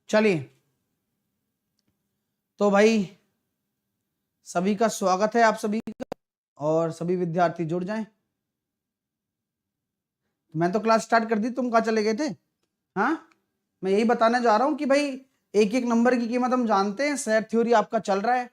चलिए, तो भाई सभी का स्वागत है, आप सभी का, और सभी विद्यार्थी जुड़ जाएं। मैं तो क्लास स्टार्ट कर दी, तुम कहाँ चले गए थे? हाँ, मैं यही बताने जा रहा हूं कि भाई एक एक नंबर की कीमत हम जानते हैं, सेट थ्योरी आपका चल रहा है,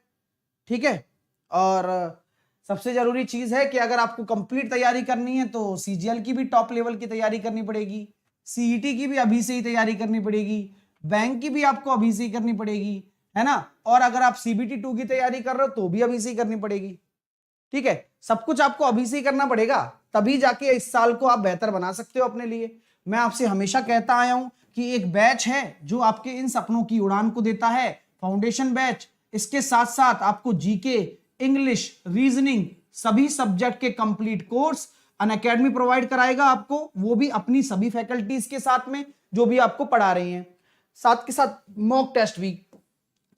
ठीक है। और सबसे जरूरी चीज है कि अगर आपको कंप्लीट तैयारी करनी है तो सीजीएल की भी टॉप लेवल की तैयारी करनी पड़ेगी, सीईटी की भी अभी से ही तैयारी करनी पड़ेगी, बैंक की भी आपको अभी से ही करनी पड़ेगी, है ना। और अगर आप सीबीटी 2 की तैयारी कर रहे हो तो भी अभी से ही करनी पड़ेगी, ठीक है। सब कुछ आपको अभी से ही करना पड़ेगा, तभी जाके इस साल को आप बेहतर बना सकते हो अपने लिए। मैं आपसे हमेशा कहता आया हूं कि एक बैच है जो आपके इन सपनों की उड़ान को देता है, फाउंडेशन बैच। इसके साथ साथ आपको जीके, इंग्लिश, रीजनिंग, सभी सब्जेक्ट के कंप्लीट कोर्स अनअकैडमी प्रोवाइड कराएगा आपको, वो भी अपनी सभी फैकल्टीज के साथ में जो भी आपको पढ़ा रही हैं, साथ के साथ मॉक टेस्ट भी।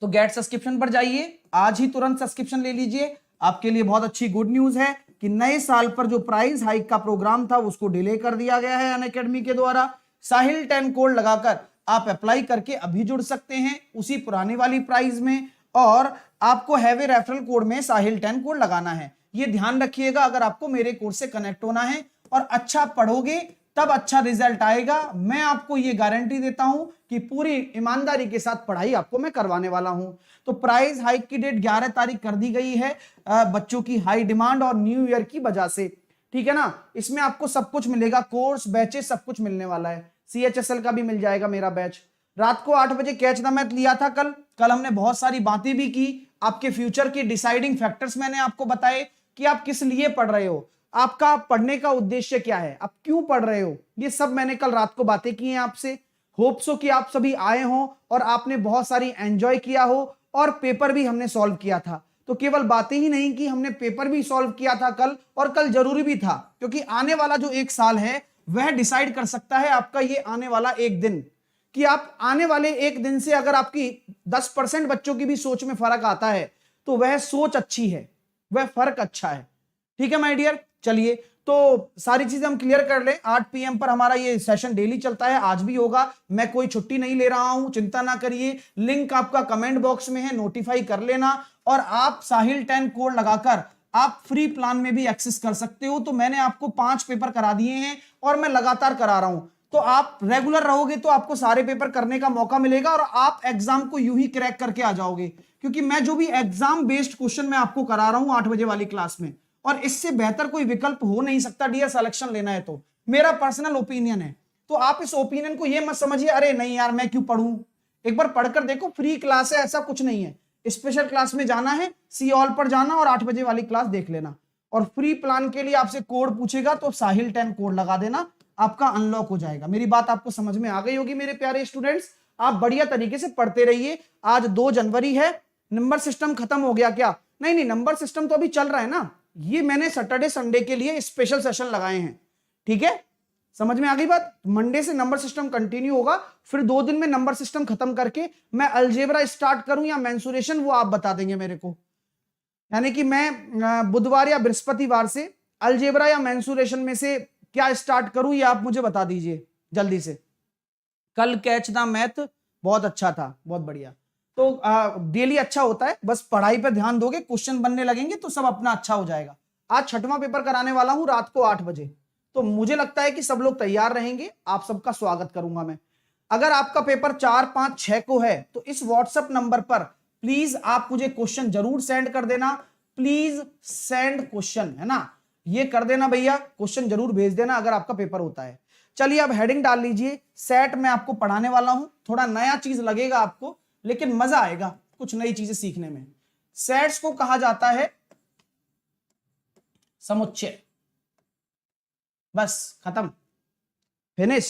तो गेट सब्सक्रिप्शन पर जाइए, आज ही तुरंत सब्सक्रिप्शन ले लीजिए। आपके लिए बहुत अच्छी गुड न्यूज है कि नए साल पर जो प्राइस हाइक का प्रोग्राम था उसको डिले कर दिया गया है अनअकैडमी के द्वारा। साहिल 10 कोड लगाकर आप अप्लाई करके अभी जुड़ सकते हैं उसी पुरानी वाली प्राइस में, और आपको हैवे रेफरल कोड में साहिल 10 कोड लगाना है। ये ध्यान रखिएगा, अगर आपको मेरे कोर्स से कनेक्ट होना है और अच्छा पढ़ोगे तब अच्छा रिजल्ट आएगा। मैं आपको ये गारंटी देता हूं कि पूरी ईमानदारी के साथ पढ़ाई आपको मैं करवाने वाला हूं। तो प्राइस हाइक की डेट 11 तारीख कर दी गई है, बच्चों की हाई डिमांड और न्यू ईयर की वजह से, ठीक है ना। इसमें आपको सब कुछ मिलेगा, कोर्स, बैचेस, सब कुछ मिलने वाला है। सीएचएसएल का भी मिल जाएगा मेरा बैच। रात को 8 बजे कैच द मैथ लिया था कल हमने बहुत सारी बातें भी की, आपके फ्यूचर के डिसाइडिंग फैक्टर्स मैंने आपको बताए कि आप किस लिए पढ़ रहे हो, आपका पढ़ने का उद्देश्य क्या है, आप क्यों पढ़ रहे हो, ये सब मैंने कल रात को बातें की हैं आपसे। होप सो कि आप सभी आए हो और आपने बहुत सारी एंजॉय किया हो, और पेपर भी हमने सॉल्व किया था। तो केवल बातें ही नहीं कि हमने पेपर भी सॉल्व किया था कल, और कल जरूरी भी था क्योंकि आने वाला जो एक साल है वह डिसाइड कर सकता है आपका ये आने वाला एक दिन, कि आप आने वाले एक दिन से अगर आपकी 10% बच्चों की भी सोच में फर्क आता है तो वह सोच अच्छी है, वह फर्क अच्छा है, ठीक है माय डियर। चलिए, तो सारी चीजें हम क्लियर कर लें। 8 PM पर हमारा ये सेशन डेली चलता है, आज भी होगा। मैं कोई छुट्टी नहीं ले रहा हूं, चिंता ना करिए। लिंक आपका कमेंट बॉक्स में है, नोटिफाई कर लेना। और आप साहिल 10 कोड लगाकर आप फ्री प्लान में भी एक्सेस कर सकते हो। तो मैंने आपको 5 पेपर करा दिए हैं और मैं लगातार करा रहा हूं, तो आप रेगुलर रहोगे तो आपको सारे पेपर करने का मौका मिलेगा और आप एग्जाम को यूं ही क्रैक करके आ जाओगे, क्योंकि मैं जो भी एग्जाम बेस्ड क्वेश्चन मैं आपको करा रहा हूं 8 बजे वाली क्लास में, और इससे बेहतर कोई विकल्प हो नहीं सकता डियर। सिलेक्शन लेना है तो मेरा पर्सनल ओपिनियन है, तो आप इस ओपिनियन को ये मत समझिए अरे नहीं यार मैं क्यों पढ़ूं। एक बार पढ़कर देखो, फ्री क्लास है, ऐसा कुछ नहीं है। स्पेशल क्लास में जाना है, सी ऑल पर जाना और 8 बजे वाली क्लास देख लेना। और फ्री प्लान के लिए आपसे कोड पूछेगा तो साहिल 10 कोड लगा देना, आपका अनलॉक हो जाएगा। मेरी बात आपको समझ में आ गई होगी मेरे प्यारे स्टूडेंट्स। आप बढ़िया तरीके से पढ़ते रहिए। आज 2 जनवरी है, नंबर सिस्टम खत्म हो गया क्या? नहीं नहीं, नंबर सिस्टम तो अभी चल रहा है ना। ये मैंने सैटरडे संडे के लिए स्पेशल सेशन लगाए हैं, ठीक है। समझ में आ गई बात? मंडे से नंबर सिस्टम कंटिन्यू होगा, फिर 2 दिन में नंबर सिस्टम खत्म करके मैं अलजेब्रा स्टार्ट करूं या मेंसुरेशन वो आप बता देंगे मेरे को। यानी कि मैं बुधवार या बृहस्पतिवार से अलजेब्रा या मेंसुरेशन में से क्या स्टार्ट करूं, ये आप मुझे बता दीजिए जल्दी से। कल कैच द मैथ बहुत अच्छा था, बहुत बढ़िया। तो डेली अच्छा होता है, बस पढ़ाई पर ध्यान दोगे, क्वेश्चन बनने लगेंगे तो सब अपना अच्छा हो जाएगा। आज 6वां पेपर कराने वाला हूं रात को 8 बजे, तो मुझे लगता है कि सब लोग तैयार रहेंगे, आप सबका स्वागत करूंगा मैं। अगर आपका पेपर 4, 5, 6 को है तो इस व्हाट्सएप नंबर पर प्लीज आप मुझे क्वेश्चन जरूर सेंड कर देना। प्लीज सेंड क्वेश्चन, है ना, ये कर देना भैया, क्वेश्चन जरूर भेज देना अगर आपका पेपर होता है। चलिए अब हेडिंग डाल लीजिए, सेट मैं आपको पढ़ाने वाला हूं, थोड़ा नया चीज लगेगा आपको लेकिन मजा आएगा कुछ नई चीजें सीखने में। सेट्स को कहा जाता है समुच्चय, बस खत्म, फिनिश,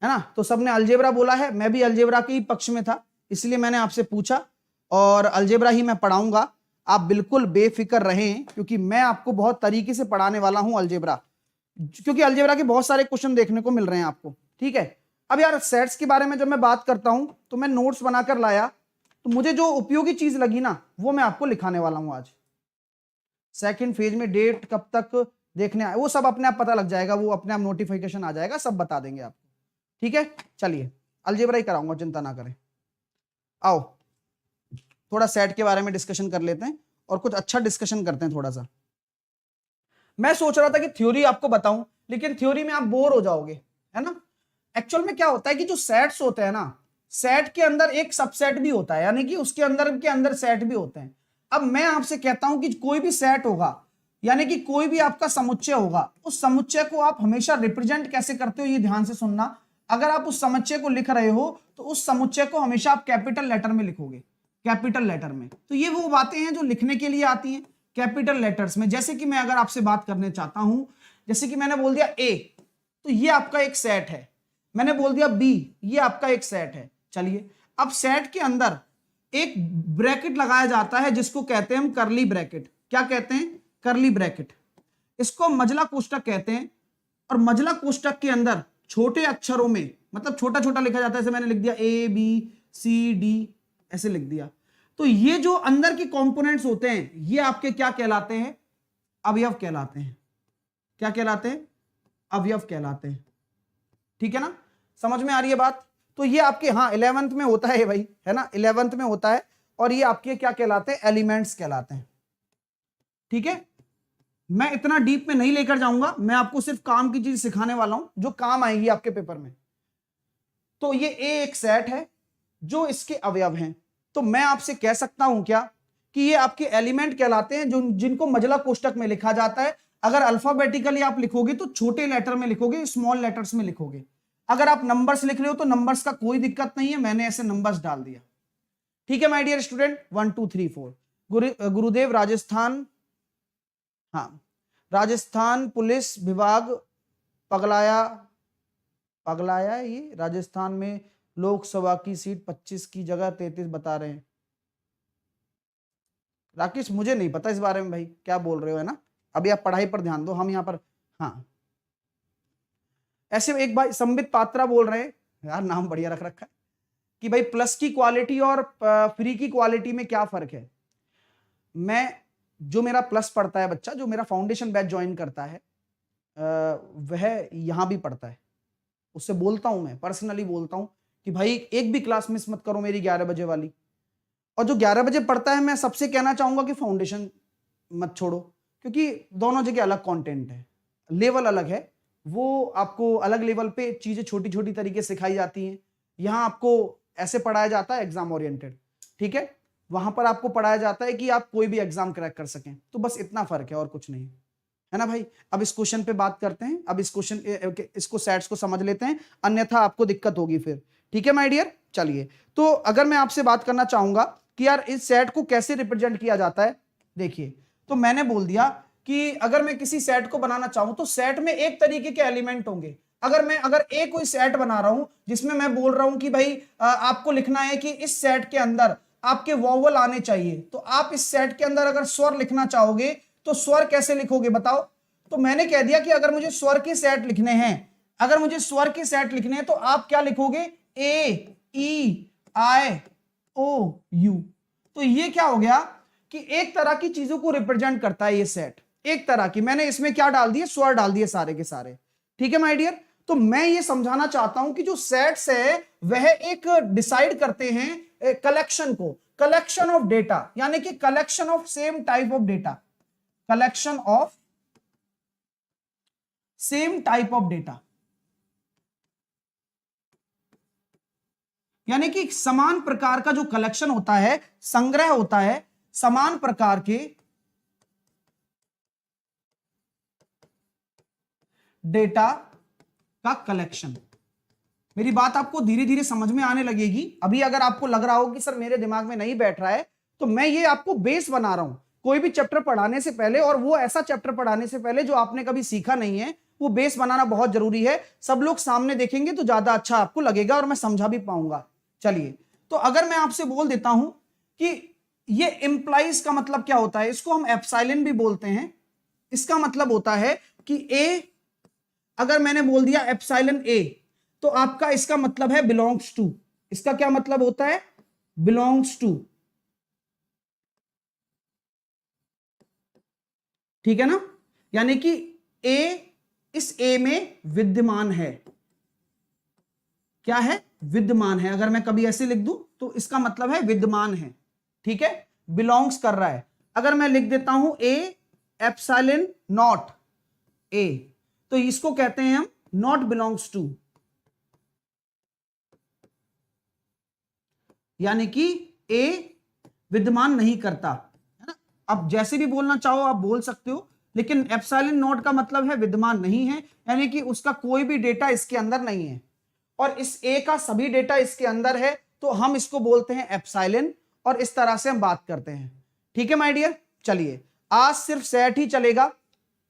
है ना। तो सबने अलजेब्रा बोला है, मैं भी अलजेब्रा के ही पक्ष में था, इसलिए मैंने आपसे पूछा, और अलजेब्रा ही मैं पढ़ाऊंगा। आप बिल्कुल बेफिक्र रहें क्योंकि मैं आपको बहुत तरीके से पढ़ाने वाला हूं अलजेब्रा, क्योंकि अलजेब्रा के बहुत सारे क्वेश्चन देखने को मिल रहे हैं आपको, ठीक है। अब यार सेट्स के बारे में जब मैं बात करता हूं तो मैं नोट्स बनाकर लाया, तो मुझे जो उपयोगी चीज लगी ना वो मैं आपको लिखाने वाला हूं आज। सेकंड फेज में डेट कब तक देखने आए वो सब अपने आप पता लग जाएगा, वो अपने आप नोटिफिकेशन आ जाएगा, सब बता देंगे आपको, ठीक है। चलिए अलजेब्रा ही कराऊंगा, चिंता ना करें। आओ थोड़ा सेट के बारे में डिस्कशन कर लेते हैं और कुछ अच्छा डिस्कशन करते हैं थोड़ा सा। मैं सोच रहा था कि थ्योरी आपको बताऊं, लेकिन थ्योरी में आप बोर हो जाओगे, है ना। एक्चुअल में क्या होता है कि जो सेट्स होते हैं ना, सेट के अंदर एक सबसेट भी होता है, यानी कि उसके अंदर सेट भी होते हैं। अब मैं आपसे कहता हूं कि कोई भी सेट होगा, यानी कि कोई भी आपका समुच्चय होगा, उस समुच्चय को आप हमेशा रिप्रेजेंट कैसे करते हो, ये ध्यान से सुनना। अगर आप उस समुच्चय को लिख रहे हो तो उस समुच्चय को हमेशा आप कैपिटल लेटर में लिखोगे, कैपिटल लेटर में। तो ये वो बातें हैं जो लिखने के लिए आती हैं कैपिटल लेटर्स में। जैसे कि मैं अगर आपसे बात करने चाहता हूं, जैसे कि मैंने बोल दिया ए, तो ये आपका एक सेट है। मैंने बोल दिया बी, ये आपका एक सेट है। चलिए, अब सेट के अंदर एक ब्रैकेट लगाया जाता है जिसको कहते हैं हम करली ब्रैकेट। क्या कहते हैं? करली ब्रैकेट। इसको मजला कोष्टक कहते हैं। और मजला कोष्टक के अंदर छोटे अक्षरों में, मतलब छोटा छोटा लिखा जाता है, जैसे मैंने लिख दिया ए बी सी डी, ऐसे लिख दिया। तो ये जो अंदर के कंपोनेंट्स होते हैं, ये आपके क्या कहलाते हैं? अवयव कहलाते हैं। क्या कहलाते हैं? अवयव कहलाते हैं। ठीक है ना, समझ में आ रही है बात? तो ये आपके, हाँ 11th में होता है भाई, है ना, 11th में होता है। और ये आपके क्या कहलाते हैं? एलिमेंट्स कहलाते हैं। ठीक है, मैं इतना डीप में नहीं लेकर जाऊंगा, मैं आपको सिर्फ काम की चीज सिखाने वाला हूं जो काम आएगी आपके पेपर में। तो ये ए एक सेट है जो इसके अवयव हैं। तो मैं आपसे कह सकता हूं क्या कि ये आपके एलिमेंट कहलाते हैं, जो जिनको मजला कोष्टक में लिखा जाता है। अगर अल्फाबेटिकली आप लिखोगे तो छोटे लेटर में लिखोगे, स्मॉल लेटर्स में लिखोगे। अगर आप नंबर्स लिख रहे हो तो नंबर्स का कोई दिक्कत नहीं है, मैंने ऐसे नंबर्स डाल दिया। ठीक है माय डियर स्टूडेंट, 1 2 3 4। गुरुदेव राजस्थान, हाँ राजस्थान पुलिस विभाग पगलाया, पगलाया ये राजस्थान में लोकसभा की सीट 25 की जगह 33 बता रहे हैं। राकेश मुझे नहीं पता इस बारे में भाई, क्या बोल रहे हो, है ना। अभी आप पढ़ाई पर ध्यान दो, हम यहाँ पर, हाँ ऐसे एक भाई संबित पात्रा बोल रहे हैं, यार नाम बढ़िया रख रखा है, कि भाई प्लस की क्वालिटी और फ्री की क्वालिटी में क्या फर्क है। मैं, जो मेरा प्लस पढ़ता है बच्चा, जो मेरा फाउंडेशन बैच ज्वाइन करता है, वह यहां भी पढ़ता है। उससे बोलता हूं, मैं पर्सनली बोलता हूं कि भाई एक भी क्लास मिस मत करो मेरी 11 बजे वाली। और जो 11 बजे पढ़ता है, मैं सबसे कहना चाहूंगा कि फाउंडेशन मत छोड़ो, क्योंकि दोनों जगह अलग कंटेंट है, लेवल अलग है। वो आपको अलग लेवल पे चीजें छोटी छोटी तरीके सिखाई जाती हैं। यहाँ आपको ऐसे पढ़ाया जाता है एग्जाम ओरिएंटेड, ठीक है। वहां पर आपको पढ़ाया जाता है कि आप कोई भी एग्जाम क्रैक कर सकें। तो बस इतना फर्क है और कुछ नहीं, है ना भाई। अब इस क्वेश्चन पे बात करते हैं। अब इस क्वेश्चन, इसको सेट्स को समझ लेते हैं, अन्यथा आपको दिक्कत होगी फिर। ठीक है माय डियर, चलिए। तो अगर मैं आपसे बात करना चाहूंगा कि यार इस सेट को कैसे रिप्रेजेंट किया जाता है, देखिए, तो मैंने बोल दिया कि अगर मैं किसी सेट को बनाना चाहूं तो सेट में एक तरीके के एलिमेंट होंगे। अगर एक कोई सेट बना रहा हूं जिसमें मैं बोल रहा हूं कि भाई आपको लिखना है कि इस सेट के अंदर आपके वोवल आने चाहिए, तो आप इस सेट के अंदर अगर स्वर लिखना चाहोगे तो स्वर कैसे लिखोगे बताओ। तो मैंने कह दिया कि अगर मुझे स्वर के सेट लिखने हैं, अगर मुझे स्वर के सेट लिखने हैं तो आप क्या लिखोगे? ए ई आई ओ यू। तो ये क्या हो गया कि एक तरह की चीजों को रिप्रेजेंट करता है ये सेट, एक तरह की। मैंने इसमें क्या डाल दिए? स्वर डाल दिए सारे के सारे। ठीक है माय डियर, तो मैं ये समझाना चाहता हूं कि जो सेट्स है वह एक डिसाइड करते हैं कलेक्शन को, कलेक्शन ऑफ डेटा, यानी कि collection of same type of data, collection of same type of data, यानी कि समान प्रकार का जो कलेक्शन होता है, संग्रह होता है समान प्रकार के डेटा का कलेक्शन। मेरी बात आपको धीरे धीरे समझ में आने लगेगी। अभी अगर आपको लग रहा हो कि सर मेरे दिमाग में नहीं बैठ रहा है, तो मैं ये आपको बेस बना रहा हूं कोई भी चैप्टर पढ़ाने से पहले, और वो ऐसा चैप्टर पढ़ाने से पहले जो आपने कभी सीखा नहीं है। वो बेस बनाना बहुत जरूरी है। सब लोग सामने देखेंगे तो ज्यादा अच्छा आपको लगेगा और मैं समझा भी पाऊंगा। चलिए, तो अगर मैं आपसे बोल देता हूं कि ये इंप्लाइज का मतलब क्या होता है, इसको हम एप्सिलॉन भी बोलते हैं। इसका मतलब होता है कि ए, अगर मैंने बोल दिया एप्सिलॉन ए, तो आपका इसका मतलब है बिलोंग्स टू। इसका क्या मतलब होता है? Belongs to. ठीक है ना, यानी कि ए इस ए में विद्यमान है। क्या है, विद्यमान है। अगर मैं कभी ऐसे लिख दूं तो इसका मतलब है विद्यमान है, ठीक है, बिलोंग्स कर रहा है। अगर मैं लिख देता हूं ए एप्सिलॉन नॉट ए, तो इसको कहते हैं हम नॉट बिलोंग्स टू, यानी कि ए विद्यमान नहीं करता, है ना। अब जैसे भी बोलना चाहो आप बोल सकते हो, लेकिन एप्सिलॉन नॉट का मतलब है विद्यमान नहीं है, यानी कि उसका कोई भी डेटा इसके अंदर नहीं है, और इस ए का सभी डेटा इसके अंदर है, तो हम इसको बोलते हैं एप्सिलॉन, और इस तरह से हम बात करते हैं। ठीक है माय डियर, चलिए आज सिर्फ सेट ही चलेगा,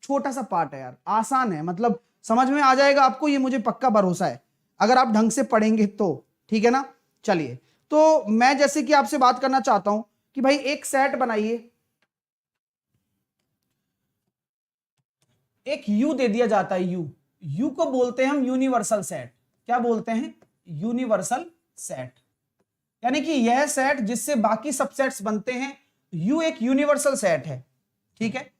छोटा सा पार्ट है यार, आसान है, मतलब समझ में आ जाएगा आपको, ये मुझे पक्का भरोसा है अगर आप ढंग से पढ़ेंगे तो, ठीक है ना। चलिए, तो मैं जैसे कि आपसे बात करना चाहता हूं कि भाई एक सेट बनाइए, एक यू दे दिया जाता है, यू को बोलते हैं हम यूनिवर्सल सेट। क्या बोलते हैं, यूनिवर्सल सेट, यानी कि यह सेट जिससे बाकी सबसेट्स बनते हैं, यू एक यूनिवर्सल सेट है, ठीक है।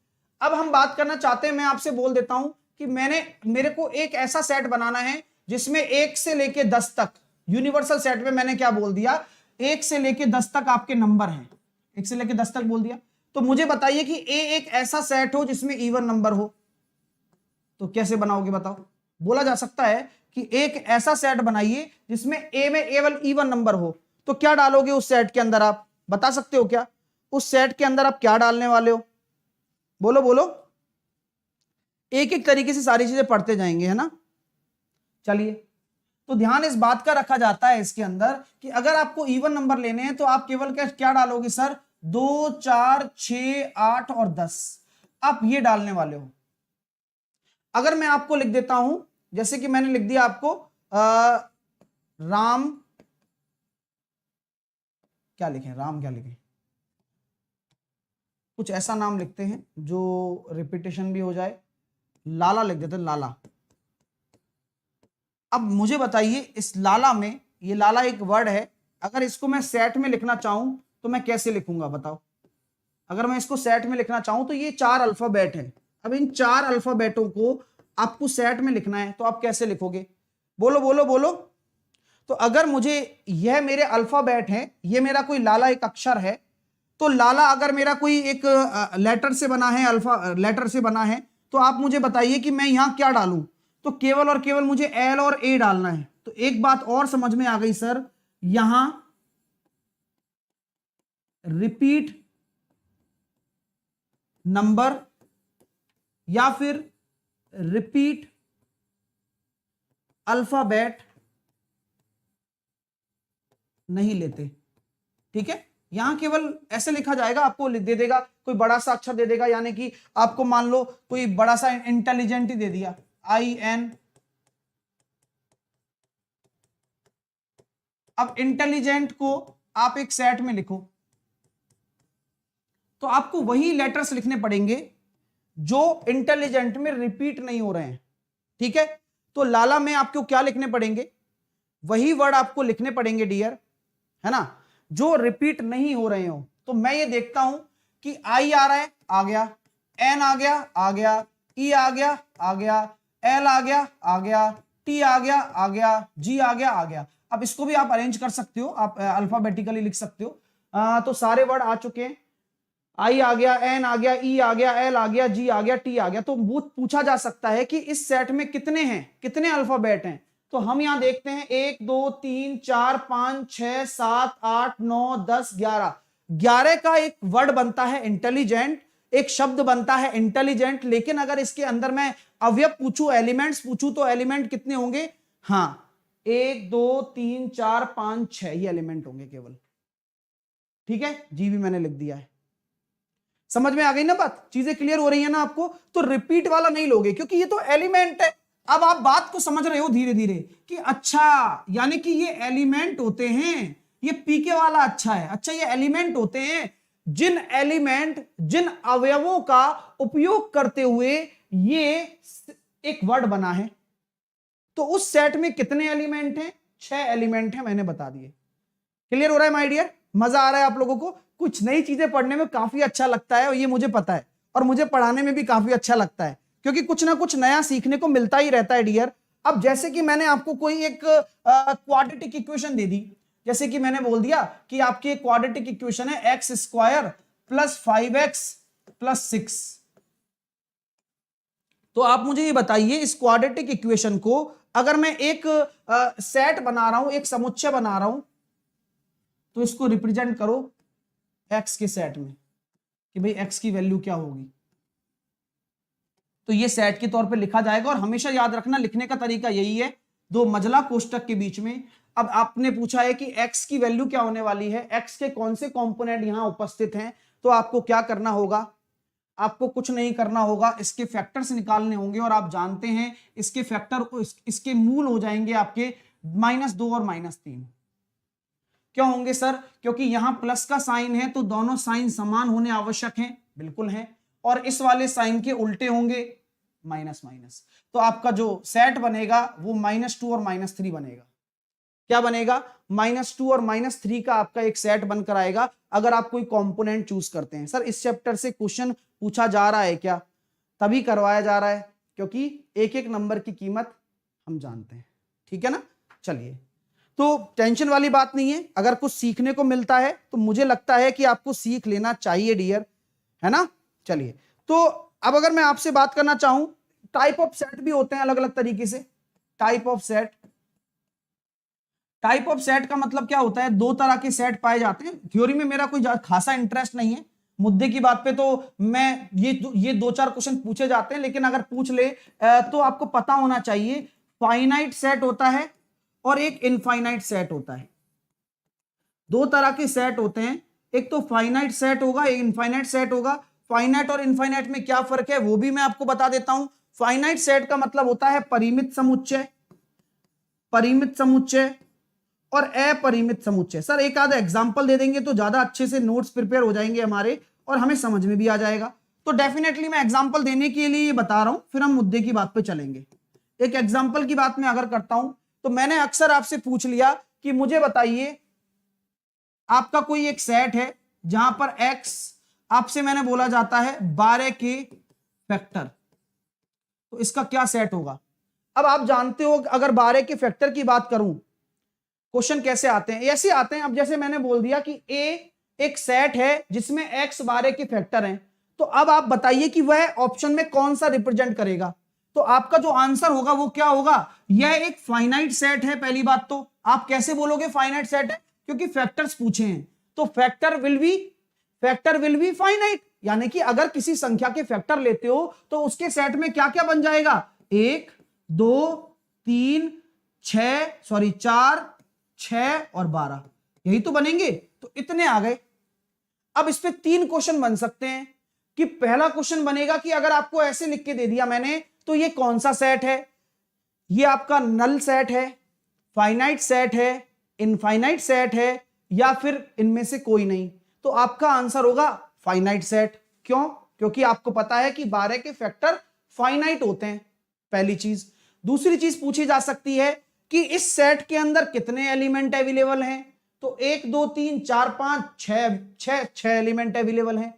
अब हम बात करना चाहते हैं, मैं आपसे बोल देता हूं कि मेरे को एक ऐसा सेट बनाना है जिसमें 1 से लेके 10 तक, यूनिवर्सल सेट में मैंने क्या बोल दिया, 1 से लेके 10 तक आपके नंबर हैं, 1 से लेके 10 तक बोल दिया। तो मुझे बताइए कि ए एक ऐसा सेट हो जिसमें इवन नंबर हो, तो कैसे बनाओगे बताओ। बोला जा सकता है कि एक ऐसा सेट बनाइए जिसमें ए में केवल इवन नंबर हो, तो क्या डालोगे उस सेट के अंदर, आप बता सकते हो क्या, उस सेट के अंदर आप क्या डालने वाले हो, बोलो बोलो, एक एक तरीके से सारी चीजें पढ़ते जाएंगे, है ना। चलिए, तो ध्यान इस बात का रखा जाता है इसके अंदर कि अगर आपको इवन नंबर लेने हैं तो आप केवल क्या डालोगे सर, 2, 4, 6, 8 और 10, आप ये डालने वाले हो। अगर मैं आपको लिख देता हूं, जैसे कि मैंने लिख दिया आपको राम, क्या लिखें, राम क्या लिखें, कुछ ऐसा नाम लिखते हैं जो रिपीटेशन भी हो जाए, लाला लिख देते हैं, लाला। अब मुझे बताइए इस लाला में, ये लाला एक वर्ड है, अगर इसको मैं सेट में लिखना चाहूं तो मैं कैसे लिखूंगा बताओ। अगर मैं इसको सेट में लिखना चाहूं तो ये 4 अल्फाबेट हैं, अब इन 4 अल्फाबेटों को आपको सेट में लिखना है, तो आप कैसे लिखोगे, बोलो बोलो बोलो। तो अगर मुझे, यह मेरे अल्फाबेट हैं, ये मेरा कोई लाला एक अक्षर है, तो लाला अगर मेरा कोई एक लेटर से बना है, अल्फा लेटर से बना है, तो आप मुझे बताइए कि मैं यहां क्या डालूं, तो केवल और केवल मुझे एल और ए डालना है। तो एक बात और समझ में आ गई सर, यहां रिपीट नंबर या फिर रिपीट अल्फाबेट नहीं लेते, ठीक है। यहां केवल ऐसे लिखा जाएगा, आपको दे देगा कोई बड़ा सा अक्षर दे देगा, यानी कि आपको मान लो कोई बड़ा सा इंटेलिजेंट ही दे दिया, IN। अब इंटेलिजेंट को आप एक सेट में लिखो, तो आपको वही लेटर्स लिखने पड़ेंगे जो इंटेलिजेंट में रिपीट नहीं हो रहे हैं, ठीक है। तो लाला में आपको क्या लिखने पड़ेंगे, वही वर्ड आपको लिखने पड़ेंगे डियर, है ना, जो रिपीट नहीं हो रहे हो। तो मैं ये देखता हूं कि I आ रहा है, आ गया, N आ गया, आ गया, E आ गया, आ गया, L आ गया, आ गया, T आ गया, आ गया, G आ गया, आ गया। अब इसको भी आप अरेंज कर सकते हो, आप अल्फाबेटिकली लिख सकते हो। तो सारे वर्ड आ चुके हैं, I आ गया, N आ गया, E आ गया, L आ गया, G आ गया, T आ गया। तो पूछा जा सकता है कि इस सेट में कितने हैं, कितने अल्फाबेट हैं। तो हम यहां देखते हैं 1 2 3 4 5 6 7 8 9 10 11, 11 का एक वर्ड बनता है इंटेलिजेंट, एक शब्द बनता है इंटेलिजेंट। लेकिन अगर इसके अंदर मैं अवयव पूछूं, एलिमेंट्स पूछूं, तो एलिमेंट कितने होंगे, हाँ 1 2 3 4 5 6 ये एलिमेंट होंगे केवल, ठीक है। जी भी मैंने लिख दिया है, समझ में आ गई ना बात, चीजें क्लियर हो रही है ना आपको। तो रिपीट वाला नहीं लोगे क्योंकि ये तो एलिमेंट है। अब आप बात को समझ रहे हो धीरे धीरे कि अच्छा, यानी कि ये एलिमेंट होते हैं, ये पीके वाला अच्छा है, अच्छा ये एलिमेंट होते हैं, जिन अवयवों का उपयोग करते हुए ये एक वर्ड बना है। तो उस सेट में कितने एलिमेंट हैं, 6 एलिमेंट हैं, मैंने बता दिए। क्लियर हो रहा है माय डियर, मजा आ रहा है आप लोगों को, कुछ नई चीजें पढ़ने में काफी अच्छा लगता है, और ये मुझे पता है, और मुझे पढ़ाने में भी काफी अच्छा लगता है, क्योंकि कुछ ना कुछ नया सीखने को मिलता ही रहता है डियर। अब जैसे कि मैंने आपको कोई एक क्वाड्रेटिक इक्वेशन दे दी, जैसे कि मैंने बोल दिया कि आपकी एक क्वाड्रेटिक इक्वेशन है x square plus 5x plus 6। तो आप मुझे ये बताइए इस क्वाड्रेटिक इक्वेशन को अगर मैं एक सेट बना रहा हूं, एक समुच्चय बना रहा हूं, तो इसको रिप्रेजेंट करो x के सेट में कि भाई x की वैल्यू क्या होगी। तो ये सेट के तौर पे लिखा जाएगा और हमेशा याद रखना लिखने का तरीका यही है, दो मजला कोष्टक के बीच में। अब आपने पूछा है कि x की वैल्यू क्या होने वाली है, x के कौन से कंपोनेंट यहां उपस्थित हैं, तो आपको क्या करना होगा, आपको कुछ नहीं करना होगा, इसके फैक्टर्स निकालने होंगे और आप जानते हैं इसके फैक्टर इसके मूल हो जाएंगे आपके -2 और -3। क्यों होंगे सर? क्योंकि यहां प्लस का साइन है तो दोनों साइन समान होने आवश्यक हैं, बिल्कुल हैं, और इस वाले साइन के उल्टे होंगे माइनस माइनस। तो आपका जो सेट बनेगा वो -2 और -3 बनेगा। क्या बनेगा? -2 और -3 का आपका एक सेट बनकर आएगा अगर आप कोई कंपोनेंट चूज करते हैं। सर इस चैप्टर से क्वेश्चन पूछा जा रहा है क्या? तभी करवाया जा रहा है क्योंकि एक एक नंबर की कीमत हम जानते हैं, ठीक है ना। चलिए, तो टेंशन वाली बात नहीं है, अगर कुछ सीखने को मिलता है तो मुझे लगता है कि आपको सीख लेना चाहिए डियर, है ना। चलिए, तो अब अगर मैं आपसे बात करना चाहूं, टाइप ऑफ सेट भी होते हैं अलग अलग तरीके से। Type of set, type of set का मतलब क्या होता है? दो तरह के सेट पाए जाते हैं। थ्योरी में मेरा कोई खासा इंटरेस्ट नहीं है, मुद्दे की बात पे तो मैं ये दो चार क्वेश्चन पूछे जाते हैं, लेकिन अगर पूछ ले तो आपको पता होना चाहिए फाइनाइट सेट होता है और एक इनफाइनाइट सेट होता है। दो तरह के सेट होते हैं, एक तो फाइनाइट सेट होगा, एक इनफाइनाइट सेट होगा। फाइनाइट और इनफाइनाइट में क्या फर्क है वो भी मैं आपको बता देता हूं। फाइनाइट सेट का मतलब होता है परिमित समुच्चय, परिमित समुच्चय और अपरिमित समुच्चय। सर एक आधा एग्जांपल दे देंगे तो ज्यादा अच्छे से नोट्स प्रिपेयर हो जाएंगे हमारे और हमें समझ में भी आ जाएगा। तो डेफिनेटली मैं एग्जांपल देने के लिए ये बता रहा हूं, फिर हम मुद्दे की बात पे चलेंगे। एक एग्जांपल की बात मैं अगर करता हूं तो मैंने अक्सर आपसे पूछ लिया कि मुझे बताइए आपका कोई एक सेट है जहां पर x आपसे मैंने बोला जाता है 12 के फैक्टर, तो इसका क्या सेट होगा। अब आप जानते हो अगर 12 के फैक्टर की बात करूं, क्वेश्चन कैसे आते हैं? ऐसे आते हैं, अब जैसे मैंने बोल दिया कि a एक सेट है जिसमें x 12 के फैक्टर हैं, तो अब आप बताइए कि वह ऑप्शन में कौन सा रिप्रेजेंट करेगा। तो आपका जो आंसर होगा वो क्या होगा? यह एक फाइनाइट सेट है। पहली बात तो आप कैसे बोलोगे फाइनाइट सेट है? क्योंकि फैक्टर्स पूछे हैं, तो फैक्टर विल बी फाइनाइट, यानी कि अगर किसी संख्या के फैक्टर लेते हो तो उसके सेट में क्या क्या बन जाएगा? 1 2 3 4 6 और 12, यही तो बनेंगे। तो इतने आ गए। अब इस पे 3 क्वेश्चन बन सकते हैं कि पहला क्वेश्चन बनेगा कि अगर आपको ऐसे लिख के दे दिया मैंने तो ये कौन सा सेट है? ये आपका नल सेट है, फाइनाइट सेट है, इनफाइनाइट सेट है, या फिर इनमें से कोई नहीं? तो आपका आंसर होगा फाइनाइट सेट। क्यों? क्योंकि आपको पता है कि 12 के फैक्टर फाइनाइट होते हैं, पहली चीज। दूसरी चीज पूछी जा सकती है कि इस सेट के अंदर कितने एलिमेंट अवेलेबल हैं? तो 1 2 3 4 5 6 एलिमेंट अवेलेबल हैं।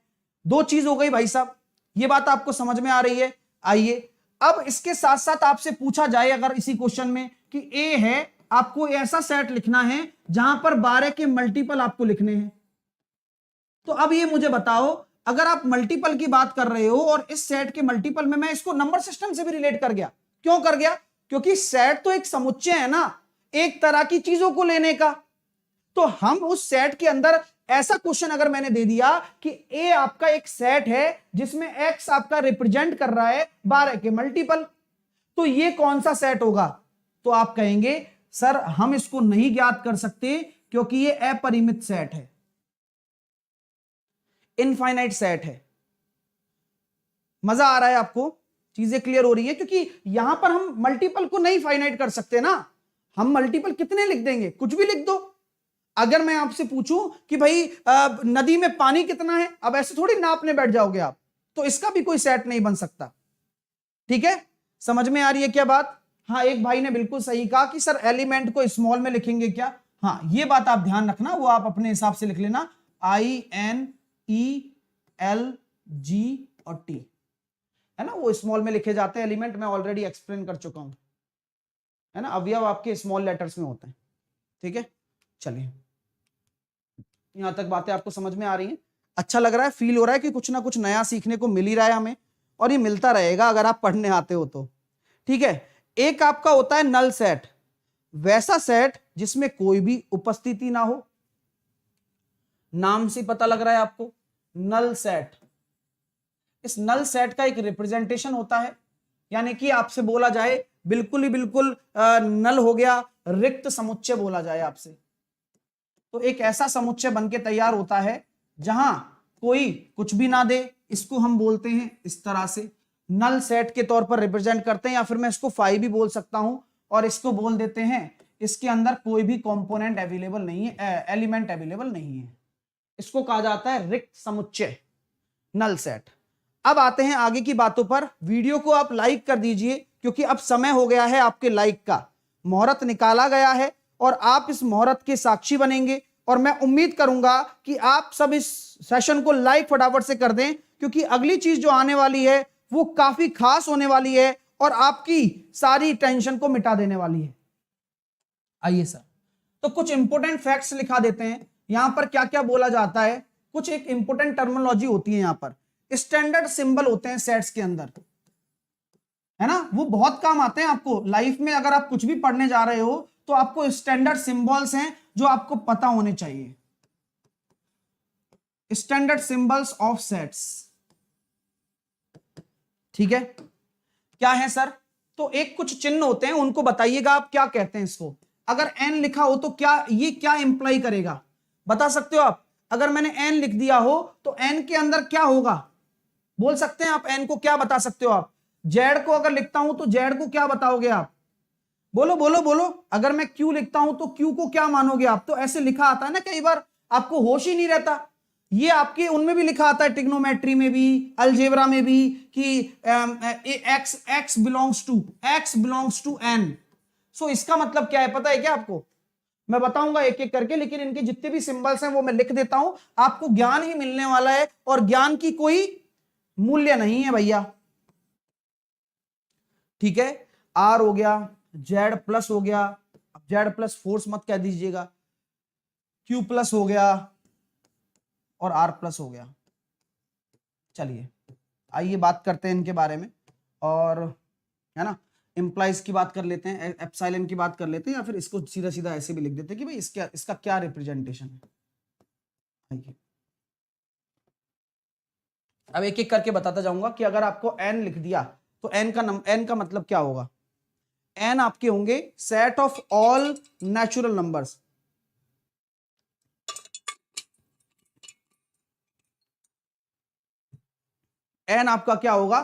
दो चीज हो गई भाई साहब, ये बात आपको समझ में आ रही है? आइए, अब इसके साथ साथ आपसे पूछा जाए अगर इसी क्वेश्चन में कि ए है, आपको ऐसा सेट लिखना है जहां पर 12 के मल्टीपल आपको लिखने हैं। तो अब ये मुझे बताओ, अगर आप मल्टीपल की बात कर रहे हो और इस सेट के मल्टीपल में, मैं इसको नंबर सिस्टम से भी रिलेट कर गया। क्यों कर गया? क्योंकि सेट तो एक समुच्चय है ना, एक तरह की चीजों को लेने का। तो हम उस सेट के अंदर ऐसा क्वेश्चन अगर मैंने दे दिया कि ए आपका एक सेट है जिसमें एक्स आपका रिप्रेजेंट कर रहा है 12 के मल्टीपल, तो ये कौन सा सेट होगा? तो आप कहेंगे सर हम इसको नहीं ज्ञात कर सकते क्योंकि ये अपरिमित सेट है, इनफाइनाइट सेट है। मजा आ रहा है आपको? चीजें क्लियर हो रही है? क्योंकि यहां पर हम मल्टीपल को नहीं फाइनाइट कर सकते ना, हम मल्टीपल कितने लिख देंगे? कुछ भी लिख दो। अगर मैं आपसे पूछूं कि भाई नदी में पानी कितना है, अब ऐसे थोड़ी नापने बैठ जाओगे आप, तो इसका भी कोई सेट नहीं बन सकता। ठीक है, समझ में आ रही है क्या बात? हाँ, एक भाई ने बिल्कुल सही कहा कि सर एलिमेंट को स्मॉल में लिखेंगे क्या? हाँ, ये बात आप ध्यान रखना, वो आप अपने हिसाब से लिख लेना, INELG और T, है ना, वो स्मॉल में लिखे जाते हैं एलिमेंट, मैं ऑलरेडी एक्सप्लेन कर चुका हूं। है ना, अवयव आपके स्मॉल लेटर्स में होते हैं। ठीक है, चलिए यहां तक बातें आपको समझ में आ रही हैं? अच्छा लग रहा है, फील हो रहा है कि कुछ ना कुछ नया सीखने को मिल ही रहा है हमें, और ये मिलता रहेगा अगर आप पढ़ने आते हो तो। ठीक है, एक आपका होता है नल सेट, वैसा सेट जिसमें कोई भी उपस्थिति ना हो। नाम से पता लग रहा है आपको, नल सेट। इस नल सेट का एक रिप्रेजेंटेशन होता है, यानी कि आपसे बोला जाए बिल्कुल ही बिल्कुल नल हो गया, रिक्त समुच्चय बोला जाए आपसे, तो एक ऐसा समुच्चय बनके तैयार होता है जहां कोई कुछ भी ना दे, इसको हम बोलते हैं इस तरह से नल सेट के तौर पर रिप्रेजेंट करते हैं, या फिर मैं इसको फाई भी बोल सकता हूं, और इसको बोल देते हैं इसके अंदर कोई भी कंपोनेंट अवेलेबल नहीं है, एलिमेंट अवेलेबल नहीं है, इसको कहा जाता है रिक्त समुच्चय, नल सेट। अब आते हैं आगे की बातों पर। वीडियो को आप लाइक कर दीजिए, क्योंकि अब समय हो गया है आपके लाइक का, मुहूर्त निकाला गया है और आप इस मुहूर्त के साक्षी बनेंगे, और मैं उम्मीद करूंगा कि आप सब इस सेशन को लाइक फटाफट से कर दें, क्योंकि अगली चीज जो आने वाली है वो काफी खास होने वाली है और आपकी सारी टेंशन को मिटा देने वाली है। आइए सर, तो कुछ इंपोर्टेंट फैक्ट्स लिखा देते हैं, यहां पर क्या क्या बोला जाता है, कुछ एक इंपोर्टेंट टर्मिनोलॉजी होती है, यहां पर स्टैंडर्ड सिंबल होते हैं सेट्स के अंदर, है ना, वो बहुत काम आते हैं आपको लाइफ में। अगर आप कुछ भी पढ़ने जा रहे हो तो आपको स्टैंडर्ड सिंबल्स हैं जो आपको पता होने चाहिए, स्टैंडर्ड सिंबल्स ऑफ सेट्स। ठीक है, क्या है सर? तो एक कुछ चिन्ह होते हैं, उनको बताइएगा आप क्या कहते हैं इसको। अगर एन लिखा हो तो क्या ये क्या इंप्लाई करेगा, बता सकते हो आप? अगर मैंने एन लिख दिया हो तो एन के अंदर क्या होगा, बोल सकते हैं आप? एन को क्या बता सकते हो आप? जेड को अगर लिखता हूं तो जेड को क्या बताओगे आप? बोलो बोलो बोलो। अगर मैं क्यू लिखता हूं तो क्यू को क्या मानोगे आप? तो ऐसे लिखा आता है ना, कई बार आपको होश ही नहीं रहता। ये आपके उनमें भी लिखा आता है, ट्रिग्नोमेट्री में भी, अलजेब्रा में भी, कि एक्स बिलोंग्स टू एन। सो इसका मतलब क्या है पता है क्या आपको? मैं बताऊंगा एक एक करके, लेकिन इनके जितने भी सिंबल्स हैं वो मैं लिख देता हूं, आपको ज्ञान ही मिलने वाला है, और ज्ञान की कोई मूल्य नहीं है भैया। ठीक है, आर हो गया, जेड प्लस हो गया, अब जेड प्लस फोर्स मत कह दीजिएगा, क्यू प्लस हो गया और आर प्लस हो गया। चलिए आइए बात करते हैं इनके बारे में, और है ना, इंप्लाइज की बात कर लेते हैं, एप्सिलॉन की बात कर लेते हैं, या फिर इसको सीधा सीधा ऐसे भी लिख देते हैं कि भाई इसका क्या रिप्रेजेंटेशन है। आइए अब एक एक करके बताता जाऊंगा कि अगर आपको एन लिख दिया तो एन का मतलब क्या होगा? एन आपके होंगे set of all natural numbers. N आपका क्या होगा?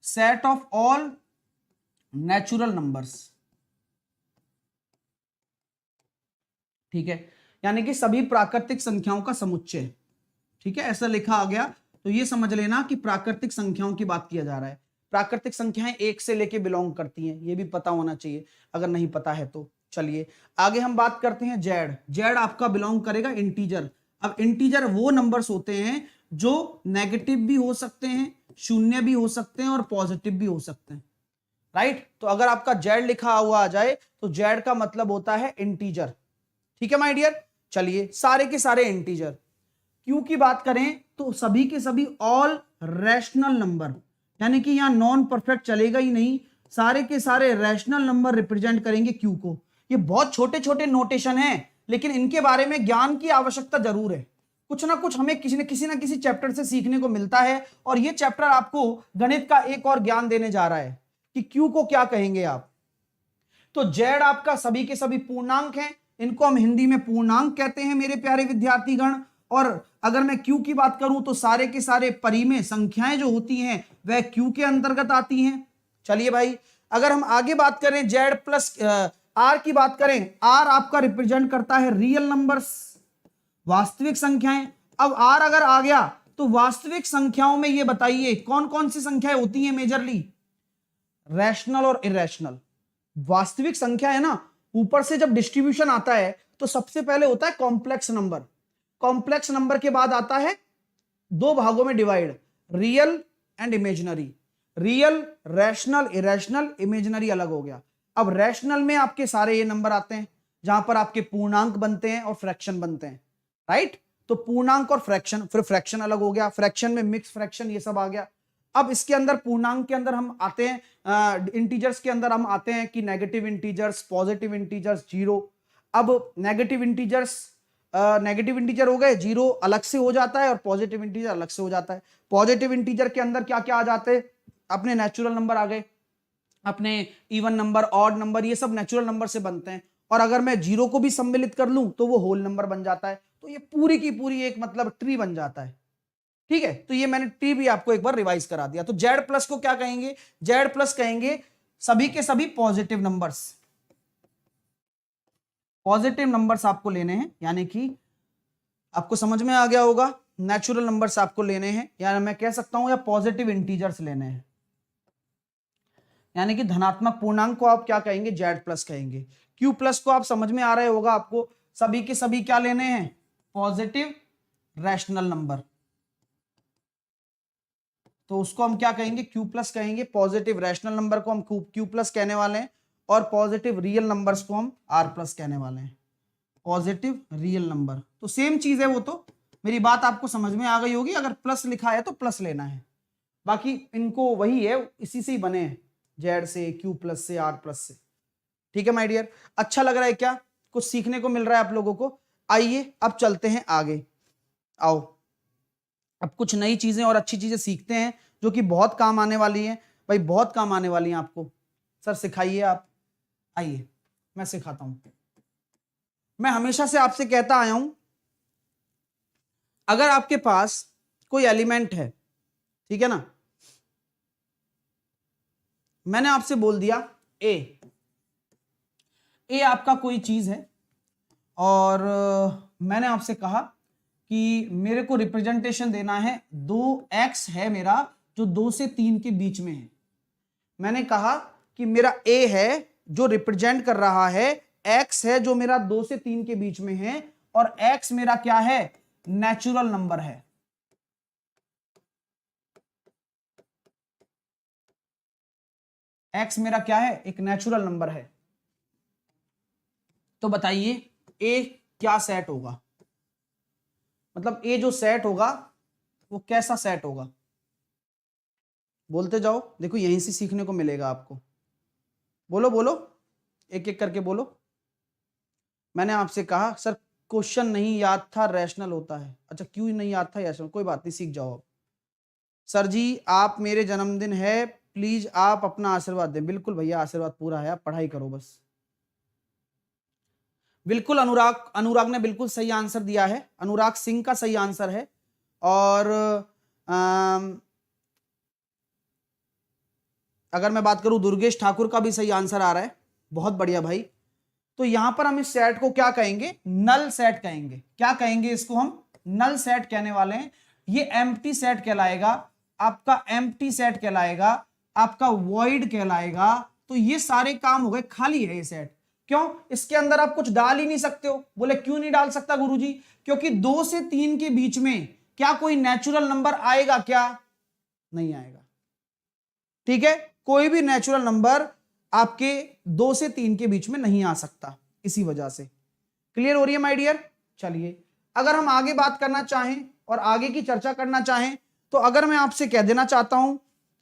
Set of all natural numbers. ठीक है, यानी कि सभी प्राकृतिक संख्याओं का समुच्चय। ठीक है, ऐसा लिखा आ गया तो ये समझ लेना कि प्राकृतिक संख्याओं की बात किया जा रहा है। प्राकृतिक संख्याएं एक से लेके बिलोंग करती हैं, ये भी पता होना चाहिए अगर नहीं पता है तो। चलिए आगे हम बात करते हैं जेड। जेड आपका बिलोंग करेगा इंटीजर। अब इंटीजर वो नंबर्स होते हैं जो नेगेटिव भी हो सकते हैं, शून्य भी हो सकते हैं और पॉजिटिव भी हो सकते हैं, राइट। तो अगर आपका जेड लिखा हुआ आ जाए तो जेड का मतलब होता है इंटीजर। ठीक है माय डियर, चलिए सारे के सारे इंटीजर। क्यू की बात करें तो सभी के सभी ऑल रैशनल नंबर, यानी कि यहां नॉन परफेक्ट चलेगा ही नहीं, सारे के सारे रैशनल नंबर रिप्रेजेंट करेंगे क्यू को। ये बहुत छोटे छोटे नोटेशन हैं, लेकिन इनके बारे में ज्ञान की आवश्यकता जरूर है। कुछ ना कुछ हमें किसी ना किसी चैप्टर से सीखने को मिलता है, और ये चैप्टर आपको गणित का एक और ज्ञान देने जा रहा है कि क्यू को क्या कहेंगे आप। तो जेड आपका सभी के सभी पूर्णांक हैं, इनको हम हिंदी में पूर्णांक कहते हैं मेरे प्यारे विद्यार्थीगण। और अगर मैं क्यू की बात करूं तो सारे के सारे परिमेय संख्याएं जो होती हैं वह क्यू के अंतर्गत आती हैं। चलिए भाई, अगर हम आगे बात करें जेड प्लस आर की बात करें, आर आपका रिप्रेजेंट करता है रियल नंबर्स, वास्तविक संख्याएं। अब आर अगर आ गया तो वास्तविक संख्याओं में ये बताइए कौन कौन सी संख्याएं होती हैं मेजरली? रैशनल और इरेशनल। वास्तविक संख्या है ना, ऊपर से जब डिस्ट्रीब्यूशन आता है तो सबसे पहले होता है कॉम्प्लेक्स नंबर। कॉम्प्लेक्स नंबर के बाद आता है दो भागों में divide, real and imaginary. Real, rational, irrational, imaginary अलग हो गया। अब रैशनल में आपके सारे ये नंबर आते हैं जहां पर आपके पूर्णांक बनते हैं और फ्रैक्शन बनते हैं, राइट। तो पूर्णांक और फ्रैक्शन, फिर फ्रैक्शन अलग हो गया, फ्रैक्शन में मिक्स फ्रैक्शन, ये सब आ गया। अब इसके अंदर पूर्णांक के अंदर हम आते हैं, इंटीजर्स के अंदर हम आते हैं कि negative integers, positive integers, zero. अब नेगेटिव इंटीजर हो गए, जीरो अलग से हो जाता है और पॉजिटिव इंटीजर अलग से हो जाता है। पॉजिटिव इंटीजर के अंदर क्या क्या आ जाते हैं, अपने नेचुरल नंबर आ गए, अपने इवन नंबर, ऑड नंबर, ये सब नेचुरल नंबर से बनते हैं। और अगर मैं जीरो को भी सम्मिलित कर लूं तो वो होल नंबर बन जाता है। तो ये पूरी की पूरी एक मतलब ट्री बन जाता है, ठीक है। तो ये मैंने ट्री भी आपको एक बार रिवाइज करा दिया। तो जेड प्लस को क्या कहेंगे, जेड प्लस कहेंगे सभी के सभी पॉजिटिव नंबर्स। पॉजिटिव नंबर्स आपको लेने हैं, यानी कि आपको समझ में आ गया होगा, नेचुरल नंबर्स आपको लेने हैं, यानी मैं कह सकता हूं या पॉजिटिव इंटीजर्स लेने हैं, यानी कि धनात्मक पूर्णांक को आप क्या कहेंगे, जेड प्लस कहेंगे। क्यू प्लस को आप समझ में आ रहे होगा, आपको सभी के सभी क्या लेने हैं, पॉजिटिव रैशनल नंबर। तो उसको हम क्या कहेंगे, क्यू प्लस कहेंगे। पॉजिटिव रैशनल नंबर को हम क्यू प्लस कहने वाले हैं और पॉजिटिव रियल नंबर्स को हम आर प्लस कहने वाले हैं, पॉजिटिव रियल नंबर। तो सेम चीज है वो, तो मेरी बात आपको समझ में आ गई होगी। अगर प्लस लिखा है तो प्लस लेना है, बाकी इनको वही है, इसी से ही बने हैं, जेड से, क्यू प्लस से, आर प्लस से, ठीक है माय डियर। अच्छा लग रहा है क्या, कुछ सीखने को मिल रहा है आप लोगों को। आइए अब चलते हैं आगे, आओ अब कुछ नई चीजें और अच्छी चीजें सीखते हैं जो कि बहुत काम आने वाली हैं भाई, बहुत काम आने वाली हैं आपको। सर सिखाइए आप, आइए मैं सिखाता हूं। मैं हमेशा से आपसे कहता आया हूं, अगर आपके पास कोई एलिमेंट है, ठीक है ना, मैंने आपसे बोल दिया ए आपका कोई चीज है और मैंने आपसे कहा कि मेरे को रिप्रेजेंटेशन देना है, 2x है मेरा जो 2 से 3 के बीच में है। मैंने कहा कि मेरा a है जो रिप्रेजेंट कर रहा है, x है जो मेरा 2 से 3 के बीच में है, और x मेरा क्या है, नेचुरल नंबर है। x मेरा क्या है, एक नेचुरल नंबर है। तो बताइए a क्या सेट होगा, मतलब a जो सेट होगा वो कैसा सेट होगा, बोलते जाओ, देखो यहीं से सीखने को मिलेगा आपको। बोलो बोलो, एक एक करके बोलो। मैंने आपसे कहा सर क्वेश्चन नहीं याद था, रैशनल होता है। अच्छा क्यों नहीं याद था, रैशनल, कोई बात नहीं, सीख जाओ अब। सर जी आप मेरे जन्मदिन है, प्लीज आप अपना आशीर्वाद दें। बिल्कुल भैया आशीर्वाद पूरा है, आप पढ़ाई करो बस। बिल्कुल अनुराग ने बिल्कुल सही आंसर दिया है, अनुराग सिंह का सही आंसर है। और अगर मैं बात करूं दुर्गेश ठाकुर का भी सही आंसर आ रहा है, बहुत बढ़िया भाई। तो यहां पर हम इस सेट को क्या कहेंगे, नल सेट कहेंगे। क्या कहेंगे इसको, हम नल सेट कहने वाले हैं। ये एम्प्टी सेट कहलाएगा, आपका एम्प्टी सेट कहलाएगा, आपका वॉइड कहलाएगा। तो ये सारे काम हो गए, खाली है ये सेट। क्यों, इसके अंदर आप कुछ डाल ही नहीं सकते हो। बोले क्यों नहीं डाल सकता गुरुजी, क्योंकि 2 से 3 के बीच में क्या कोई नेचुरल नंबर आएगा, क्या नहीं आएगा, ठीक है। कोई भी नेचुरल नंबर आपके 2 से 3 के बीच में नहीं आ सकता, इसी वजह से। क्लियर हो रही है माय डियर। चलिए अगर हम आगे बात करना चाहें और आगे की चर्चा करना चाहें, तो अगर मैं आपसे कह देना चाहता हूं,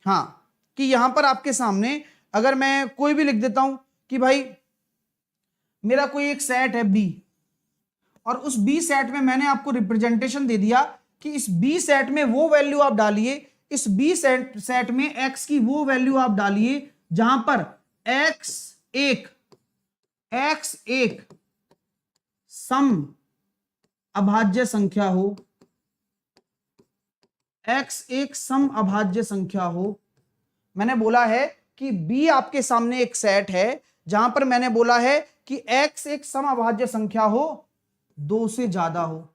हाँ, कि यहां पर आपके सामने अगर मैं कोई भी लिख देता हूं कि भाई मेरा कोई एक सेट है बी, और उस बी सेट में मैंने आपको रिप्रेजेंटेशन दे दिया कि इस बी सेट में वो वैल्यू आप डालिए, इस बी सेट में एक्स की वो वैल्यू आप डालिए जहां पर एक्स एक सम अभाज्य संख्या हो, एक्स एक सम अभाज्य संख्या हो। मैंने बोला है कि बी आपके सामने एक सेट है जहां पर मैंने बोला है कि एक्स एक सम अभाज्य संख्या हो, 2 से ज्यादा हो,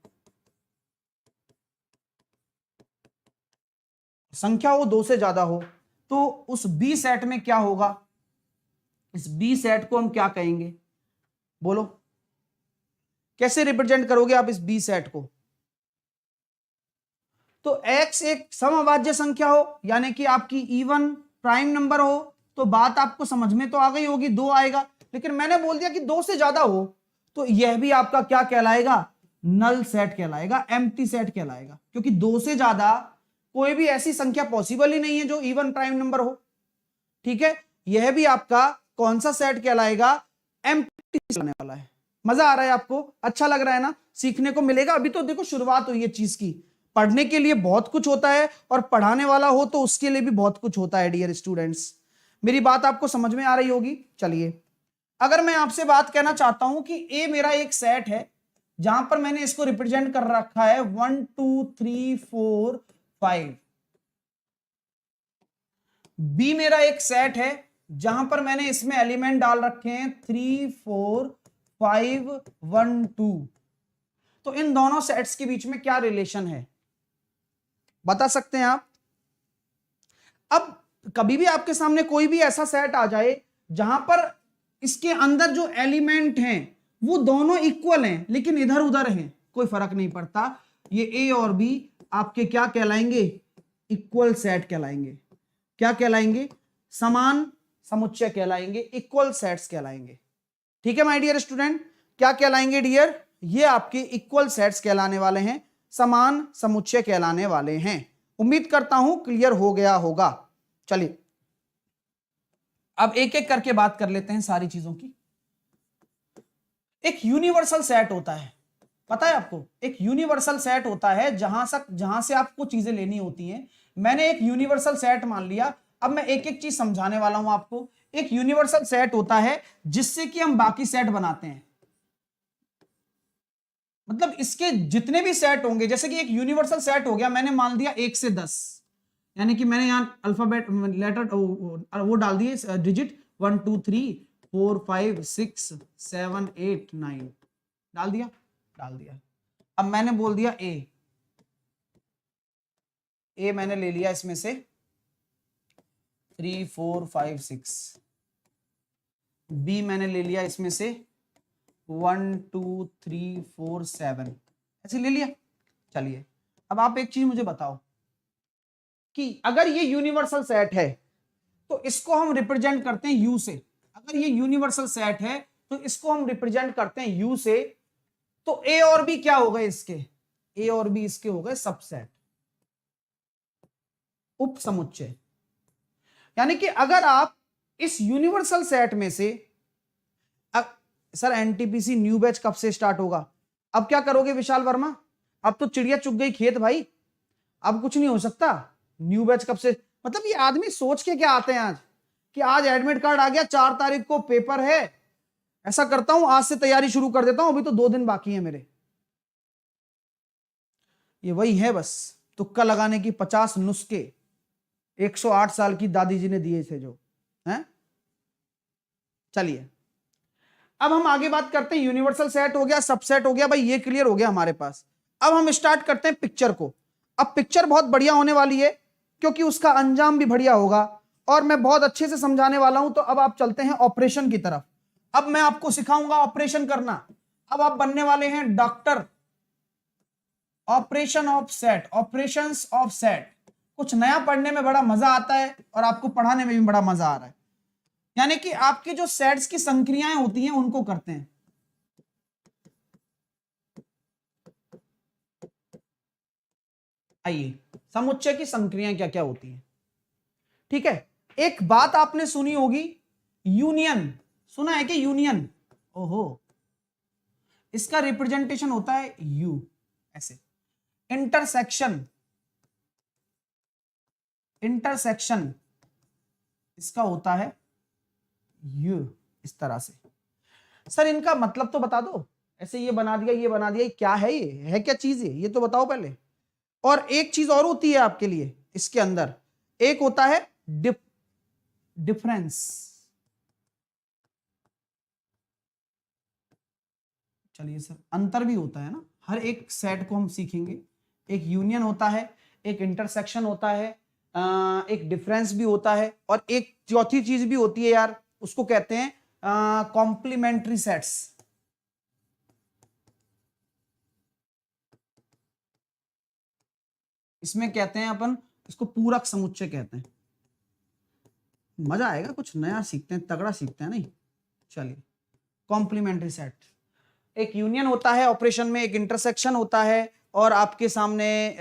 संख्या हो 2 से ज्यादा हो। तो उस बी सेट में क्या होगा, इस बी सेट को हम क्या कहेंगे, बोलो कैसे रिप्रेजेंट करोगे आप इस बी सेट को। तो x एक समअभाज्य संख्या हो, यानी कि आपकी इवन प्राइम नंबर हो, तो बात आपको समझ में तो आ गई होगी, 2 आएगा। लेकिन मैंने बोल दिया कि 2 से ज्यादा हो तो यह भी आपका क्या कहलाएगा, नल सेट कहलाएगा, एम्प्टी सेट कहलाएगा, क्योंकि 2 से ज्यादा कोई भी ऐसी संख्या पॉसिबल ही नहीं है जो इवन प्राइम नंबर हो। ठीक है, यह भी आपका कौन सा सेट कहलाएगा, एम्प्टी सेट वाला है। मजा आ रहा है आपको, अच्छा लग रहा है ना, सीखने को मिलेगा। अभी तो देखो शुरुआत हुई है चीज की, पढ़ने के लिए बहुत कुछ होता है और पढ़ाने वाला हो तो उसके लिए भी बहुत कुछ होता है डियर स्टूडेंट्स। मेरी बात आपको समझ में आ रही होगी। चलिए, अगर मैं आपसे बात कहना चाहता हूं कि ए मेरा एक सेट है जहां पर मैंने इसको रिप्रेजेंट कर रखा है 1 2 3 4 5, बी मेरा एक सेट है जहां पर मैंने इसमें एलिमेंट डाल रखे हैं 3 4 5 1 2, तो इन दोनों सेट्स के बीच में क्या रिलेशन है बता सकते हैं आप? अब कभी भी आपके सामने कोई भी ऐसा सेट आ जाए जहां पर इसके अंदर जो एलिमेंट हैं वो दोनों इक्वल हैं लेकिन इधर उधर हैं, कोई फर्क नहीं पड़ता, ये ए और बी आपके क्या कहलाएंगे, इक्वल सेट कहलाएंगे। क्या कहलाएंगे, समान समुच्चय कहलाएंगे, इक्वल सेट्स कहलाएंगे। ठीक है माय डियर स्टूडेंट, क्या कहलाएंगे डियर, ये आपके इक्वल सेट्स कहलाने वाले हैं, समान समुच्चय कहलाने वाले हैं। उम्मीद करता हूं क्लियर हो गया होगा। चलिए अब एक एक करके बात कर लेते हैं सारी चीजों की। एक यूनिवर्सल सेट होता है, पता है आपको, एक यूनिवर्सल सेट होता है जहां से आपको चीजें लेनी होती हैं। मैंने एक यूनिवर्सल सेट मान लिया, अब मैं एक एक चीज समझाने वाला हूं आपको। एक यूनिवर्सल सेट होता है जिससे कि हम बाकी सेट बनाते हैं, मतलब इसके जितने भी सेट होंगे, जैसे कि एक यूनिवर्सल सेट हो गया, मैंने मान दिया 1 से 10, यानी कि मैंने यहां अल्फाबेट लेटर वो डाल दिए डिजिट 1 2 3 4 5 6 7 8 9 डाल दिया। अब मैंने बोल दिया ए मैंने ले लिया इसमें से 3 4 5 6, बी मैंने ले लिया इसमें से 1 2 3 4 7, ऐसे ले लिया। चलिए अब आप एक चीज मुझे बताओ कि अगर ये यूनिवर्सल सेट है तो इसको हम रिप्रेजेंट करते हैं यू से। अगर ये यूनिवर्सल सेट है तो इसको हम रिप्रेजेंट करते हैं यू से, तो ए और बी क्या हो गए इसके, ए और बी इसके हो गए सबसेट, उप समुच्चय। यानी कि अगर आप इस यूनिवर्सल सेट में से सर एनटीपीसी न्यू बैच कब से स्टार्ट होगा, अब क्या करोगे विशाल वर्मा, अब तो चिड़िया चुग गई खेत भाई, अब कुछ नहीं हो सकता, न्यू बैच कब से, मतलब ये आदमी सोच के क्या आते हैं आज कि आज एडमिट कार्ड आ गया, 4 तारीख को पेपर है, ऐसा करता हूं आज से तैयारी शुरू कर देता हूं, अभी तो 2 दिन बाकी है मेरे। ये वही है बस तुक्का लगाने की 50 नुस्खे 108 साल की दादी जी ने दिए थे जो हैं। चलिए अब हम आगे बात करते हैं, यूनिवर्सल सेट हो गया, सबसेट हो गया, भाई ये क्लियर हो गया हमारे पास। अब हम स्टार्ट करते हैं पिक्चर को। अब पिक्चर बहुत बढ़िया होने वाली है क्योंकि उसका अंजाम भी बढ़िया होगा और मैं बहुत अच्छे से समझाने वाला हूं। तो अब आप चलते हैं ऑपरेशन की तरफ। अब मैं आपको सिखाऊंगा ऑपरेशन करना। अब आप बनने वाले हैं doctor. Operation of set, operations of set, कुछ नया पढ़ने में बड़ा मजा आता है और आपको पढ़ाने में भी बड़ा मजा आ रहा है। यानी कि आपकी जो सेट्स की संक्रियाएं होती हैं उनको करते हैं। आइए समुच्चय की संक्रियाएं क्या क्या होती हैं। ठीक है, एक बात आपने सुनी होगी, यूनियन, सुना है कि यूनियन, ओहो, इसका रिप्रेजेंटेशन होता है यू, ऐसे। इंटरसेक्शन, इंटरसेक्शन इसका होता है यू, इस तरह से। सर इनका मतलब तो बता दो, ऐसे ये बना दिया ये बना दिया, क्या है, ये है क्या चीज ये तो बताओ पहले। और एक चीज और होती है आपके लिए इसके अंदर, एक होता है डिफरेंस। चलिए सर अंतर भी होता है ना, हर एक सेट को हम सीखेंगे। एक यूनियन होता है, एक इंटरसेक्शन होता है, एक डिफरेंस भी होता है, और एक चौथी चीज भी होती है यार, उसको कहते हैं कॉम्प्लीमेंट्री सेट्स। इसमें कहते हैं अपन, इसको पूरक समुच्चय कहते हैं। मजा आएगा, कुछ नया सीखते हैं, तगड़ा सीखते हैं नहीं। चलिए, कॉम्प्लीमेंट्री सेट, एक यूनियन होता है ऑपरेशन में, एक इंटरसेक्शन होता है, और आपके सामने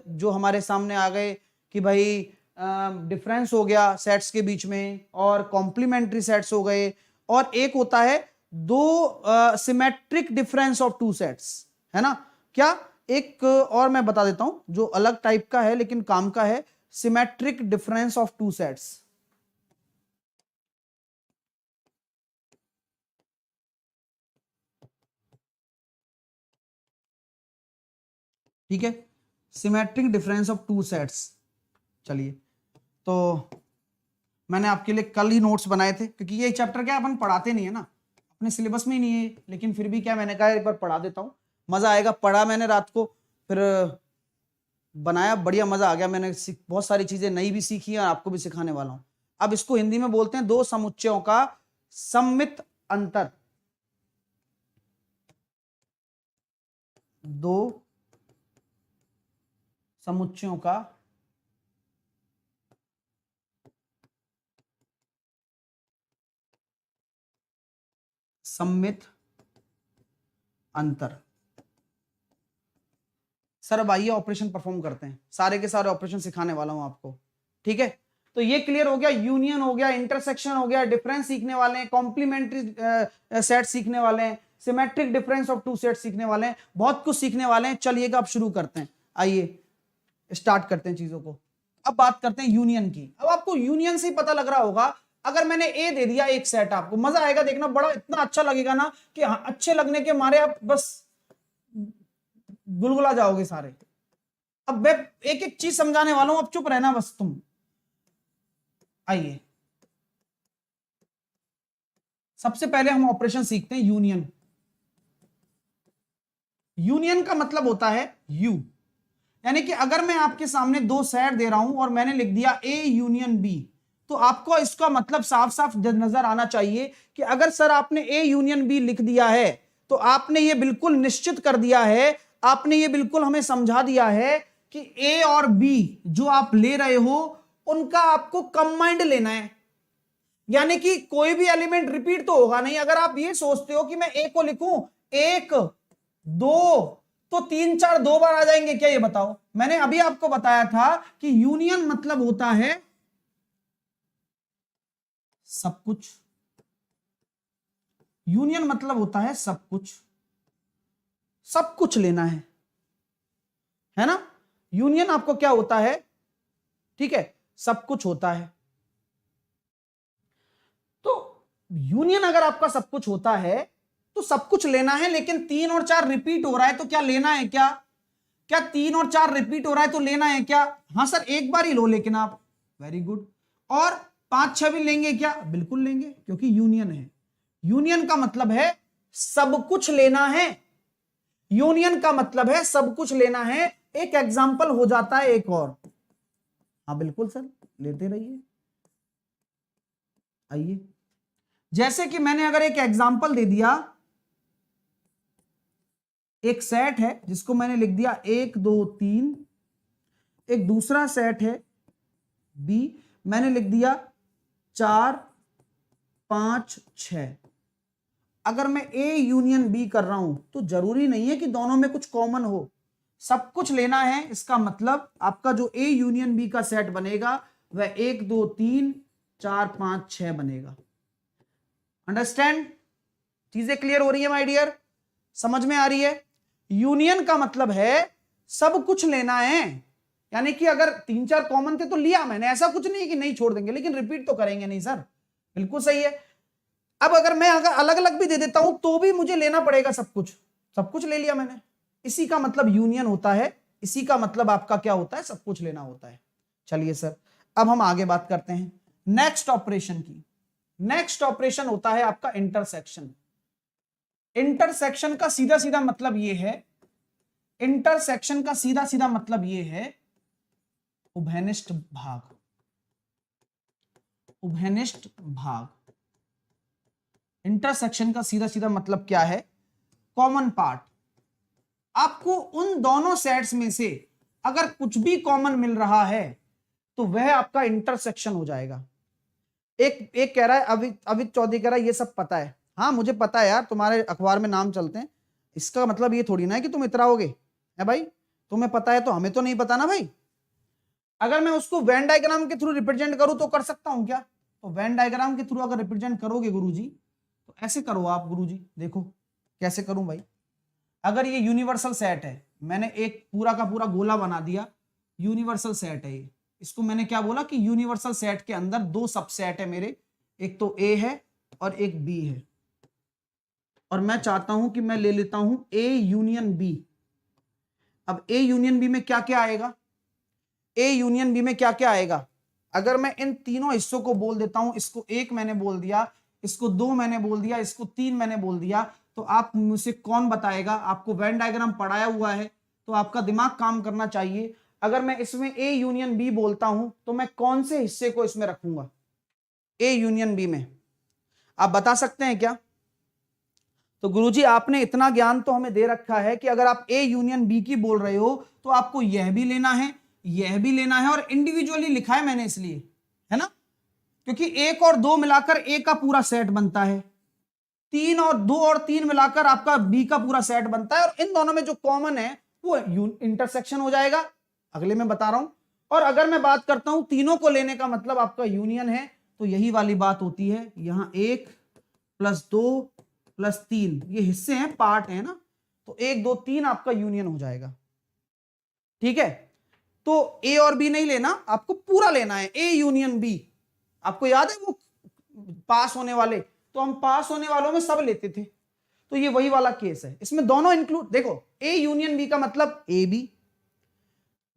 जो हमारे सामने आ गए कि भाई डिफरेंस हो गया सेट्स के बीच में, और कॉम्प्लीमेंट्री सेट्स हो गए, और एक होता है दो symmetric difference of two sets, है ना। क्या, एक और मैं बता देता हूं जो अलग टाइप का है लेकिन काम का है, symmetric difference of two sets. ठीक है, symmetric difference of two sets. चलिए, तो मैंने आपके लिए कल ही नोट्स बनाए थे, क्योंकि ये चैप्टर क्या अपन पढ़ाते नहीं है ना, अपने सिलेबस में ही नहीं है, लेकिन फिर भी क्या मैंने कहा एक बार पढ़ा देता हूँ, मजा आएगा। पढ़ा मैंने रात को, फिर बनाया, बढ़िया मजा आ गया। मैंने बहुत सारी चीजें नई भी सीखी हैं और आपको भी सिखाने वाला हूं। अब इसको हिंदी में बोलते हैं दो समुच्चयों का सममित अंतर। दो समुच्चयों का सममित अंतर। सर अब आइए ऑपरेशन परफॉर्म करते हैं, सारे के सारे ऑपरेशन सिखाने वाला हूं आपको। ठीक है, तो ये क्लियर हो गया, यूनियन हो गया, इंटरसेक्शन हो गया, डिफरेंस सीखने वाले हैं, कॉम्प्लीमेंट्री सेट सीखने वाले हैं, symmetric difference of two set सीखने वाले हैं, बहुत कुछ सीखने वाले हैं। चलिएगा अब शुरू करते हैं, आइए स्टार्ट करते हैं चीजों को। अब बात करते हैं यूनियन की। अब आपको यूनियन से ही पता लग रहा होगा, अगर मैंने ए दे दिया एक सेट, आपको मजा आएगा देखना, बड़ा इतना अच्छा लगेगा ना कि हाँ, अच्छे लगने के मारे आप बस गुलगुला जाओगे सारे। अब मैं एक एक चीज समझाने वाला हूं, अब चुप रहना बस तुम। आइए, सबसे पहले हम ऑपरेशन सीखते हैं यूनियन। यूनियन का मतलब होता है यू, यानी कि अगर मैं आपके सामने दो सेट दे रहा हूं और मैंने लिख दिया ए यूनियन बी, तो आपको इसका मतलब साफ साफ नजर आना चाहिए कि अगर सर आपने ए यूनियन बी लिख दिया है, तो आपने ये बिल्कुल निश्चित कर दिया है, आपने ये बिल्कुल हमें समझा दिया है कि ए और बी जो आप ले रहे हो उनका आपको कंबाइंड लेना है। यानी कि कोई भी एलिमेंट रिपीट तो होगा नहीं। अगर आप ये सोचते हो कि मैं ए को लिखूं एक दो, तो तीन चार दो बार आ जाएंगे क्या, ये बताओ। मैंने अभी आपको बताया था कि यूनियन मतलब होता है सब कुछ। यूनियन मतलब होता है सब कुछ, सब कुछ लेना है ना। यूनियन आपको क्या होता है, ठीक है, सब कुछ होता है। तो यूनियन अगर आपका सब कुछ होता है तो सब कुछ लेना है, लेकिन तीन और चार रिपीट हो रहा है तो क्या लेना है क्या, क्या तीन और चार रिपीट हो रहा है तो लेना है क्या। हां सर एक बार ही लो लेकिन आप, वेरी गुड। और पांच छह भी लेंगे क्या, बिल्कुल लेंगे, क्योंकि यूनियन है। यूनियन का मतलब है सब कुछ लेना है। यूनियन का मतलब है सब कुछ लेना है। एक एग्जाम्पल हो जाता है एक और, हाँ बिल्कुल सर लेते रहिए। आइए, जैसे कि मैंने अगर एक एग्जाम्पल दे दिया, एक सेट है जिसको मैंने लिख दिया एक दो तीन, एक दूसरा सेट है बी, मैंने लिख दिया चार पांच छह। अगर मैं ए यूनियन बी कर रहा हूं तो जरूरी नहीं है कि दोनों में कुछ कॉमन हो, सब कुछ लेना है। इसका मतलब आपका जो ए यूनियन बी का सेट बनेगा वह एक दो तीन चार पांच छह बनेगा। अंडरस्टैंड, चीजें क्लियर हो रही है माय डियर, समझ में आ रही है। यूनियन का मतलब है सब कुछ लेना है, यानी कि अगर तीन चार कॉमन थे तो लिया मैंने, ऐसा कुछ नहीं कि नहीं छोड़ देंगे, लेकिन रिपीट तो करेंगे नहीं सर, बिल्कुल सही है। अब अगर मैं अगर अलग अलग भी दे देता हूं तो भी मुझे लेना पड़ेगा सब कुछ, सब कुछ ले लिया मैंने, इसी का मतलब यूनियन होता है, इसी का मतलब आपका क्या होता है, सब कुछ लेना होता है। चलिए सर, अब हम आगे बात करते हैं नेक्स्ट ऑपरेशन की। नेक्स्ट ऑपरेशन होता है आपका इंटरसेक्शन। इंटरसेक्शन का सीधा सीधा मतलब यह है, इंटरसेक्शन का सीधा सीधा मतलब यह है उभयनिष्ठ भाग। उभयनिष्ठ भाग, इंटरसेक्शन का सीधा सीधा मतलब क्या है, कॉमन पार्ट। आपको उन दोनों सेट्स में से अगर कुछ भी कॉमन मिल रहा है तो वह आपका इंटरसेक्शन हो जाएगा। एक एक कह रहा है अवित चौधरी कह रहा है ये सब पता है। हाँ मुझे पता है यार, तुम्हारे अखबार में नाम चलते हैं, इसका मतलब ये थोड़ी ना है कि तुम इतराओगे है भाई। तुम्हें पता है तो हमें तो नहीं पता ना भाई। अगर मैं उसको वेन डायग्राम के थ्रू रिप्रेजेंट करूं तो कर सकता हूं क्या? तो वेन डायग्राम के थ्रू अगर रिप्रेजेंट करोगे गुरुजी तो ऐसे करो आप गुरुजी, देखो कैसे करूं भाई। अगर ये यूनिवर्सल सेट है, मैंने एक पूरा का पूरा गोला बना दिया, यूनिवर्सल सेट है ये, इसको मैंने क्या बोला कि यूनिवर्सल सेट के अंदर दो सबसेट है मेरे, एक तो ए है और एक बी है, और मैं चाहता हूं कि मैं ले लेता हूं ए यूनियन बी। अब ए यूनियन बी में क्या क्या आएगा, ए यूनियन बी में क्या क्या आएगा? अगर मैं इन तीनों हिस्सों को बोल देता हूं, इसको एक मैंने बोल दिया, इसको दो मैंने बोल दिया, इसको तीन मैंने बोल दिया, तो आप मुझसे कौन बताएगा? आपको वेन डायग्राम पढ़ाया हुआ है तो आपका दिमाग काम करना चाहिए। अगर मैं इसमें ए यूनियन बी बोलता हूं तो मैं कौन से हिस्से को इसमें रखूंगा ए यूनियन बी में? आप बता सकते हैं क्या? तो गुरुजी आपने इतना ज्ञान तो हमें दे रखा है कि अगर आप ए यूनियन बी की बोल रहे हो तो आपको यह भी लेना है, यह भी लेना है, और इंडिविजुअली लिखा है मैंने इसलिए, है ना, क्योंकि एक और दो मिलाकर ए का पूरा सेट बनता है, तीन और दो और तीन मिलाकर आपका बी का पूरा सेट बनता है, और इन दोनों में जो कॉमन है वो इंटरसेक्शन हो जाएगा, अगले में बता रहा हूं। और अगर मैं बात करता हूं तीनों को लेने का मतलब आपका यूनियन है, तो यही वाली बात होती है, यहां एक प्लस दो प्लस तीन, ये हिस्से हैं, पार्ट है ना, तो एक दो तीन आपका यूनियन हो जाएगा। ठीक है, तो ए और बी नहीं लेना, आपको पूरा लेना है, ए यूनियन बी। आपको याद है वो पास होने वाले, तो हम पास होने वालों में सब लेते थे, तो ये वही वाला केस है, इसमें दोनों इंक्लूड। देखो ए यूनियन बी का मतलब ए बी,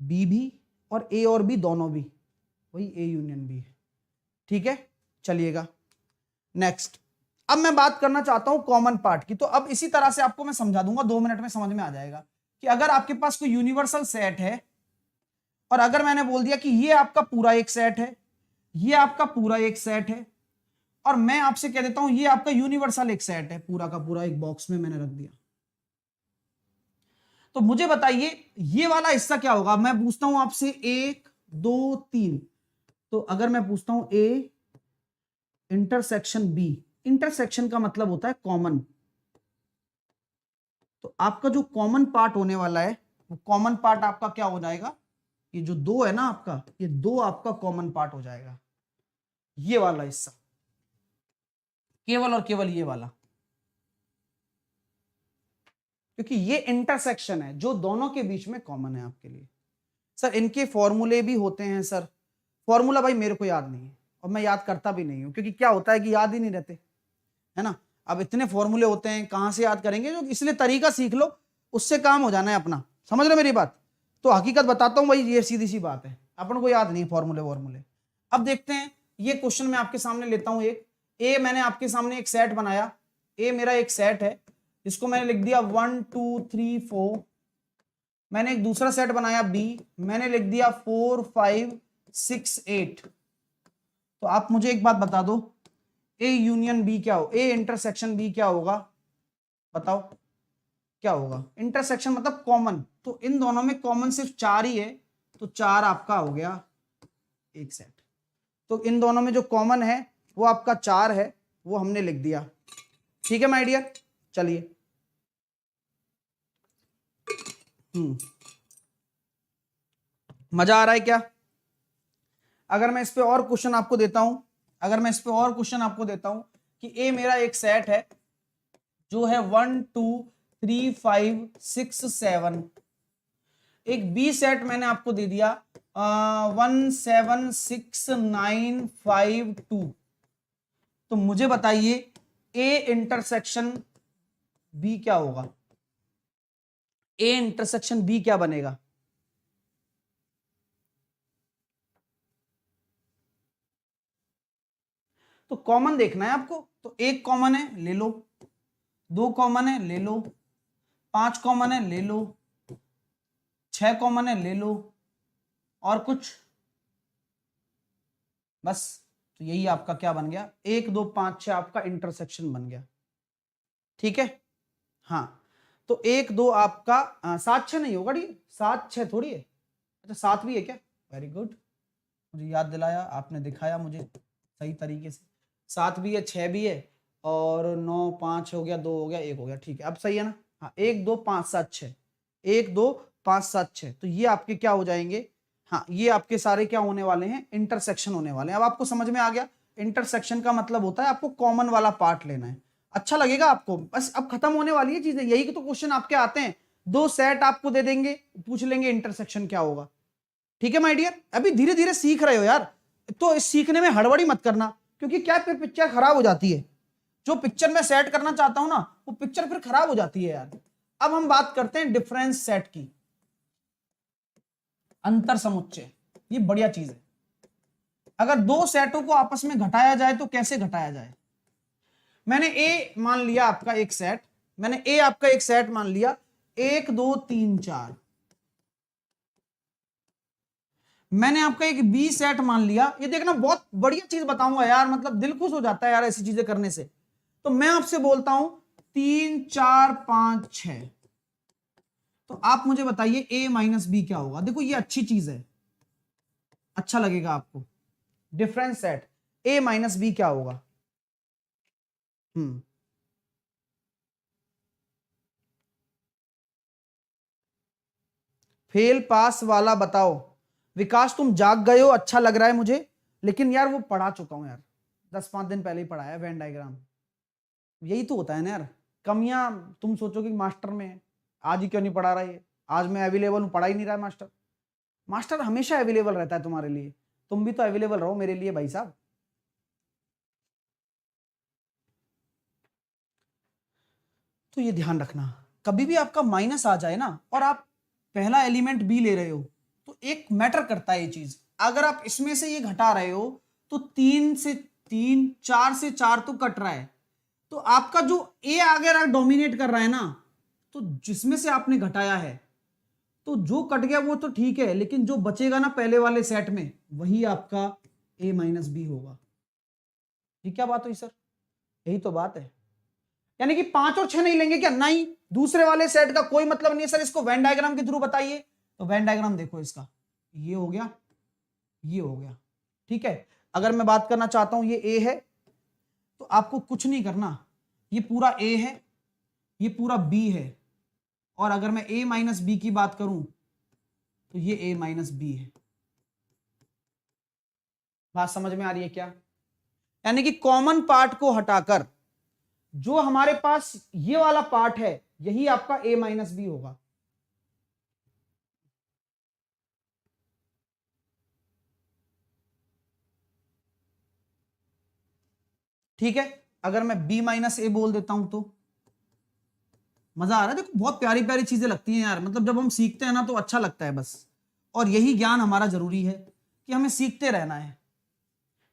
बी भी, और ए और बी दोनों भी, वही ए यूनियन बी है। ठीक है, चलिएगा नेक्स्ट। अब मैं बात करना चाहता हूं कॉमन पार्ट की, तो अब इसी तरह से आपको मैं समझा दूंगा, 2 मिनट में समझ में आ जाएगा कि अगर आपके पास कोई यूनिवर्सल सेट है, और अगर मैंने बोल दिया कि ये आपका पूरा एक सेट है, ये आपका पूरा एक सेट है, और मैं आपसे कह देता हूं ये आपका यूनिवर्सल एक सेट है, पूरा का पूरा एक बॉक्स में मैंने रख दिया, तो मुझे बताइए ये वाला हिस्सा क्या होगा? मैं पूछता हूं आपसे 1 2 3, तो अगर मैं पूछता हूं ए इंटरसेक्शन बी, इंटरसेक्शन का मतलब होता है कॉमन, तो आपका जो कॉमन पार्ट होने वाला है वो कॉमन पार्ट आपका क्या हो जाएगा? ये जो दो है ना आपका, ये दो आपका कॉमन पार्ट हो जाएगा, ये वाला हिस्सा, केवल और केवल ये वाला, क्योंकि ये इंटरसेक्शन है जो दोनों के बीच में कॉमन है आपके लिए। सर इनके फॉर्मूले भी होते हैं सर, फॉर्मूला भाई मेरे को याद नहीं है और मैं याद करता भी नहीं हूं, क्योंकि क्या होता है कि याद ही नहीं रहते, है ना। अब इतने फॉर्मूले होते हैं कहां से याद करेंगे, जो इसलिए तरीका सीख लो, उससे काम हो जाना है अपना, समझ लो मेरी बात। तो हकीकत बताता हूं भाई, ये सीधी सी बात है, अपन को याद नहीं फॉर्मूले वॉर्मूले। अब देखते हैं, ये क्वेश्चन मैं आपके सामने लेता हूं, एक ए मैंने आपके सामने एक सेट बनाया, ए मेरा एक सेट है, इसको मैंने लिख दिया 1 2 3 4। मैंने एक दूसरा सेट बनाया बी, मैंने लिख दिया 4 5 6 8। तो आप मुझे एक बात बता दो, ए यूनियन बी क्या हो, ए इंटरसेक्शन बी क्या होगा? बताओ क्या होगा? इंटरसेक्शन मतलब कॉमन, तो इन दोनों में कॉमन सिर्फ 4 ही है, तो 4 आपका हो गया एक सेट। तो इन दोनों में जो कॉमन है वो आपका 4 है, वो हमने लिख दिया। ठीक है माय डियर, चलिए मजा आ रहा है क्या? अगर मैं इस पे और क्वेश्चन आपको देता हूं, अगर मैं इस पे और क्वेश्चन आपको देता हूं कि ए मेरा एक सेट है जो है 1 2 3 5 6 7, एक बी सेट मैंने आपको दे दिया 1 7 6 9 5 2। तो मुझे बताइए ए इंटरसेक्शन बी क्या होगा? ए इंटरसेक्शन बी क्या बनेगा? तो कॉमन देखना है आपको, तो एक कॉमन है ले लो, 2 कॉमन है ले लो, 5 कॉमन है ले लो, 6 कॉमन है ले लो, और कुछ बस। तो यही आपका क्या बन गया, 1 2 5 6 आपका इंटरसेक्शन बन गया। ठीक है, हाँ, तो 1 2 आपका 7 6 नहीं होगा, 7 6 थोड़ी है, अच्छा 7 भी है क्या? वेरी गुड, मुझे याद दिलाया आपने, दिखाया मुझे सही तरीके से। 7 भी है, 6 भी है, और 9, 5 हो गया, 2 हो गया, 1 हो गया, ठीक है। अब सही है ना? हाँ, 1 2 5 7 6, 1 2 5 7 6, तो ये आपके क्या हो जाएंगे? हाँ, ये आपके सारे क्या होने वाले हैं? इंटरसेक्शन होने वाले हैं। अब आपको समझ में आ गया? इंटरसेक्शन का मतलब होता है आपको कॉमन वाला पार्ट लेना है। अच्छा लगेगा आपको? बस अब खत्म होने वाली है चीजें, यही तो क्वेश्चन आपके आते हैं। 2 सेट आपको दे देंगे, पूछ लेंगे इंटरसेक्शन क्या होगा। ठीक है माय डियर, अभी धीरे धीरे सीख रहे हो यार, तो इस सीखने में हड़बड़ी मत करना, क्योंकि क्या फिर पिक्चर खराब हो जाती है। जो पिक्चर मैं सेट करना चाहता हूं ना, वो पिक्चर फिर खराब हो जाती है यार। अब हम बात करते हैं डिफरेंस सेट की, अंतर समुच्चय। ये बढ़िया चीज है। अगर दो सेटों को आपस में घटाया जाए तो कैसे घटाया जाए? मैंने ए मान लिया आपका एक सेट, मैंने ए आपका एक सेट मान लिया, 1 2 3 4। मैंने आपका एक बी सेट मान लिया। ये देखना, बहुत बढ़िया चीज बताऊंगा यार, मतलब दिल खुश हो जाता है यार ऐसी चीजें करने से। तो मैं आपसे बोलता हूं 3 4 5 6, तो आप मुझे बताइए ए माइनस बी क्या होगा? देखो ये अच्छी चीज है, अच्छा लगेगा आपको। Difference set A minus B क्या होगा? फेल पास वाला बताओ। विकास तुम जाग गए हो, अच्छा लग रहा है मुझे, लेकिन यार वो पढ़ा चुका हूं यार, 10-5 दिन पहले ही पढ़ाया वेन डायग्राम। यही तो होता है ना यार, कमियां तुम सोचो कि मास्टर में है, आज ही क्यों नहीं पढ़ा रहा है, आज मैं अवेलेबल हूं, पढ़ा ही नहीं रहा है मास्टर। मास्टर हमेशा अवेलेबल रहता है तुम्हारे लिए, तुम भी तो अवेलेबल रहो मेरे लिए भाई साहब। तो ये ध्यान रखना, कभी भी आपका माइनस आ जाए ना और आप पहला एलिमेंट बी ले रहे हो, तो एक मैटर करता है ये चीज। अगर आप इसमें से ये घटा रहे हो तो 3 से 3, 4 से 4 तो कट रहा है, तो आपका जो ए अगर डोमिनेट कर रहा है ना, तो जिसमें से आपने घटाया है, तो जो कट गया वो तो ठीक है, लेकिन जो बचेगा ना पहले वाले सेट में, वही आपका ए माइनस बी होगा। ये क्या बात हुई सर? यही तो बात है। यानी कि 5 और 6 नहीं लेंगे क्या? नहीं, दूसरे वाले सेट का कोई मतलब नहीं है सर, इसको वेन डायग्राम के थ्रू बताइए। तो वेन डायग्राम देखो इसका, ये हो गया, ये हो गया, ठीक है। अगर मैं बात करना चाहता हूं ये ए है, तो आपको कुछ नहीं करना, ये पूरा ए है, ये पूरा बी है, और अगर मैं ए माइनस बी की बात करूं तो ये ए माइनस बी है। बात समझ में आ रही है क्या? यानी कि कॉमन पार्ट को हटाकर जो हमारे पास ये वाला पार्ट है, यही आपका ए माइनस बी होगा। ठीक है, अगर मैं बी माइनस ए बोल देता हूं तो मजा आ रहा है? देखो बहुत प्यारी प्यारी चीजें लगती हैं यार, मतलब जब हम सीखते हैं ना तो अच्छा लगता है बस। और यही ज्ञान हमारा जरूरी है कि हमें सीखते रहना है।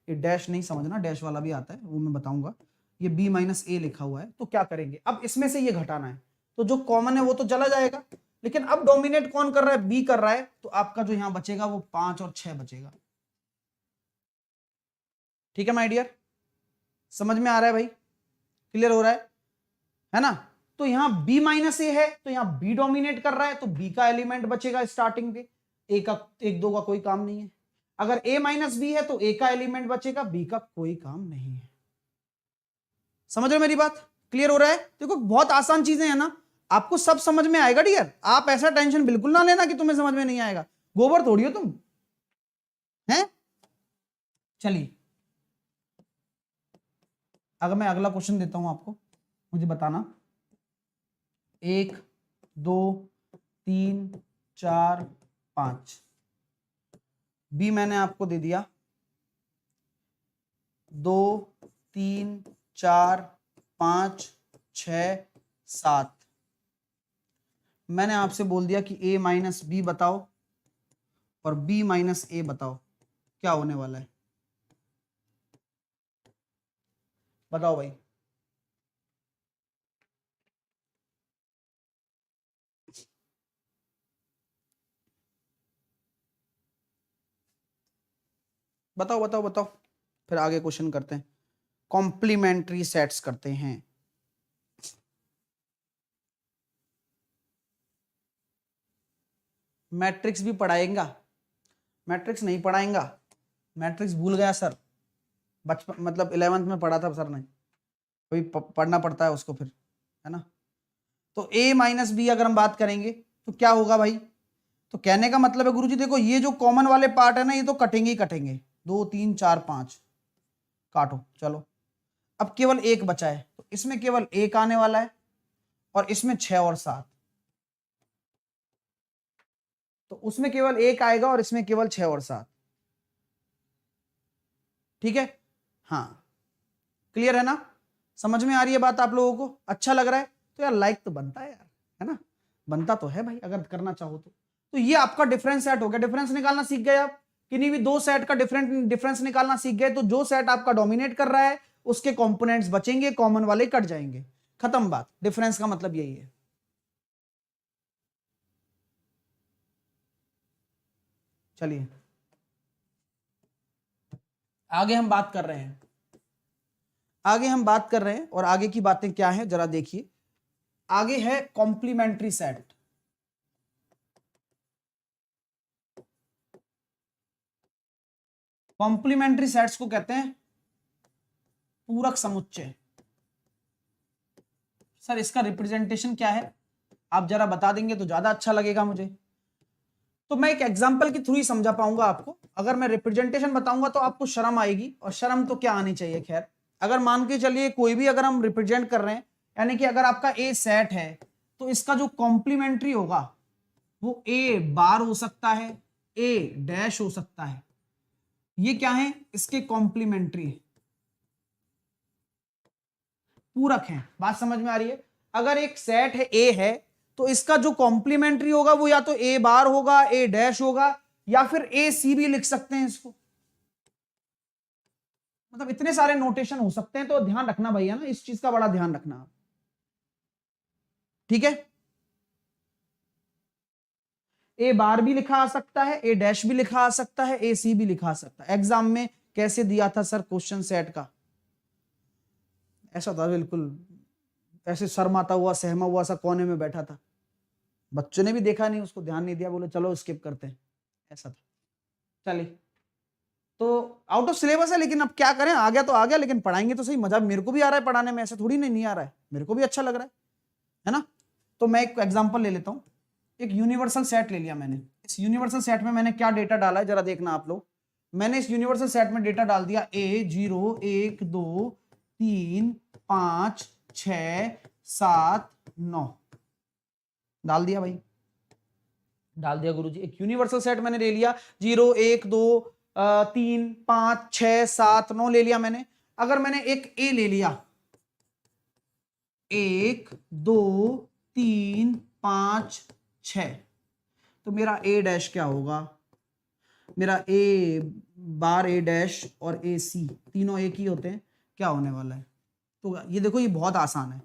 ये डैश नहीं समझना, डैश वाला भी आता है, वो मैं बताऊंगा। ये बी माइनस ए लिखा हुआ है, तो क्या करेंगे? अब इसमें से ये घटाना है, तो जो कॉमन है वो तो चला जाएगा, लेकिन अब डोमिनेट कौन कर रहा है? बी कर रहा है, तो आपका जो यहां बचेगा वो 5 और 6 बचेगा। ठीक है माय डियर, समझ में आ रहा है भाई? क्लियर हो रहा है ना? तो यहां b माइनस ए है, तो यहां b डोमिनेट कर रहा है, तो b का एलिमेंट बचेगा स्टार्टिंग पे, a का 1 2 का कोई काम नहीं है। अगर a माइनस बी है तो a का एलिमेंट बचेगा, b का कोई काम नहीं है। समझ रहे हो मेरी बात? क्लियर हो रहा है? देखो बहुत आसान चीजें हैं ना, आपको सब समझ में आएगा डियर, आप ऐसा टेंशन बिल्कुल ना लेना कि तुम्हें समझ में नहीं आएगा, गोबर थोड़ी हो तुम, हैं? चलिए, अगर मैं अगला क्वेश्चन देता हूं आपको, मुझे बताना 1 2 3 4 5, बी मैंने आपको दे दिया 2 3 4 5 6 7। मैंने आपसे बोल दिया कि a माइनस बी बताओ और b माइनस ए बताओ, क्या होने वाला है? बताओ भाई। बताओ बताओ बताओ, फिर आगे क्वेश्चन करते हैं, कॉम्प्लीमेंट्री सेट्स करते हैं। मैट्रिक्स भी पढ़ाएगा? मैट्रिक्स नहीं पढ़ाएगा, मैट्रिक्स भूल गया सर, बचपन मतलब 11th में पढ़ा था सर ने, कोई पढ़ना पड़ता है उसको फिर, है ना। तो a माइनस बी अगर हम बात करेंगे तो क्या होगा भाई, तो कहने का मतलब है गुरुजी देखो ये जो कॉमन वाले पार्ट है ना ये तो कटेंगे ही कटेंगे, 2 3 4 5 काटो चलो। अब केवल एक बचा है, तो इसमें केवल एक आने वाला है और इसमें 6 और 7, तो उसमें केवल एक आएगा और इसमें केवल 6 और 7। ठीक है, हाँ क्लियर है ना, समझ में आ रही है बात आप लोगों को, अच्छा लग रहा है तो यार लाइक तो बनता है यार, है ना, बनता तो है भाई अगर करना चाहो तो ये आपका डिफरेंस सेट हो गया। डिफरेंस निकालना सीख गए आप, किन्हीं भी दो सेट का डिफरेंस निकालना सीख गए, तो जो सेट आपका डोमिनेट कर रहा है उसके कंपोनेंट्स बचेंगे, कॉमन वाले कट जाएंगे, खत्म बात। डिफरेंस का मतलब यही है। चलिए आगे हम बात कर रहे हैं, आगे हम बात कर रहे हैं और आगे की बातें क्या है जरा देखिए। आगे है कॉम्प्लीमेंट्री सेट। कॉम्प्लीमेंट्री सेट्स को कहते हैं पूरक समुच्चय। सर इसका रिप्रेजेंटेशन क्या है, आप जरा बता देंगे तो ज्यादा अच्छा लगेगा मुझे। तो मैं एक एग्जांपल के थ्रू ही समझा पाऊंगा आपको, अगर मैं रिप्रेजेंटेशन बताऊंगा तो आपको शर्म आएगी, और शर्म तो क्या आनी चाहिए। खैर अगर मान के चलिए कोई भी अगर हम रिप्रेजेंट कर रहे हैं, यानी कि अगर आपका ए सेट है तो इसका जो कॉम्प्लीमेंट्री होगा वो ए बार हो सकता है, ए डैश हो सकता है, ये क्या है इसके कॉम्प्लीमेंट्री पूरक हैं। बात समझ में आ रही है, अगर एक सेट है ए है तो इसका जो कॉम्प्लीमेंट्री होगा वो या तो ए बार होगा, ए डैश होगा, या फिर ए सी भी लिख सकते हैं इसको, मतलब इतने सारे नोटेशन हो सकते हैं, तो ध्यान रखना भैया ना, इस चीज का बड़ा ध्यान रखना। ठीक है, ए बार भी लिखा आ सकता है, ए डैश भी लिखा आ सकता है, ए सी भी लिखा आ सकता है। एग्जाम में कैसे दिया था सर क्वेश्चन सेट का, ऐसा था बिल्कुल ऐसे शर्माता हुआ सहमा हुआ सा कोने में बैठा था, बच्चों ने भी देखा नहीं, उसको ध्यान नहीं दिया, बोले चलो स्किप करते हैं, ऐसा था। चलिए तो आउट ऑफ सिलेबस है, लेकिन अब क्या करें, आ गया तो आ गया, लेकिन पढ़ाएंगे तो सही, मजा मेरे को भी आ रहा है पढ़ाने में, ऐसा थोड़ी नहीं आ रहा है, मेरे को भी अच्छा लग रहा है ना। तो मैं एक एग्जांपल ले लेता हूं, एक यूनिवर्सल सेट ले लिया मैंने। इस यूनिवर्सल सेट में मैंने क्या डेटा डाला है जरा देखना आप लोग। मैंने इस यूनिवर्सल सेट में डेटा डाल दिया A 0 1 2 3 5 6 7 9, डाल दिया भाई, डाल दिया गुरुजी। एक यूनिवर्सल सेट मैंने ले लिया, 0 1 2 3 5 6 7 9 ले लिया मैंने। अगर मैंने एक ए ले लिया, 1 2 3 5 6, तो मेरा ए डैश क्या होगा, मेरा ए बार ए डैश और ए सी तीनों एक ही होते हैं, क्या होने वाला है। तो ये देखो ये बहुत आसान है,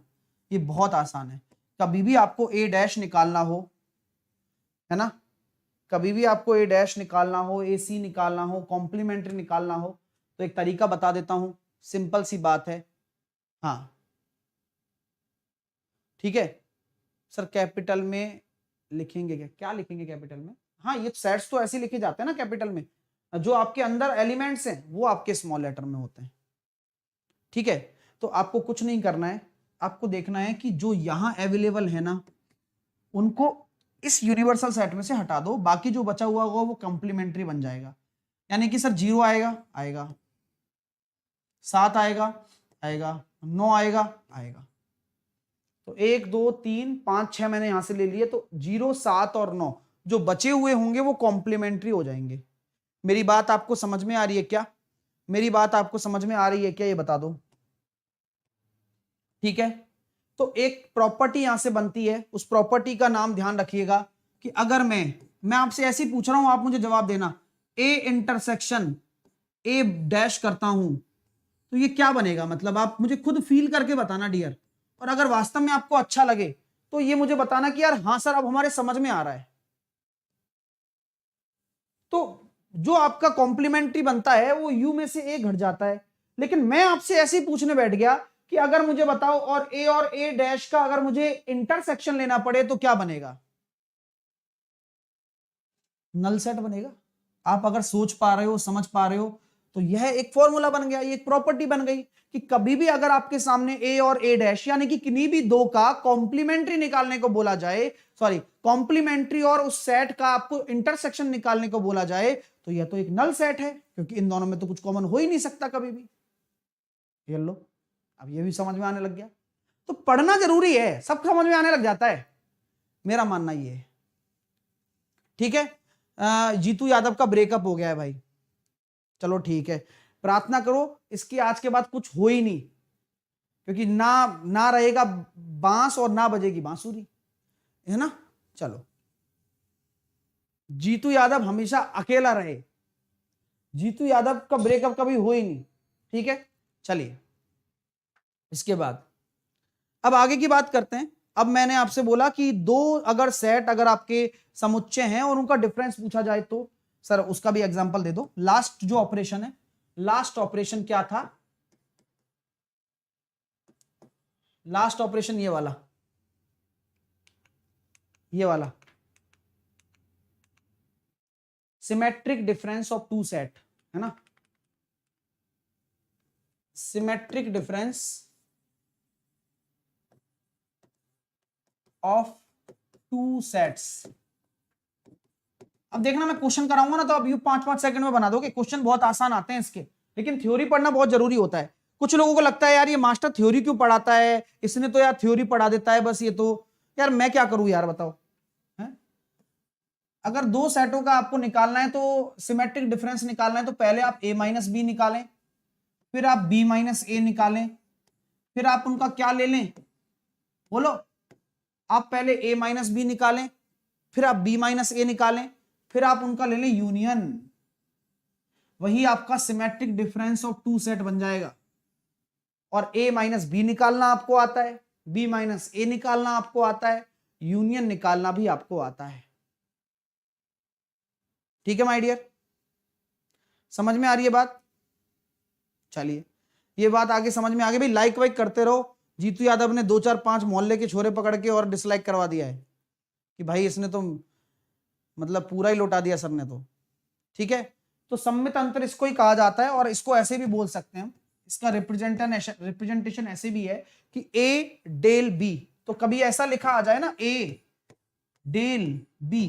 ये बहुत आसान है। कभी भी आपको ए डैश निकालना हो, है ना, कभी भी आपको ए डैश निकालना हो, ए सी निकालना हो, कॉम्प्लीमेंट्री निकालना हो, तो एक तरीका बता देता हूं, सिंपल सी बात है। हाँ ठीक है सर, कैपिटल में लिखेंगे क्या, क्या लिखेंगे कैपिटल में, हाँ ये सेट्स तो ऐसे लिखे जाते हैं ना कैपिटल में, जो आपके अंदर एलिमेंट्स हैं वो आपके स्मॉल लेटर में होते हैं। ठीक है, तो आपको कुछ नहीं करना है, आपको देखना है कि जो यहां अवेलेबल है ना उनको इस यूनिवर्सल सेट में से हटा दो, बाकी जो बचा हुआ होगा वो कंप्लीमेंट्री बन जाएगा। यानी कि सर 0 आएगा, आएगा 7 आएगा, आएगा 9 आएगा, आएगा। तो 1 2 3 5 6 मैंने यहां से ले लिए, तो 0 7 और 9 जो बचे हुए होंगे वो कॉम्प्लीमेंट्री हो जाएंगे। मेरी बात आपको समझ में आ रही है क्या, मेरी बात आपको समझ में आ रही है क्या, ये बता दो। ठीक है, तो एक प्रॉपर्टी यहां से बनती है, उस प्रॉपर्टी का नाम ध्यान रखिएगा कि अगर मैं आपसे ऐसे ही पूछ रहा हूं, आप मुझे जवाब देना, ए इंटरसेक्शन ए डैश करता हूं तो ये क्या बनेगा, मतलब आप मुझे खुद फील करके बताना डियर, और अगर वास्तव में आपको अच्छा लगे तो ये मुझे बताना कि यार हाँ सर अब हमारे समझ में आ रहा है। तो जो आपका कॉम्प्लीमेंट्री बनता है वो यू में से ए घट जाता है, लेकिन मैं आपसे ऐसे ही पूछने बैठ गया कि अगर मुझे बताओ और ए डैश का अगर मुझे इंटरसेक्शन लेना पड़े तो क्या बनेगा, नल सेट बनेगा। आप अगर सोच पा रहे हो, समझ पा रहे हो, तो यह एक फॉर्मूला बन गया, ये एक प्रॉपर्टी बन गई कि कभी भी अगर आपके सामने ए और ए डैश यानी कि किन्हीं भी दो का कॉम्प्लीमेंट्री निकालने को बोला जाए, सॉरी कॉम्प्लीमेंट्री और उस सेट का आपको इंटरसेक्शन निकालने को बोला जाए, तो यह तो एक नल सेट है, क्योंकि इन दोनों में तो कुछ कॉमन हो ही नहीं सकता कभी भी। ये लो, अब ये भी समझ में आने लग गया। तो पढ़ना जरूरी है, सब समझ में आने लग जाता है, मेरा मानना ये है। ठीक है, जीतू यादव का ब्रेकअप हो गया है भाई, चलो ठीक है, प्रार्थना करो इसकी आज के बाद कुछ हो ही नहीं, क्योंकि ना रहेगा बांस और ना बजेगी बांसुरी, है ना। चलो, जीतू यादव हमेशा अकेला रहे, जीतू यादव का ब्रेकअप कभी हो ही नहीं। ठीक है, चलिए इसके बाद अब आगे की बात करते हैं। अब मैंने आपसे बोला कि दो अगर सेट अगर आपके समुच्चय हैं और उनका डिफरेंस पूछा जाए तो सर उसका भी एग्जांपल दे दो। लास्ट जो ऑपरेशन है, लास्ट ऑपरेशन क्या था? लास्ट ऑपरेशन ये वाला symmetric difference of two set, है ना, symmetric difference of two sets. अब देखना मैं क्वेश्चन कराऊंगा ना तो अब यू 5-5 सेकंड में बना दोगे, क्वेश्चन बहुत आसान आते हैं इसके, लेकिन थ्योरी पढ़ना बहुत जरूरी होता है। कुछ लोगों को लगता है यार ये मास्टर थ्योरी क्यों पढ़ाता है, इसने तो यार थ्योरी पढ़ा देता है बस, ये तो यार मैं क्या करूं यार बताओ, है? अगर दो सेटों का आपको निकालना है तो सिमेट्रिक डिफरेंस निकालना है तो पहले आप a माइनस बी निकालें, फिर आप b माइनस ए निकालें, फिर आप उनका क्या ले लें, बोलो, आप पहले a माइनस बी निकालें, फिर आप b माइनस ए निकालें, फिर आप उनका ले लें यूनियन, वही आपका symmetric difference of two set बन जाएगा। और a माइनस बी निकालना आपको आता है, b माइनस ए निकालना आपको आता है, यूनियन निकालना भी आपको आता है। ठीक है माय डियर, समझ में आ रही है बात? चलिए ये बात आगे समझ में आ गई भाई, लाइक वाइक करते रहो। जीतू यादव ने 2-4-5 मोहल्ले के छोरे पकड़ के और डिसलाइक करवा दिया है कि भाई इसने तो मतलब पूरा ही लौटा दिया सर ने तो। ठीक है, तो सम्मित अंतर इसको ही कहा जाता है, और इसको ऐसे भी बोल सकते हैं हम, इसका रिप्रेजेंटेशन ऐसे भी है कि ए डेल बी, तो कभी ऐसा लिखा आ जाए ना ए डेल बी,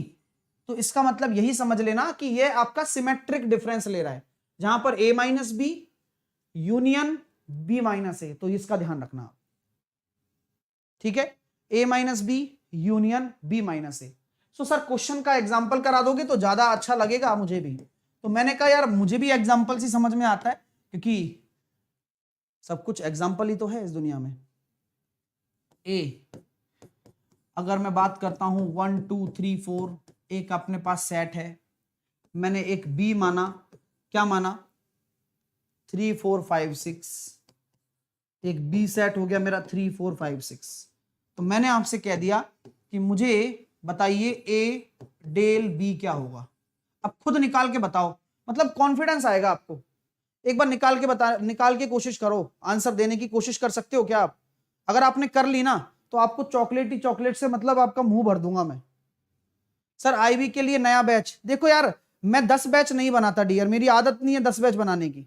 तो इसका मतलब यही समझ लेना कि ये आपका सिमेट्रिक डिफरेंस ले रहा है, जहां पर a minus B union b minus A, तो इसका ध्यान रखना आप। ठीक है, a minus B union b minus A. So sir question का एग्जाम्पल करा दोगे तो ज्यादा अच्छा लगेगा मुझे भी, तो मैंने कहा यार मुझे भी एग्जाम्पल से समझ में आता है, क्योंकि सब कुछ एग्जाम्पल ही तो है इस दुनिया में। ए अगर मैं बात करता हूं 1 2 3 4, एक अपने पास सेट है, मैंने एक बी माना, क्या माना 3 4 5 6, एक बी सेट हो गया मेरा 3 4 5 6। तो मैंने आपसे कह दिया कि मुझे बताइए ए डेल बी क्या होगा। अब खुद निकाल के बताओ, मतलब कॉन्फिडेंस आएगा आपको, एक बार निकाल के कोशिश करो, आंसर देने की कोशिश कर सकते हो क्या आप? अगर आपने कर ली ना तो आपको चॉकलेट से मतलब आपका मुंह भर दूंगा मैं। सर आईबी के लिए नया बैच, देखो यार मैं 10 बैच नहीं बनाता डियर, मेरी आदत नहीं है 10 बैच बनाने की,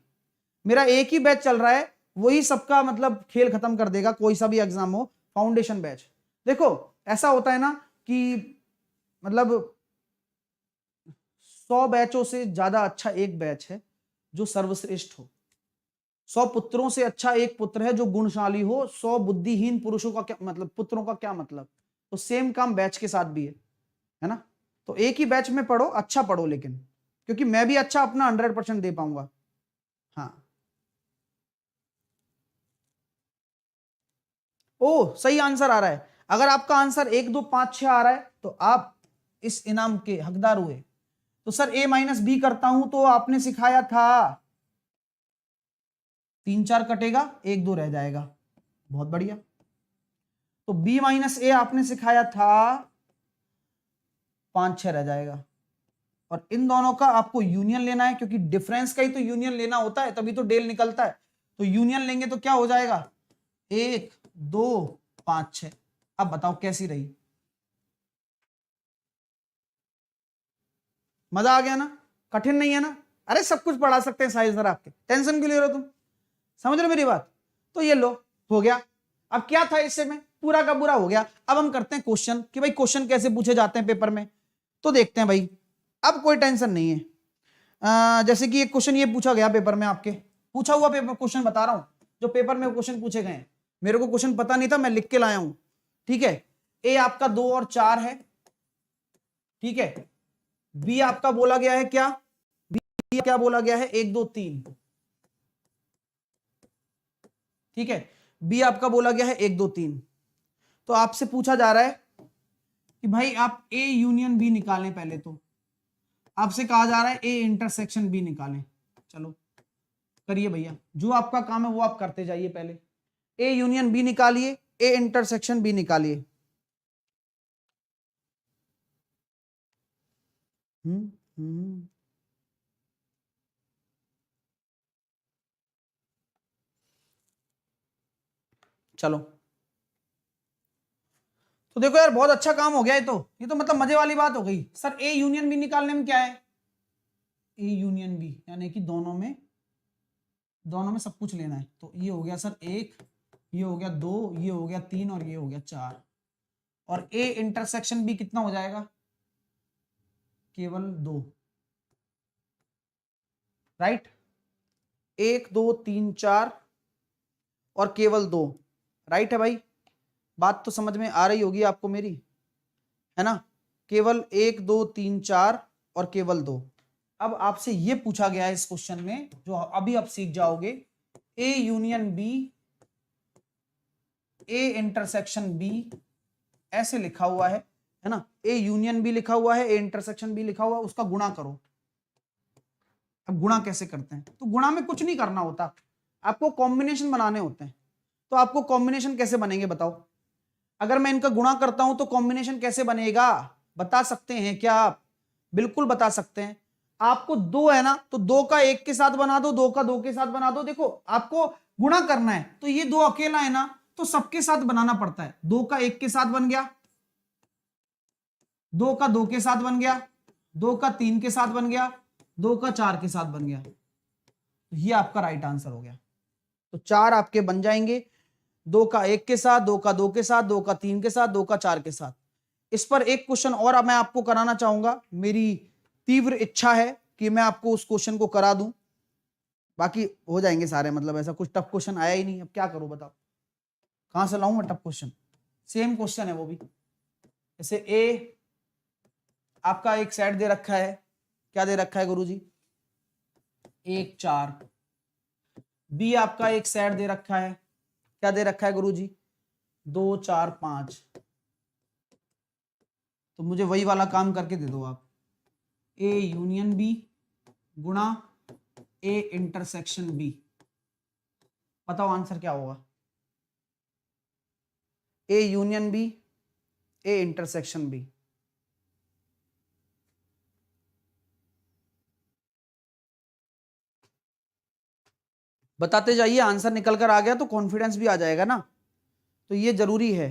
मेरा एक ही बैच चल रहा है, वही सबका मतलब खेल खत्म कर देगा, कोई सा भी एग्जाम हो, फाउंडेशन बैच। देखो ऐसा होता है ना कि मतलब 100 बैचों से ज्यादा अच्छा एक बैच है जो सर्वश्रेष्ठ हो, 100 पुत्रों से अच्छा एक पुत्र है जो गुणशाली हो, 100 बुद्धिहीन पुरुषों का क्या मतलब, पुत्रों का क्या मतलब। तो सेम काम बैच के साथ भी है ना। तो एक ही बैच में पढ़ो, अच्छा पढ़ो, लेकिन क्योंकि मैं भी अच्छा अपना 100% दे पाऊंगा। हाँ, ओ सही आंसर आ रहा है, अगर आपका आंसर 1 2 5 6 आ रहा है तो आप इस इनाम के हकदार हुए। तो सर a माइनस बी करता हूं तो आपने सिखाया था 3 4 कटेगा, 1 2 रह जाएगा, बहुत बढ़िया। तो b माइनस ए आपने सिखाया था 5 6 रह जाएगा, और इन दोनों का आपको यूनियन लेना है, क्योंकि डिफरेंस का ही तो यूनियन लेना होता है, तभी तो डेल निकलता है। तो यूनियन लेंगे तो क्या हो जाएगा 1 2 5 6। अब बताओ कैसी रही, मजा आ गया ना, कठिन नहीं है ना। अरे सब कुछ पढ़ा सकते हैं साइज सर आपके, टेंशन क्यों ले रहे हो तुम, समझ रहे हो मेरी बात। तो ये लो हो गया। अब क्या था इससे में, पूरा का पूरा हो गया। अब हम करते हैं क्वेश्चन कि भाई क्वेश्चन कैसे पूछे जाते हैं पेपर में, तो देखते हैं भाई। अब कोई टेंशन नहीं है। जैसे कि एक क्वेश्चन ये पूछा गया पेपर में, आपके पूछा हुआ पेपर क्वेश्चन बता रहा हूं, जो पेपर में क्वेश्चन पूछे गए हैं। मेरे को क्वेश्चन पता नहीं था, मैं लिख के लाया हूं, ठीक है। ए आपका 2 और 4 है, ठीक है। बी आपका बोला गया है क्या, बी क्या बोला गया है 1 2 3, ठीक है। बी आपका बोला गया है 1 2 3। तो आपसे पूछा जा रहा है कि भाई आप ए यूनियन बी निकालें। पहले तो आपसे कहा जा रहा है ए इंटरसेक्शन बी निकालें। चलो करिए भैया, जो आपका काम है वो आप करते जाइए। पहले ए यूनियन बी निकालिए, ए इंटरसेक्शन बी निकालिए। चलो तो देखो यार, बहुत अच्छा काम हो गया। ये तो मतलब मजे वाली बात हो गई सर। ए यूनियन बी निकालने में क्या है, ए यूनियन बी यानी कि दोनों में सब कुछ लेना है। तो ये हो गया सर 1, ये हो गया 2, ये हो गया 3 और ये हो गया 4। और ए इंटरसेक्शन बी कितना हो जाएगा, केवल 2, राइट। 1 2 3 4 और केवल 2, राइट है भाई। बात तो समझ में आ रही होगी आपको मेरी, है ना। केवल 1 2 3 4 और केवल 2। अब आपसे ये पूछा गया है इस क्वेश्चन में, जो अभी आप सीख जाओगे, A union B, A intersection B ऐसे लिखा हुआ है ना। ए यूनियन बी लिखा हुआ है, ए इंटरसेक्शन बी लिखा हुआ है, उसका गुणा करो। अब गुणा कैसे करते हैं, तो गुणा में कुछ नहीं करना होता, आपको कॉम्बिनेशन बनाने होते हैं। तो आपको कॉम्बिनेशन कैसे बनेंगे बताओ। अगर मैं इनका गुणा करता हूं तो कॉम्बिनेशन कैसे बनेगा, बता सकते हैं क्या आप, बिल्कुल बता सकते हैं। आपको 2 है ना, तो 2 का 1 के साथ बना दो, 2 का 2 के साथ बना दो। देखो आपको गुणा करना है, तो ये 2 अकेला है ना, तो सबके साथ बनाना पड़ता है। 2 का 1 के साथ बन गया, 2 का 2 के साथ बन गया, 2 का 3 के साथ बन गया, 2 का 4 के साथ बन गया। तो ये आपका राइट आंसर हो गया। तो 4 आपके बन जाएंगे, 2 का 1 के साथ, 2 का 2 के साथ, 2 का 3 के साथ, 2 का 4 के साथ। इस पर एक क्वेश्चन और मैं आपको कराना चाहूंगा, मेरी तीव्र इच्छा है कि मैं आपको उस क्वेश्चन को करा दूं। बाकी हो जाएंगे सारे, मतलब ऐसा कुछ टफ क्वेश्चन आया ही नहीं, अब क्या करूं बताओ, कहां से लाऊं मैं टफ क्वेश्चन। सेम क्वेश्चन है वो भी। जैसे ए आपका एक सेट दे रखा है, क्या दे रखा है गुरुजी, 1 4। बी आपका एक सेट दे रखा है, क्या दे रखा है गुरुजी, 2 4 5। तो मुझे वही वाला काम करके दे दो आप, ए यूनियन बी गुणा ए इंटरसेक्शन बी। बताओ आंसर क्या होगा, A union B, A intersection B. बताते जाइए, आंसर निकल कर आ गया तो कॉन्फिडेंस भी आ जाएगा ना, तो ये जरूरी है।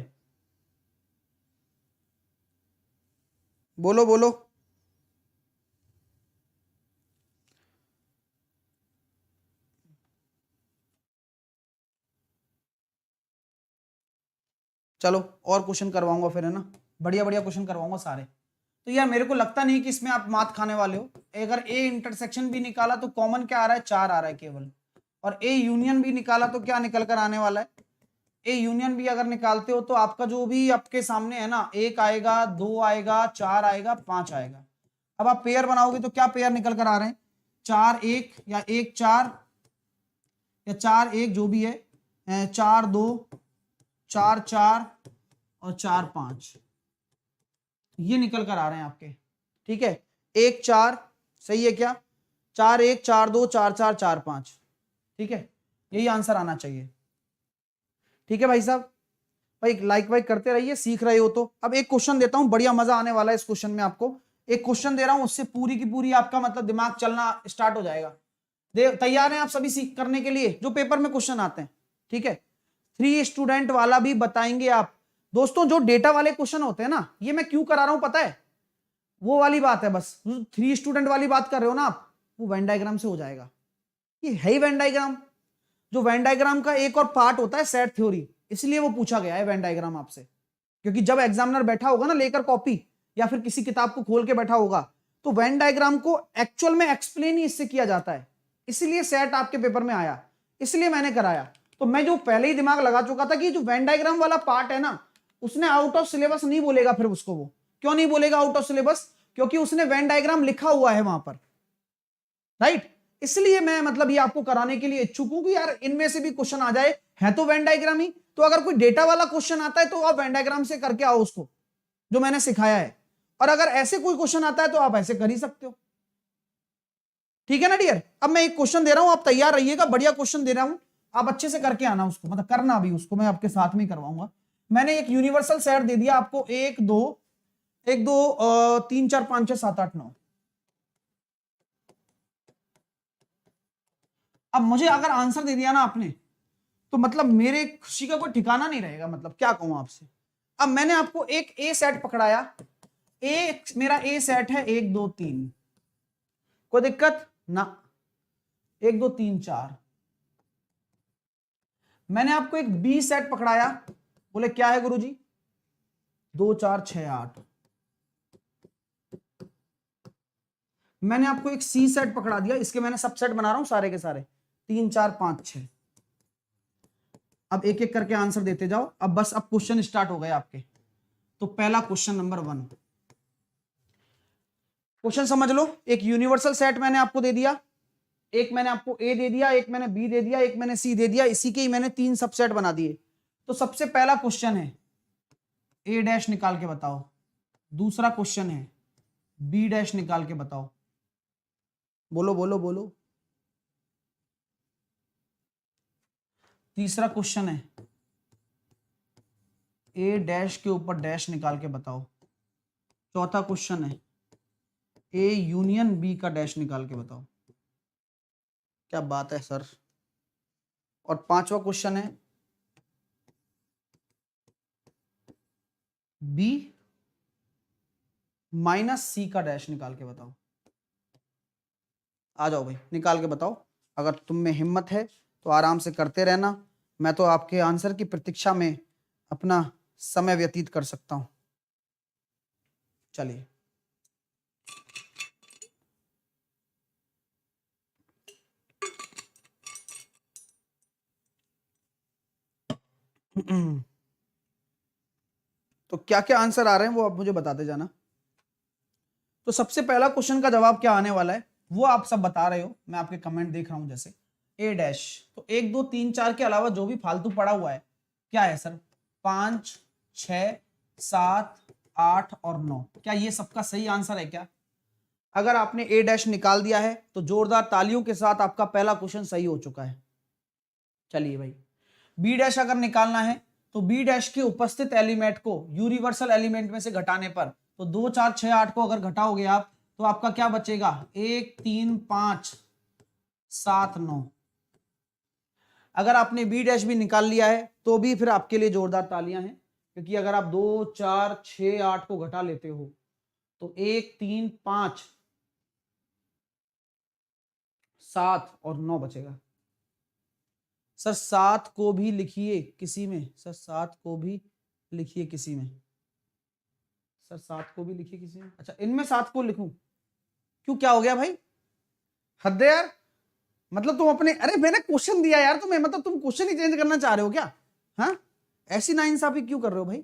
बोलो बोलो। चलो और क्वेश्चन करवाऊंगा फिर, है ना, बढ़िया बढ़िया क्वेश्चन करवाऊंगा सारे। तो यार मेरे को लगता नहीं कि इसमें आप मात खाने वाले हो। अगर ए इंटरसेक्शन भी निकाला तो कॉमन क्या आ रहा है, 4 आ रहा है केवल। और ए यूनियन भी निकाला तो क्या निकल कर आने वाला है, ए यूनियन भी अगर निकालते हो तो आपका जो भी आपके सामने है ना, 1 आएगा, 2 आएगा, 4 आएगा, 5 आएगा। अब आप पेयर बनाओगे तो क्या पेयर निकल कर आ रहे हैं, 4 1 या 1 4 या 4 1 जो भी है, 4 2 4 4 और 4 5, ये निकल कर आ रहे हैं आपके, ठीक है। 1 4 सही है क्या, 4 1 4 2 4 4 4 5, ठीक है, यही आंसर आना चाहिए। ठीक है भाई साहब, भाई लाइक वाइक करते रहिए, सीख रहे हो तो। अब एक क्वेश्चन देता हूं, बढ़िया मजा आने वाला है इस क्वेश्चन में आपको। एक क्वेश्चन दे रहा हूं, उससे पूरी की पूरी आपका मतलब दिमाग चलना स्टार्ट हो जाएगा। तैयार हैं आप सभी सीख करने के लिए, जो पेपर में क्वेश्चन आते हैं, ठीक है। 3 स्टूडेंट वाला भी बताएंगे आप दोस्तों। जो डेटा वाले क्वेश्चन होते हैं ना, ये मैं क्यों करा रहा हूं पता है, वो वाली बात है बस। 3 स्टूडेंट वाली बात कर रहे हो ना आप, वो वेन डायग्राम से हो जाएगा। ये है ही वेन डायग्राम। जो वेन डायग्राम का एक और पार्ट होता है सेट थ्योरी, इसलिए वो पूछा गया है वेन डायग्राम आपसे, क्योंकि जब एग्जामिनर बैठा होगा ना लेकर कॉपी या फिर किसी किताब को खोल के बैठा होगा, तो वेन डायग्राम को एक्चुअल में एक्सप्लेन ही इससे किया जाता है। इसलिए सेट आपके पेपर में आया, इसलिए मैंने कराया। तो मैं जो पहले ही दिमाग लगा चुका था कि जो वेन डायग्राम वाला पार्ट है ना, उसने आउट ऑफ सिलेबस नहीं बोलेगा फिर उसको। वो क्यों नहीं बोलेगा आउट ऑफ सिलेबस? क्योंकि उसने वेन डायग्राम लिखा हुआ है वहां पर, राइट। इसलिए मैं मतलब ये आपको कराने के लिए इच्छुक हूं कि यार इनमें से भी क्वेश्चन आ जाए, है तो वेन डायग्राम ही। तो अगर कोई डेटा वाला क्वेश्चन आता है तो आप वेन डायग्राम से करके आओ उसको, जो मैंने सिखाया है। और अगर ऐसे कोई क्वेश्चन आता है तो आप ऐसे कर ही सकते हो, ठीक है ना डियर। अब मैं एक क्वेश्चन दे रहा हूं, आप तैयार रहिएगा, बढ़िया क्वेश्चन दे रहा हूं, आप अच्छे से करके आना उसको, मतलब करना भी उसको, मैं आपके साथ में करवाऊंगा। मैंने एक यूनिवर्सल सेट दे दिया आपको, 1 2 3 4 5 6 7 8 9। अब मुझे अगर आंसर दे दिया ना आपने, तो मतलब मेरे खुशी का कोई ठिकाना नहीं रहेगा, मतलब क्या कहूं आपसे। अब मैंने आपको एक ए सेट पकड़ाया, मेरा ए सेट है 1 2 3, कोई दिक्कत ना, 1 2 3 4। मैंने आपको एक बी सेट पकड़ाया, बोले क्या है गुरुजी, 2 4 6 8। मैंने आपको एक सी सेट पकड़ा दिया, इसके मैंने सबसेट बना रहा हूं सारे के सारे, 3 4 5 6। अब एक एक करके आंसर देते जाओ। अब बस अब क्वेश्चन स्टार्ट हो गए आपके। तो पहला क्वेश्चन नंबर 1, क्वेश्चन समझ लो। एक यूनिवर्सल सेट मैंने आपको दे दिया, एक मैंने आपको ए दे दिया, एक मैंने बी दे दिया, एक मैंने सी दे दिया, इसी के ही मैंने 3 सबसेट बना दिए। तो सबसे पहला क्वेश्चन है ए डैश निकाल के बताओ, दूसरा क्वेश्चन है बी डैश निकाल के बताओ। बोलो बोलो बोलो। तीसरा क्वेश्चन है ए डैश के ऊपर डैश निकाल के बताओ। चौथा क्वेश्चन है ए यूनियन बी का डैश निकाल के बताओ। क्या बात है सर। और पांचवा क्वेश्चन है बी माइनस सी का डैश निकाल के बताओ। आ जाओ भाई, निकाल के बताओ। अगर तुम में हिम्मत है तो आराम से करते रहना, मैं तो आपके आंसर की प्रतीक्षा में अपना समय व्यतीत कर सकता हूं। चलिए तो क्या क्या आंसर आ रहे हैं वो आप मुझे बताते जाना। तो सबसे पहला क्वेश्चन का जवाब क्या आने वाला है वो आप सब बता रहे हो, मैं आपके कमेंट देख रहा हूं। जैसे ए डैश, तो 1 2 3 4 के अलावा जो भी फालतू पड़ा हुआ है क्या है सर, 5 6 7 8 और 9। क्या ये सबका सही आंसर है क्या? अगर आपने ए डैश निकाल दिया है तो जोरदार तालियों के साथ आपका पहला क्वेश्चन सही हो चुका है। चलिए भाई, बी डैश अगर निकालना है तो बी डैश के उपस्थित एलिमेंट को यूनिवर्सल एलिमेंट में से घटाने पर, तो 2 4 6 8 को अगर घटाओगे आप तो आपका क्या बचेगा, 1 3 5 7 9। अगर आपने बी डैश भी निकाल लिया है तो भी फिर आपके लिए जोरदार तालियां हैं, क्योंकि अगर आप 2 4 6 8 को घटा लेते हो तो 1 3 5 7 और 9 बचेगा। सर 7 को भी लिखिए किसी में, सर 7 को भी लिखिए किसी में, सर 7 को भी लिखिए किसी में। अच्छा इनमें 7 को लिखूं क्यों, क्या हो गया भाई, हद है यार। मतलब तुम अपने, अरे मैंने क्वेश्चन दिया यार तुम्हें, मतलब तुम क्वेश्चन ही चेंज करना चाह रहे हो क्या? हाँ ऐसी नाइंसाफी क्यों कर रहे हो भाई।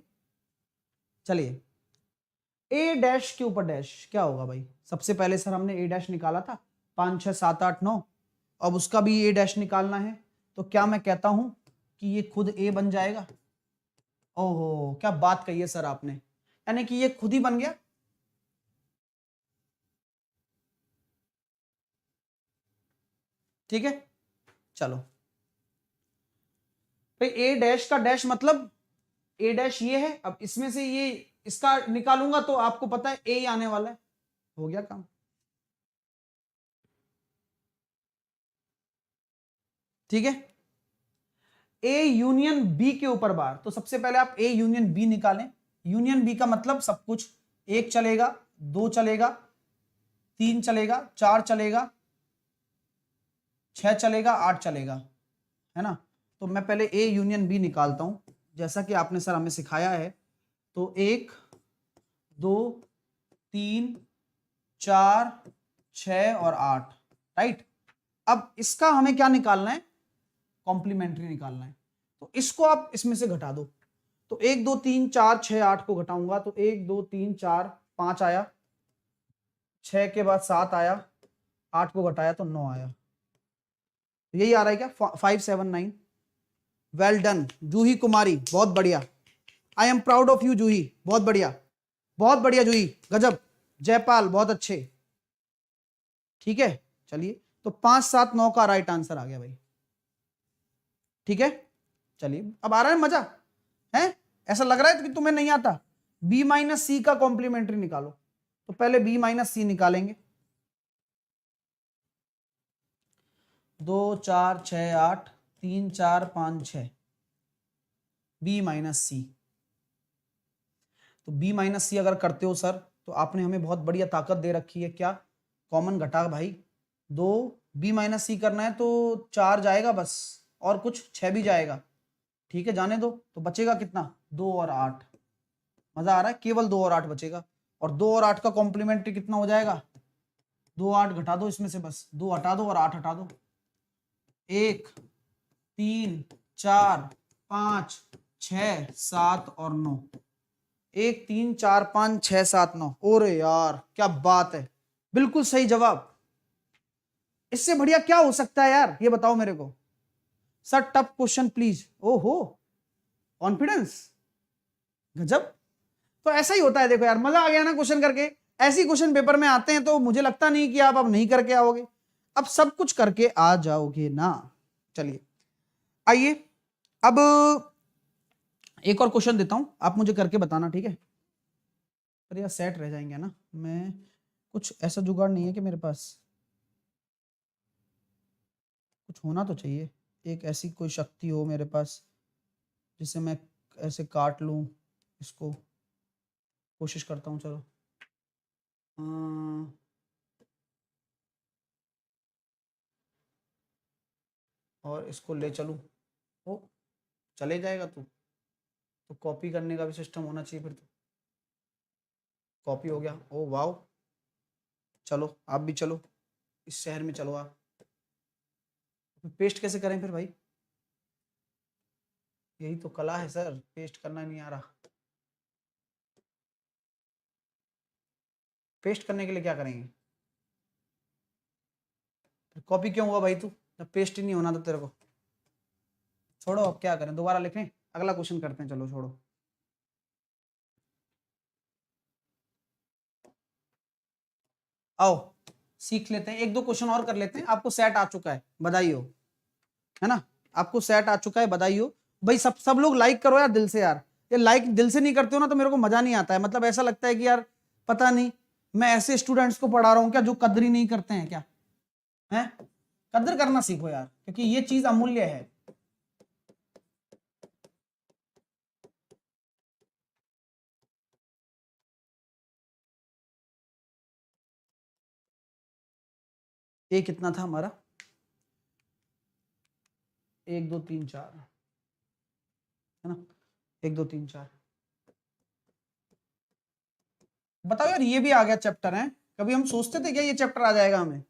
चलिए ए डैश के ऊपर डैश क्या होगा भाई। सबसे पहले सर हमने ए डैश निकाला था 5 6 7 8 9, अब उसका भी ए डैश निकालना है। तो क्या मैं कहता हूं कि ये खुद ए बन जाएगा। ओहो क्या बात कही है सर आपने, यानी कि ये खुद ही बन गया। ठीक है चलो भाई, ए डैश का डैश मतलब ए डैश ये है, अब इसमें से ये इसका निकालूंगा तो आपको पता है ए आने वाला है, हो गया काम। ठीक है, ए यूनियन बी के ऊपर बार, तो सबसे पहले आप ए यूनियन बी निकालें। यूनियन बी का मतलब सब कुछ, 1 चलेगा 2 चलेगा 3 चलेगा 4 चलेगा 6 चलेगा, 8 चलेगा, है ना। तो मैं पहले ए यूनियन बी निकालता हूं, जैसा कि आपने सर हमें सिखाया है। तो 1 2 3 4 6 और 8, राइट। अब इसका हमें क्या निकालना है, कॉम्प्लीमेंट्री निकालना है। तो इसको आप इसमें से घटा दो। तो 1 2 3 4 6 8 को घटाऊंगा तो 1 2 3 4 5 आया, 6 के बाद 7 आया, 8 को घटाया तो 9 आया। यही आ रहा है क्या, 579। वेल डन जूही कुमारी, बहुत बढ़िया। I am proud of you Juhi, बहुत बढ़िया, बहुत बढ़िया जूही, गजब। जयपाल, बहुत अच्छे, ठीक है। चलिए, तो 5 7 9 का राइट आंसर आ गया भाई, ठीक है। चलिए, अब आ रहा है मजा, है ऐसा लग रहा है कि तुम्हें नहीं आता। बी माइनस सी का कॉम्प्लीमेंट्री निकालो। तो पहले बी माइनस सी निकालेंगे। 2 4 6 8 3 4 5 6, बी माइनस सी। तो बी माइनस सी अगर करते हो सर, तो आपने हमें बहुत बढ़िया ताकत दे रखी है। क्या, कॉमन घटा भाई, 2 बी माइनस सी करना है तो 4 जाएगा बस, और कुछ 6 भी जाएगा, ठीक है, जाने दो। तो बचेगा कितना, 2 और 8। मजा आ रहा है, केवल 2 और 8 बचेगा। और 2 और 8 का कॉम्प्लीमेंट्री कितना हो जाएगा, 2 8 घटा दो इसमें से, बस 2 हटा दो और 8 हटा दो। 1 3 4 5 6 7 और 9, 1 3 4 5 6 7 9। ओरे यार क्या बात है, बिल्कुल सही जवाब। इससे बढ़िया क्या हो सकता है यार, ये बताओ मेरे को। Sir tough question please. ओहो, कॉन्फिडेंस, गजब। तो ऐसा ही होता है, देखो यार मजा आ गया ना क्वेश्चन करके। ऐसी क्वेश्चन पेपर में आते हैं तो मुझे लगता नहीं कि आप अब नहीं करके आओगे, अब सब कुछ करके आ जाओगे ना। चलिए आइए, अब एक और क्वेश्चन देता हूं, आप मुझे करके बताना, ठीक है। अरे यार सेट रह जाएंगे ना, मैं कुछ ऐसा जुगाड़ नहीं है कि मेरे पास, कुछ होना तो चाहिए, एक ऐसी कोई शक्ति हो मेरे पास जिससे मैं ऐसे काट लूं इसको। कोशिश करता हूं, चलो। और इसको ले चलूं, ओ चले जाएगा तू, तो कॉपी करने का भी सिस्टम होना चाहिए फिर। तो कॉपी हो गया, ओ वाओ। चलो आप भी चलो, इस शहर में चलो आप। पेस्ट कैसे करें फिर भाई, यही तो कला है सर, पेस्ट करना नहीं आ रहा। पेस्ट करने के लिए क्या करेंगे, कॉपी क्यों हुआ भाई तू, जब पेस्ट ही नहीं होना था तेरे को। छोड़ो, अब क्या करें, दोबारा लिखें, अगला क्वेश्चन करते हैं, चलो छोड़ो। आओ सीख लेते हैं, एक दो क्वेश्चन और कर लेते हैं। आपको सेट आ चुका है, बधाई हो, है ना। आपको सेट आ चुका है, बधाई हो भाई। सब सब लोग लाइक करो यार दिल से यार। ये लाइक दिल से नहीं करते हो ना तो मेरे को मजा नहीं आता है, मतलब ऐसा लगता है कि यार पता नहीं मैं ऐसे स्टूडेंट्स को पढ़ा रहा हूं क्या जो कदर ही नहीं करते हैं क्या, है। कदर करना सीखो यार, क्योंकि ये चीज अमूल्य है। ये कितना था हमारा, 1 2 3 4, है ना, 1 2 3 4। बताओ यार, ये भी आ गया चैप्टर है। कभी हम सोचते थे क्या ये चैप्टर आ जाएगा हमें,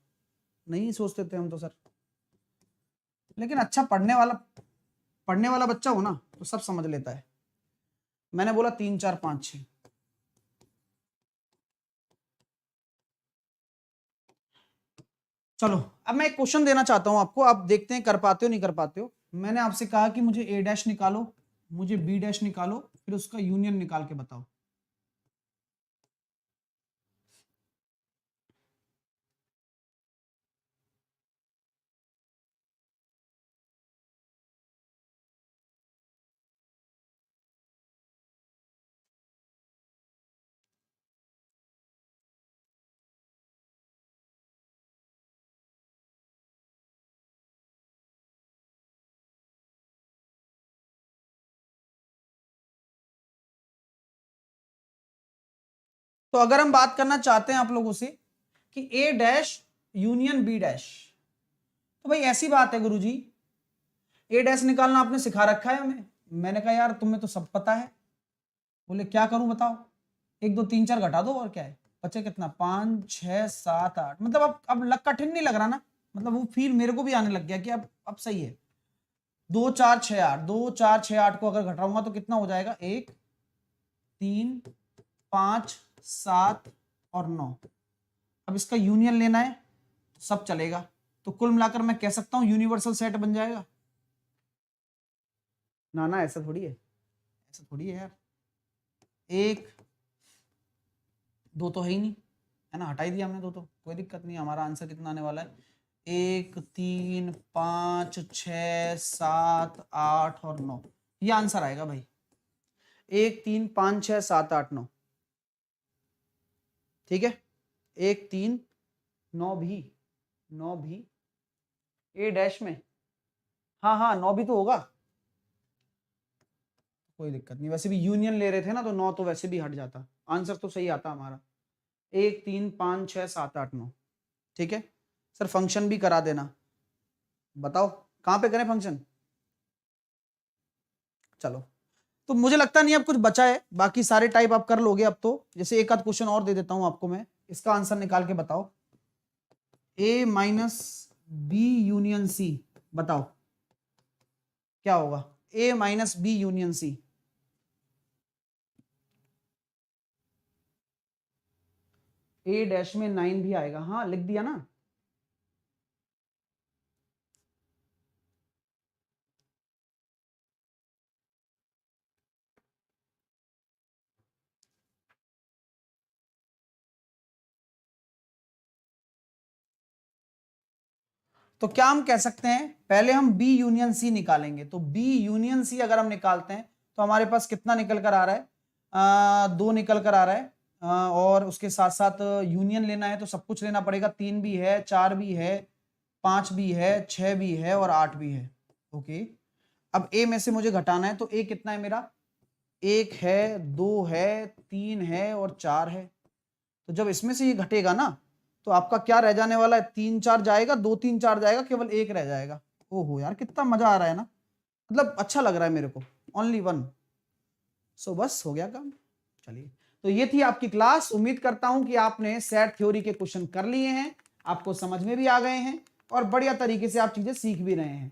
नहीं सोचते थे हम तो सर। लेकिन अच्छा पढ़ने वाला बच्चा हो ना तो सब समझ लेता है। मैंने बोला 3 4 5 6। चलो अब मैं एक क्वेश्चन देना चाहता हूं आपको, आप देखते हैं कर पाते हो नहीं कर पाते हो। मैंने आपसे कहा कि मुझे ए डैश निकालो, मुझे बी डैश निकालो, फिर उसका यूनियन निकाल के बताओ। तो अगर हम बात करना चाहते हैं आप लोगों से कि ए डैश यूनियन बी डैश, तो भाई ऐसी बात है गुरुजी, ए डैश निकालना आपने सिखा रखा है हमें। मैंने कहा यार तुम्हें तो सब पता है। बोले क्या करूं बताओ, 1 2 3 4 घटा दो और क्या है, बचे कितना 5 6 7 8। मतलब अब लग कठिन नहीं लग रहा ना, मतलब वो फील मेरे को भी आने लग गया कि अब सही है। 2 4 6 8, 2 4 6 8 को अगर घटाऊंगा तो कितना हो जाएगा, 1 3 5 7 और 9। अब इसका यूनियन लेना है तो सब चलेगा, तो कुल मिलाकर मैं कह सकता हूं यूनिवर्सल सेट बन जाएगा। ना ना ऐसा थोड़ी है, ऐसा थोड़ी है यार। 1 2 तो है ही नहीं, है ना, हटा ही दिया हमने 2 तो कोई दिक्कत नहीं। हमारा आंसर कितना आने वाला है, 1 3 5 6 7 8 और 9, ये आंसर आएगा भाई। 1 3 5 6 7 8 9, ठीक है। 1 3 9 भी ए डैश में, हाँ हाँ 9 भी तो होगा, कोई दिक्कत नहीं। वैसे भी यूनियन ले रहे थे ना तो 9 तो वैसे भी हट जाता, आंसर तो सही आता हमारा। 1 3 5 6 7 8 9, ठीक है। सर फंक्शन भी करा देना, बताओ कहां पे करें फंक्शन। चलो तो मुझे लगता नहीं अब कुछ बचा है, बाकी सारे टाइप आप कर लोगे अब तो। जैसे एक आध क्वेश्चन और दे देता हूं आपको मैं, इसका आंसर निकाल के बताओ। ए माइनस बी यूनियन सी, बताओ क्या होगा, ए माइनस बी यूनियन सी। ए डैश में 9 भी आएगा, हाँ लिख दिया ना। तो क्या हम कह सकते हैं, पहले हम बी यूनियन सी निकालेंगे। तो बी यूनियन सी अगर हम निकालते हैं तो हमारे पास कितना निकल कर आ रहा है, 2 निकल कर आ रहा है। और उसके साथ साथ यूनियन लेना है तो सब कुछ लेना पड़ेगा, 3 भी है, 4 भी है, 5 भी है, 6 भी है और 8 भी है। ओके, अब ए में से मुझे घटाना है, तो ए कितना है मेरा, 1 है, 2 है, 3 है और 4 है। तो जब इसमें से ये घटेगा ना तो आपका क्या रह जाने वाला है, 3 4 जाएगा, 2 3 4 जाएगा, केवल 1 रह जाएगा। ओहो यार कितना मजा आ रहा है ना, मतलब अच्छा लग रहा है मेरे को, ओनली 1। सो बस हो गया काम। चलिए, तो ये थी आपकी क्लास। उम्मीद करता हूं कि आपने सेट थ्योरी के क्वेश्चन कर लिए हैं, आपको समझ में भी आ गए हैं और बढ़िया तरीके से आप चीजें सीख भी रहे हैं।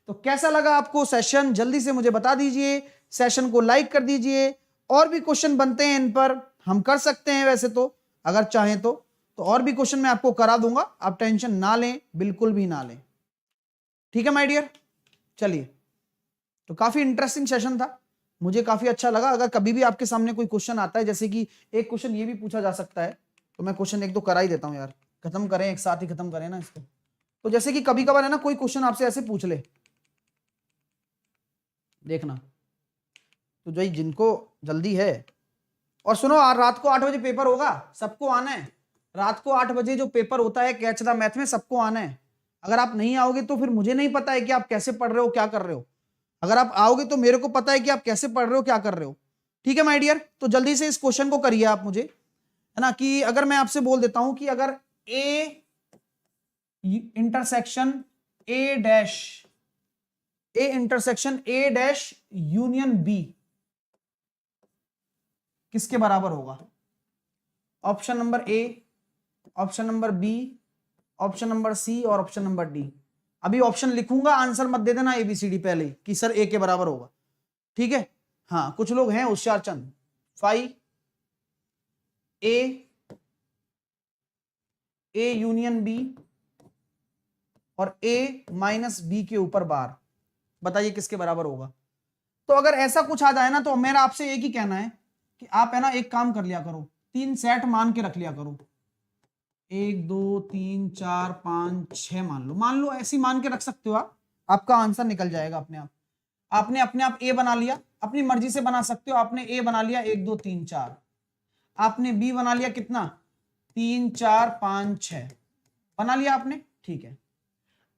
तो कैसा लगा आपको सेशन, जल्दी से मुझे बता दीजिए, सेशन को लाइक कर दीजिए। और भी क्वेश्चन बनते हैं, इन पर हम कर सकते हैं वैसे तो, अगर चाहें तो और भी क्वेश्चन मैं आपको करा दूंगा, आप टेंशन ना लें, बिल्कुल भी ना लें, ठीक है माय डियर। चलिए, तो काफी इंटरेस्टिंग सेशन था, मुझे काफी अच्छा लगा। अगर कभी भी आपके सामने कोई क्वेश्चन आता है, जैसे कि एक क्वेश्चन ये भी पूछा जा सकता है, तो मैं क्वेश्चन 1 2 करा ही देता हूं यार, खत्म करें एक साथ ही, खत्म करें ना इसको। तो जैसे कि कभी कभार है ना, कोई क्वेश्चन आपसे ऐसे पूछ ले, देखना, तो जो जिनको जल्दी है, और सुनो रात को 8 बजे पेपर होगा, सबको आना है। रात को 8 बजे जो पेपर होता है कैच द मैथ में, सबको आना है। अगर आप नहीं आओगे तो फिर मुझे नहीं पता है कि आप कैसे पढ़ रहे हो, क्या कर रहे हो। अगर आप आओगे तो मेरे को पता है कि आप कैसे पढ़ रहे हो, क्या कर रहे हो, ठीक है माय डियर। तो जल्दी से इस क्वेश्चन को करिए आप मुझे, है ना। कि अगर मैं आपसे बोल देता हूं कि अगर A intersection A dash, A intersection A dash union B किसके बराबर होगा, option number A, option number B, option number C और ऑप्शन नंबर डी। अभी ऑप्शन लिखूंगा, आंसर मत दे देना एबीसीडी पहले कि सर ए के बराबर होगा, ठीक है। हाँ कुछ लोग हैं होशियार चंद। 5 ए यूनियन बी और ए माइनस बी के ऊपर बार, बताइए किसके बराबर होगा। तो अगर ऐसा कुछ आ जाए ना तो मेरा आपसे एक ही कहना है कि आप है ना एक काम कर लिया करो, 3 सेट मान के रख लिया करो, 1 2 3 4 5 6 मान लो ऐसी मान के रख सकते हो आप, आपका आंसर निकल जाएगा अपने आप। आपने अपने आप ए बना लिया, अपनी मर्जी से बना सकते हो। आपने ए बना लिया 1 2 3 4, आपने बी बना लिया कितना 3 4 5 6 बना लिया आपने, ठीक है।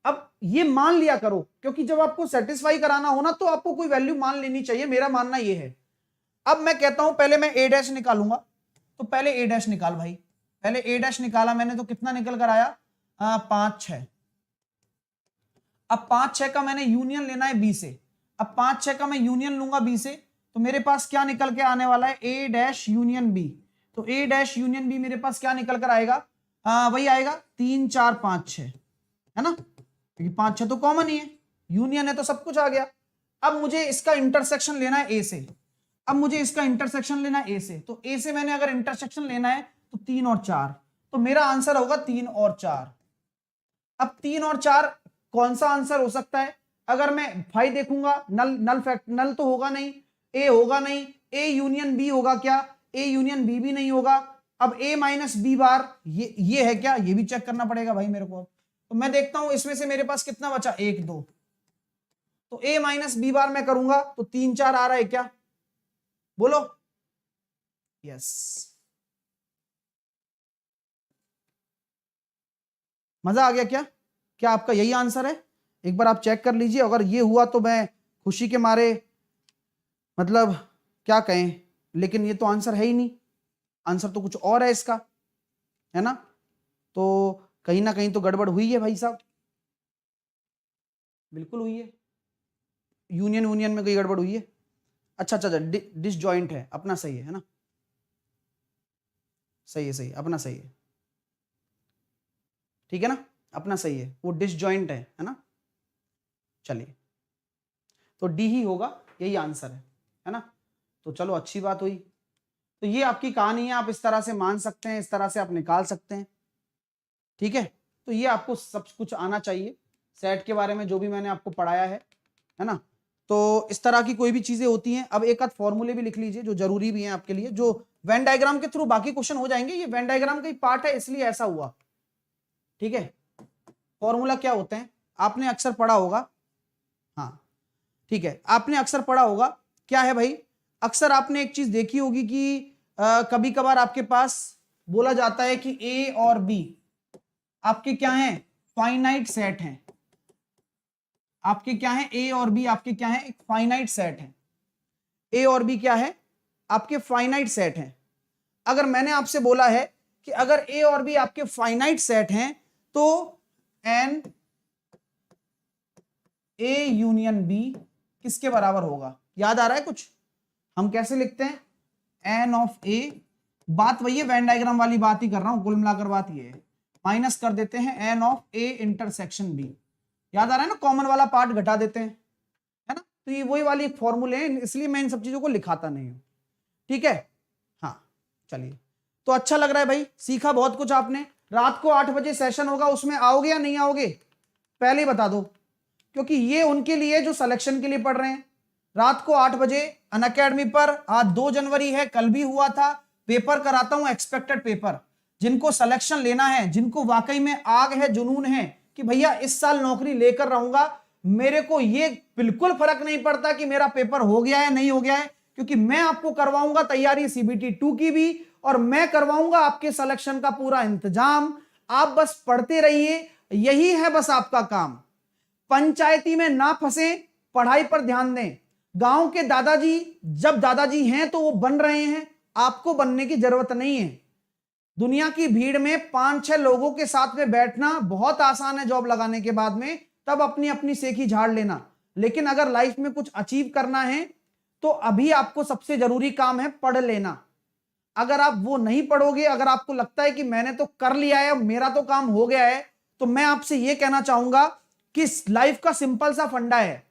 अब ये मान लिया करो, क्योंकि जब आपको सेटिस्फाई कराना हो ना तो आपको कोई वैल्यू मान लेनी चाहिए, मेरा मानना ये है। अब मैं कहता हूं पहले मैं ए डैश निकालूंगा, तो पहले ए डैश निकाल भाई। पहले ए डैश निकाला मैंने तो कितना निकल कर आया, 5 6, अब 5 6 का मैंने यूनियन लेना है बी से। अब 5 6 का मैं यूनियन लूंगा बी से, तो मेरे पास क्या निकल के आने वाला है, ए डैश यूनियन बी। तो ए डैश यूनियन बी मेरे पास क्या निकल कर आएगा, वही आएगा 3 4 5 6, है ना, क्योंकि 5 6 तो कॉमन ही है, यूनियन है तो सब कुछ आ गया। अब मुझे इसका इंटरसेक्शन लेना है ए से। अब मुझे इसका इंटरसेक्शन लेना है ए से, तो ए से मैंने अगर इंटरसेक्शन लेना है तो 3 और 4, तो मेरा आंसर होगा 3 और 4। अब 3 और 4 कौन सा आंसर हो सकता है, अगर मैं 5 देखूंगा, नल तो होगा नहीं, ए होगा नहीं, ए यूनियन बी होगा क्या, ए यूनियन बी भी नहीं होगा। अब ए माइनस बी बार ये है क्या, ये भी चेक करना पड़ेगा भाई मेरे को। तो मैं देखता हूं इसमें से मेरे पास कितना बचा, 1 2, तो ए माइनस बी बार मैं करूंगा तो 3 4 आ रहा है क्या, बोलो यस। मजा आ गया क्या, क्या आपका यही आंसर है, एक बार आप चेक कर लीजिए। अगर ये हुआ तो मैं खुशी के मारे, मतलब क्या कहें, लेकिन ये तो आंसर है ही नहीं, आंसर तो कुछ और है इसका, है ना। तो कहीं ना कहीं तो गड़बड़ हुई है भाई साहब, बिल्कुल हुई है, यूनियन में कोई गड़बड़ हुई है। अच्छा अच्छा, डिसजॉइंट है अपना, सही है ना, सही है, सही अपना सही है, ठीक है ना, अपना सही है, वो डिसजॉइंट है ना। चलिए, तो डी ही होगा, यही आंसर है ना। तो चलो अच्छी बात हुई। तो ये आपकी कहानी है, आप इस तरह से मान सकते हैं, इस तरह से आप निकाल सकते हैं, ठीक है। तो ये आपको सब कुछ आना चाहिए, सेट के बारे में जो भी मैंने आपको पढ़ाया है ना। तो इस तरह की कोई भी चीजें होती हैं। अब एक आध फॉर्मूले भी लिख लीजिए जो जरूरी भी हैं आपके लिए, जो वेन डायग्राम के थ्रू बाकी क्वेश्चन हो जाएंगे, ये वेन डायग्राम का ही पार्ट है इसलिए ऐसा हुआ, ठीक है। फॉर्मूला क्या होते हैं आपने अक्सर पढ़ा होगा, हाँ ठीक है, आपने अक्सर पढ़ा होगा, क्या है भाई, अक्सर आपने एक चीज देखी होगी कि कभी कभार आपके पास बोला जाता है कि ए और बी आपके क्या हैं, फाइनाइट सेट हैं। आपके क्या है, ए और बी आपके क्या है, एक फाइनाइट सेट है। ए और बी क्या है, आपके फाइनाइट सेट हैं। अगर मैंने आपसे बोला है कि अगर ए और बी आपके फाइनाइट सेट हैं तो एन ए यूनियन बी किसके बराबर होगा, याद आ रहा है कुछ, हम कैसे लिखते हैं, एन ऑफ ए, बात वही है, वेन डायग्राम वाली बात ही कर रहा हूं, कुल मिलाकर बात ये है, माइनस कर देते हैं N of A intersection B, याद आ रहा है ना, कॉमन वाला पार्ट घटा देते हैं, है ना। तो ये वही वाली फॉर्मूले हैं, इसलिए मैं इन सब चीजों को लिखाता नहीं हूं, ठीक है। हाँ चलिए, तो अच्छा लग रहा है भाई, सीखा बहुत कुछ आपने। रात को 8 बजे सेशन होगा, उसमें आओगे या नहीं आओगे, पहले ही बता दो, क्योंकि ये उनके लिए जो सिलेक्शन के लिए पढ़ रहे हैं। रात को 8 बजे अनअकैडमी पर, आज 2 जनवरी है, कल भी हुआ था, पेपर कराता हूं एक्सपेक्टेड पेपर। जिनको सिलेक्शन लेना है, जिनको वाकई में आग है, जुनून है कि भैया इस साल नौकरी लेकर रहूंगा, मेरे को ये बिल्कुल फर्क नहीं पड़ता कि मेरा पेपर हो गया है नहीं हो गया है, क्योंकि मैं आपको करवाऊंगा तैयारी सीबीटी 2 की भी, और मैं करवाऊंगा आपके सिलेक्शन का पूरा इंतजाम। आप बस पढ़ते रहिए, यही है बस आपका काम। पंचायती में ना फंसे, पढ़ाई पर ध्यान दें। गांव के दादाजी जब दादाजी हैं तो वो बन रहे हैं, आपको बनने की जरूरत नहीं है। दुनिया की भीड़ में 5-6 लोगों के साथ में बैठना बहुत आसान है जॉब लगाने के बाद में, तब अपनी अपनी सेखी झाड़ लेना। लेकिन अगर लाइफ में कुछ अचीव करना है तो अभी आपको सबसे जरूरी काम है पढ़ लेना। अगर आप वो नहीं पढ़ोगे, अगर आपको लगता है कि मैंने तो कर लिया है, मेरा तो काम हो गया है, तो मैं आपसे यह कहना चाहूंगा कि लाइफ का सिंपल सा फंडा है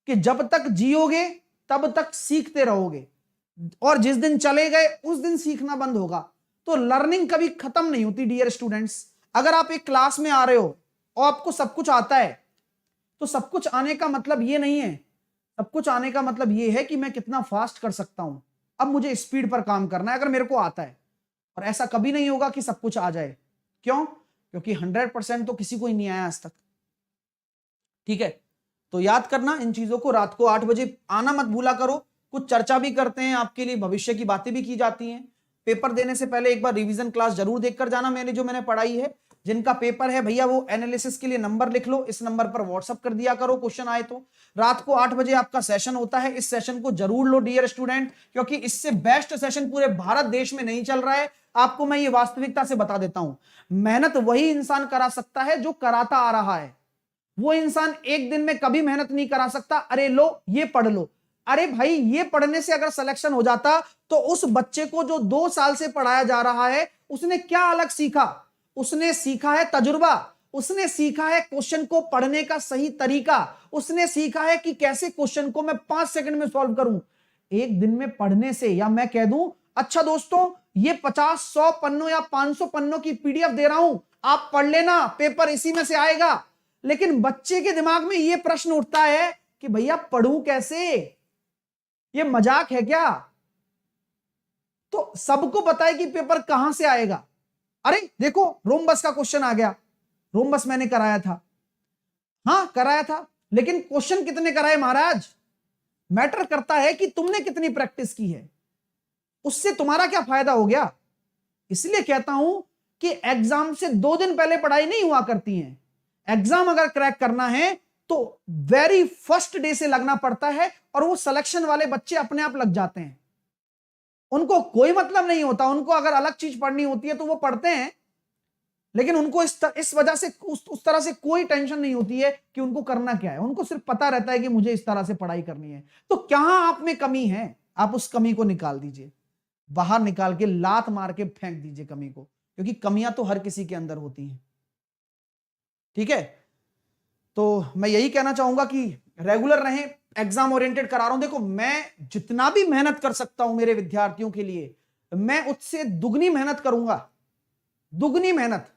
कि जब तक जियोगे तब तक सीखते रहोगे, और जिस दिन चले गए उस दिन सीखना बंद होगा। तो लर्निंग कभी खत्म नहीं होती डियर स्टूडेंट्स। अगर आप एक क्लास में आ रहे हो और आपको सब कुछ आता है, तो सब कुछ आने का मतलब ये नहीं है, सब कुछ आने का मतलब ये है कि मैं कितना फास्ट कर सकता हूं, अब मुझे स्पीड पर काम करना है अगर मेरे को आता है। और ऐसा कभी नहीं होगा कि सब कुछ आ जाए, क्यों, क्योंकि 100% तो किसी को ही नहीं आया आज तक, ठीक है। तो याद करना इन चीजों को, रात को 8 बजे आना मत भूला करो। कुछ चर्चा भी करते हैं आपके लिए, भविष्य की बातें भी की जाती हैं। पेपर देने से पहले एक बार रिवीजन क्लास जरूर देखकर जाना, मैंने पढ़ाई है। जिनका पेपर है भैया वो एनालिसिस के लिए नंबर लिख लो, इस नंबर पर व्हाट्सअप कर दिया करो क्वेश्चन आए तो। रात को 8 बजे आपका सेशन होता है, इस सेशन को जरूर लो डियर स्टूडेंट, क्योंकि इससे बेस्ट सेशन पूरे भारत देश में नहीं चल रहा है। आपको मैं ये वास्तविकता से बता देता हूं, मेहनत वही इंसान करा सकता है जो कराता आ रहा है। वो इंसान एक दिन में कभी मेहनत नहीं करा सकता। अरे लो ये पढ़ लो, अरे भाई ये पढ़ने से अगर सिलेक्शन हो जाता तो उस बच्चे को जो 2 साल से पढ़ाया जा रहा है उसने क्या अलग सीखा? उसने सीखा है तजुर्बा, उसने सीखा है क्वेश्चन को पढ़ने का सही तरीका, उसने सीखा है कि कैसे क्वेश्चन को मैं 5 सेकंड में सॉल्व करूं। एक दिन में पढ़ने से, या मैं कह दूं अच्छा दोस्तों ये 50-100 पन्नों या 500 पन्नों की पीडीएफ दे रहा हूं, आप पढ़ लेना, पेपर इसी में से आएगा। लेकिन बच्चे के दिमाग में यह प्रश्न उठता है कि भैया पढ़ूं कैसे, ये मजाक है क्या? तो सबको पता है कि पेपर कहां से आएगा। अरे देखो रोमबस का क्वेश्चन आ गया, रोमबस मैंने कराया था, हां कराया था, लेकिन क्वेश्चन कितने कराए महाराज? मैटर करता है कि तुमने कितनी प्रैक्टिस की है, उससे तुम्हारा क्या फायदा हो गया। इसलिए कहता हूं कि एग्जाम से 2 दिन पहले पढ़ाई नहीं हुआ करती है। एग्जाम अगर क्रैक करना है तो वेरी फर्स्ट डे से लगना पड़ता है, और वो सिलेक्शन वाले बच्चे अपने आप लग जाते हैं। उनको कोई मतलब नहीं होता, उनको अगर अलग चीज पढ़नी होती है तो वो पढ़ते हैं, लेकिन उनको इस वजह से उस तरह से कोई टेंशन नहीं होती है कि उनको करना क्या है। उनको सिर्फ पता रहता है कि मुझे इस तरह से पढ़ाई करनी है। तो कहां आप में कमी है, आप उस कमी को निकाल दीजिए, बाहर निकाल के लात मार के फेंक दीजिए कमी को, क्योंकि कमियां तो हर किसी के अंदर होती हैं। ठीक है, तो मैं यही कहना चाहूंगा कि रेगुलर रहें, एग्जाम ओरिएंटेड करा रहा हूं। देखो मैं जितना भी मेहनत कर सकता हूं मेरे विद्यार्थियों के लिए, मैं उससे दुगनी मेहनत करूंगा, दुगनी मेहनत।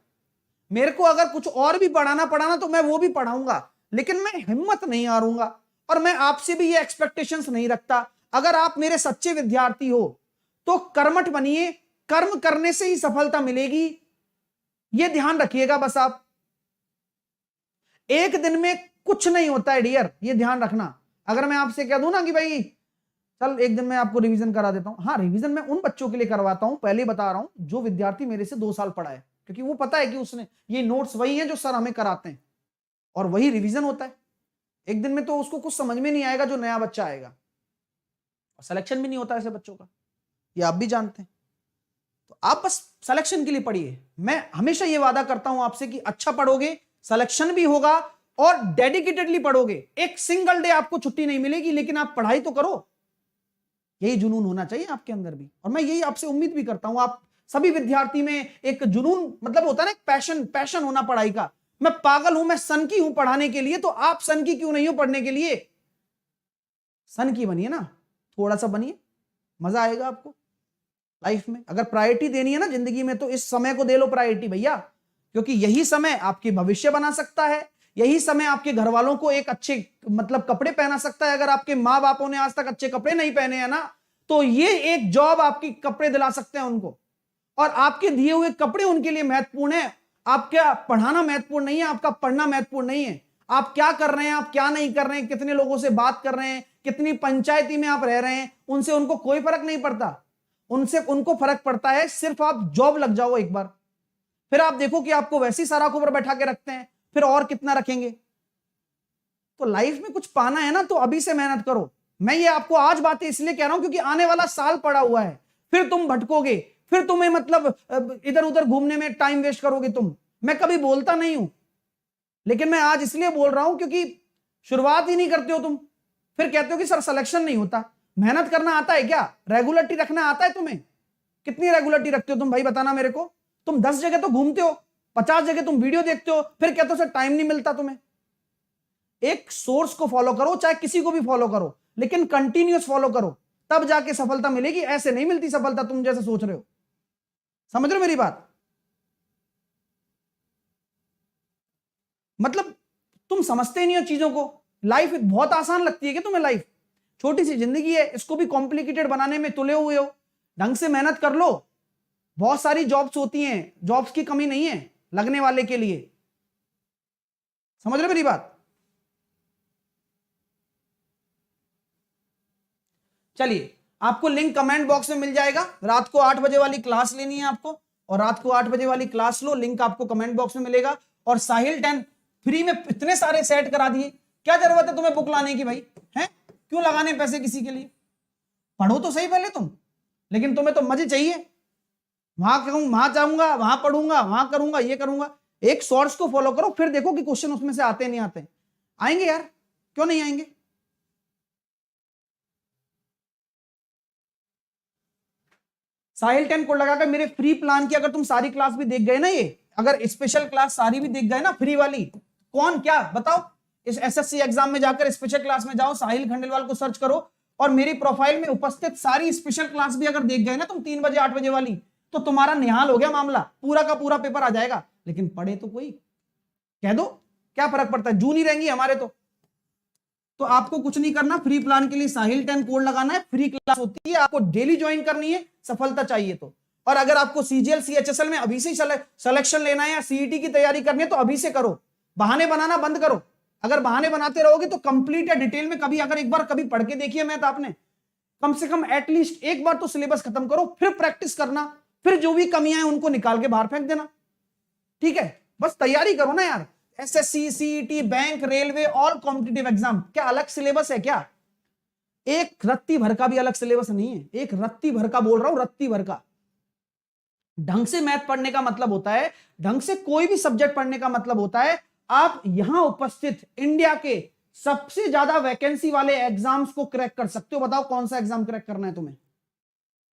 मेरे को अगर कुछ और भी पढ़ाना तो मैं वो भी पढ़ाऊंगा, लेकिन मैं हिम्मत नहीं हारूंगा, और मैं आपसे भी ये एक्सपेक्टेशंस नहीं रखता। अगर आप मेरे सच्चे विद्यार्थी हो तो कर्मठ बनिए, कर्म करने से ही सफलता मिलेगी, ये ध्यान रखिएगा बस। आप एक दिन में कुछ नहीं होता है डियर, ये ध्यान रखना। अगर मैं आपसे कह दूं ना कि भाई चल एक दिन में आपको रिवीजन करा देता हूं, हाँ रिवीजन मैं उन बच्चों के लिए करवाता हूं, पहले बता रहा हूं, जो विद्यार्थी मेरे से 2 साल पढ़ा है, क्योंकि वो पता है कि उसने ये नोट्स वही हैं जो सर हमें कराते हैं, और वही रिवीजन होता है। एक दिन में तो उसको कुछ समझ में नहीं आएगा जो नया बच्चा आएगा, और सिलेक्शन भी नहीं होता ऐसे बच्चों का, ये आप भी जानते हैं। तो आप बस सिलेक्शन के लिए पढ़िए। मैं हमेशा ये वादा करता हूं आपसे कि अच्छा पढ़ोगे, सिलेक्शन भी होगा, और डेडिकेटेडली पढ़ोगे। एक सिंगल डे आपको छुट्टी नहीं मिलेगी, लेकिन आप पढ़ाई तो करो। यही जुनून होना चाहिए आपके अंदर भी, और मैं यही आपसे उम्मीद भी करता हूं। आप सभी विद्यार्थी में एक जुनून, मतलब होता है ना एक पैशन होना पढ़ाई का। मैं पागल हूं, मैं सन की हूं पढ़ाने के लिए, तो आप सन की क्यों नहीं हो पढ़ने के लिए? सन की बनिए ना, थोड़ा सा बनिए, मजा आएगा आपको लाइफ में। अगर प्रायोरिटी देनी है ना जिंदगी में, तो इस समय को दे लो प्रायोरिटी भैया, क्योंकि यही समय आपके भविष्य बना सकता है। यही समय आपके घर वालों को एक अच्छे मतलब कपड़े पहना सकता है। अगर आपके माँ बापों ने आज तक अच्छे कपड़े नहीं पहने हैं ना, तो ये एक जॉब आपकी कपड़े दिला सकते हैं उनको, और आपके दिए हुए कपड़े उनके लिए महत्वपूर्ण है। आपका पढ़ाना महत्वपूर्ण नहीं है, आपका पढ़ना महत्वपूर्ण नहीं है। आप क्या कर रहे हैं, आप क्या नहीं कर रहे हैं, कितने लोगों से बात कर रहे हैं, कितनी पंचायती में आप रह रहे हैं, उनसे उनको कोई फर्क नहीं पड़ता। उनको फर्क पड़ता है सिर्फ आप जॉब लग जाओ एक बार, फिर आप देखो कि आपको वैसे ही सारा ऊपर बैठा के रखते हैं, फिर और कितना रखेंगे। तो लाइफ में कुछ पाना है ना, तो अभी से मेहनत करो। मैं ये आपको आज बातें इसलिए कह रहा हूं क्योंकि आने वाला साल पड़ा हुआ है, फिर तुम भटकोगे, फिर तुम्हें मतलब इधर उधर घूमने में टाइम वेस्ट करोगे तुम। मैं कभी बोलता नहीं हूं, लेकिन मैं आज इसलिए बोल रहा हूं क्योंकि शुरुआत ही नहीं करते हो तुम, फिर कहते हो कि सर सिलेक्शन नहीं होता। मेहनत करना आता है क्या? रेगुलरिटी रखना आता है तुम्हें? कितनी रेगुलरिटी रखते हो तुम भाई, बताना मेरे को। तुम 10 जगह तो घूमते हो, 50 जगह तुम वीडियो देखते हो, फिर कहते हो सर टाइम नहीं मिलता तुम्हें। एक सोर्स को फॉलो करो, चाहे किसी को भी फॉलो करो, लेकिन कंटिन्यूअस फॉलो करो, तब जाके सफलता मिलेगी। ऐसे नहीं मिलती सफलता तुम जैसे सोच रहे हो। समझ रहे हो मेरी बात? मतलब तुम समझते ही नहीं हो चीजों को। लाइफ बहुत आसान लगती है कि तुम्हें? लाइफ छोटी सी जिंदगी है, इसको भी कॉम्प्लिकेटेड बनाने में तुले हुए हो। ढंग से मेहनत कर लो, बहुत सारी जॉब्स होती हैं, जॉब्स की कमी नहीं है लगने वाले के लिए। समझ रहे मेरी बात? चलिए, आपको लिंक कमेंट बॉक्स में मिल जाएगा। रात को 8 बजे वाली क्लास लेनी है आपको, और रात को 8 बजे वाली क्लास लो, लिंक आपको कमेंट बॉक्स में मिलेगा। और साहिल 10 फ्री में इतने सारे सेट करा दिए, क्या जरूरत है तुम्हें बुक लाने की भाई? हैं क्यों लगाने पैसे किसी के लिए? पढ़ो तो सही पहले तुम। लेकिन तुम्हें तो मजे चाहिए, वहां जाऊंगा, वहां पढ़ूंगा, वहां करूंगा, ये करूंगा। एक सोर्स को फॉलो करो, फिर देखो कि क्वेश्चन उसमें से आते नहीं आते। आएंगे यार, क्यों नहीं आएंगे। साहिल 10 कोड लगाकर मेरे फ्री प्लान की अगर तुम सारी क्लास भी देख गए ना, ये अगर स्पेशल क्लास सारी भी देख गए ना फ्री वाली, कौन क्या बताओ, इस एसएससी एग्जाम में जाकर स्पेशल क्लास में जाओ, साहिल खंडेलवाल को सर्च करो और मेरी प्रोफाइल में उपस्थित सारी स्पेशल क्लास भी अगर देख गए ना तुम 3 बजे 8 बजे वाली, तो तुम्हारा निहाल हो गया मामला, पूरा का पूरा पेपर आ जाएगा। लेकिन पढ़े तो कोई, कह दो क्या फर्क पड़ता है, जू नहीं रहेंगी हमारे तो आपको कुछ नहीं करना, फ्री प्लान के लिए साहिल 10 कोड लगाना है, फ्री क्लास होती है, आपको डेली ज्वाइन करनी है, सफलता चाहिए तो। और अगर आपको सीजीएल सीएचएसएल में अभी से सिलेक्शन लेना है या सीईटी की तैयारी करनी है तो अभी से करो, बहाने बनाना बंद करो। अगर बहाने बनाते रहोगे तो कंप्लीट या डिटेल में कभी अगर एक बार कभी पढ़ के देखिए मैं तो आपने कम से कम एटलीस्ट एक बार तो सिलेबस खत्म करो, फिर प्रैक्टिस करना, फिर जो भी कमियां हैं उनको निकाल के बाहर फेंक देना। ठीक है, बस तैयारी करो ना यार, SSC CET bank railway all competitive exam, क्या अलग सिलेबस है क्या? एक रत्ती भर का भी अलग सिलेबस नहीं है, एक रत्ती भर का बोल रहा हूं, रत्ती भर का। ढंग से मैथ पढ़ने का मतलब होता है, ढंग से कोई भी सब्जेक्ट पढ़ने का मतलब होता है आप यहां उपस्थित इंडिया के सबसे ज्यादा वैकेंसी वाले एग्जाम्स को क्रैक कर सकते हो। बताओ कौन सा एग्जाम क्रैक करना है तुम्हें,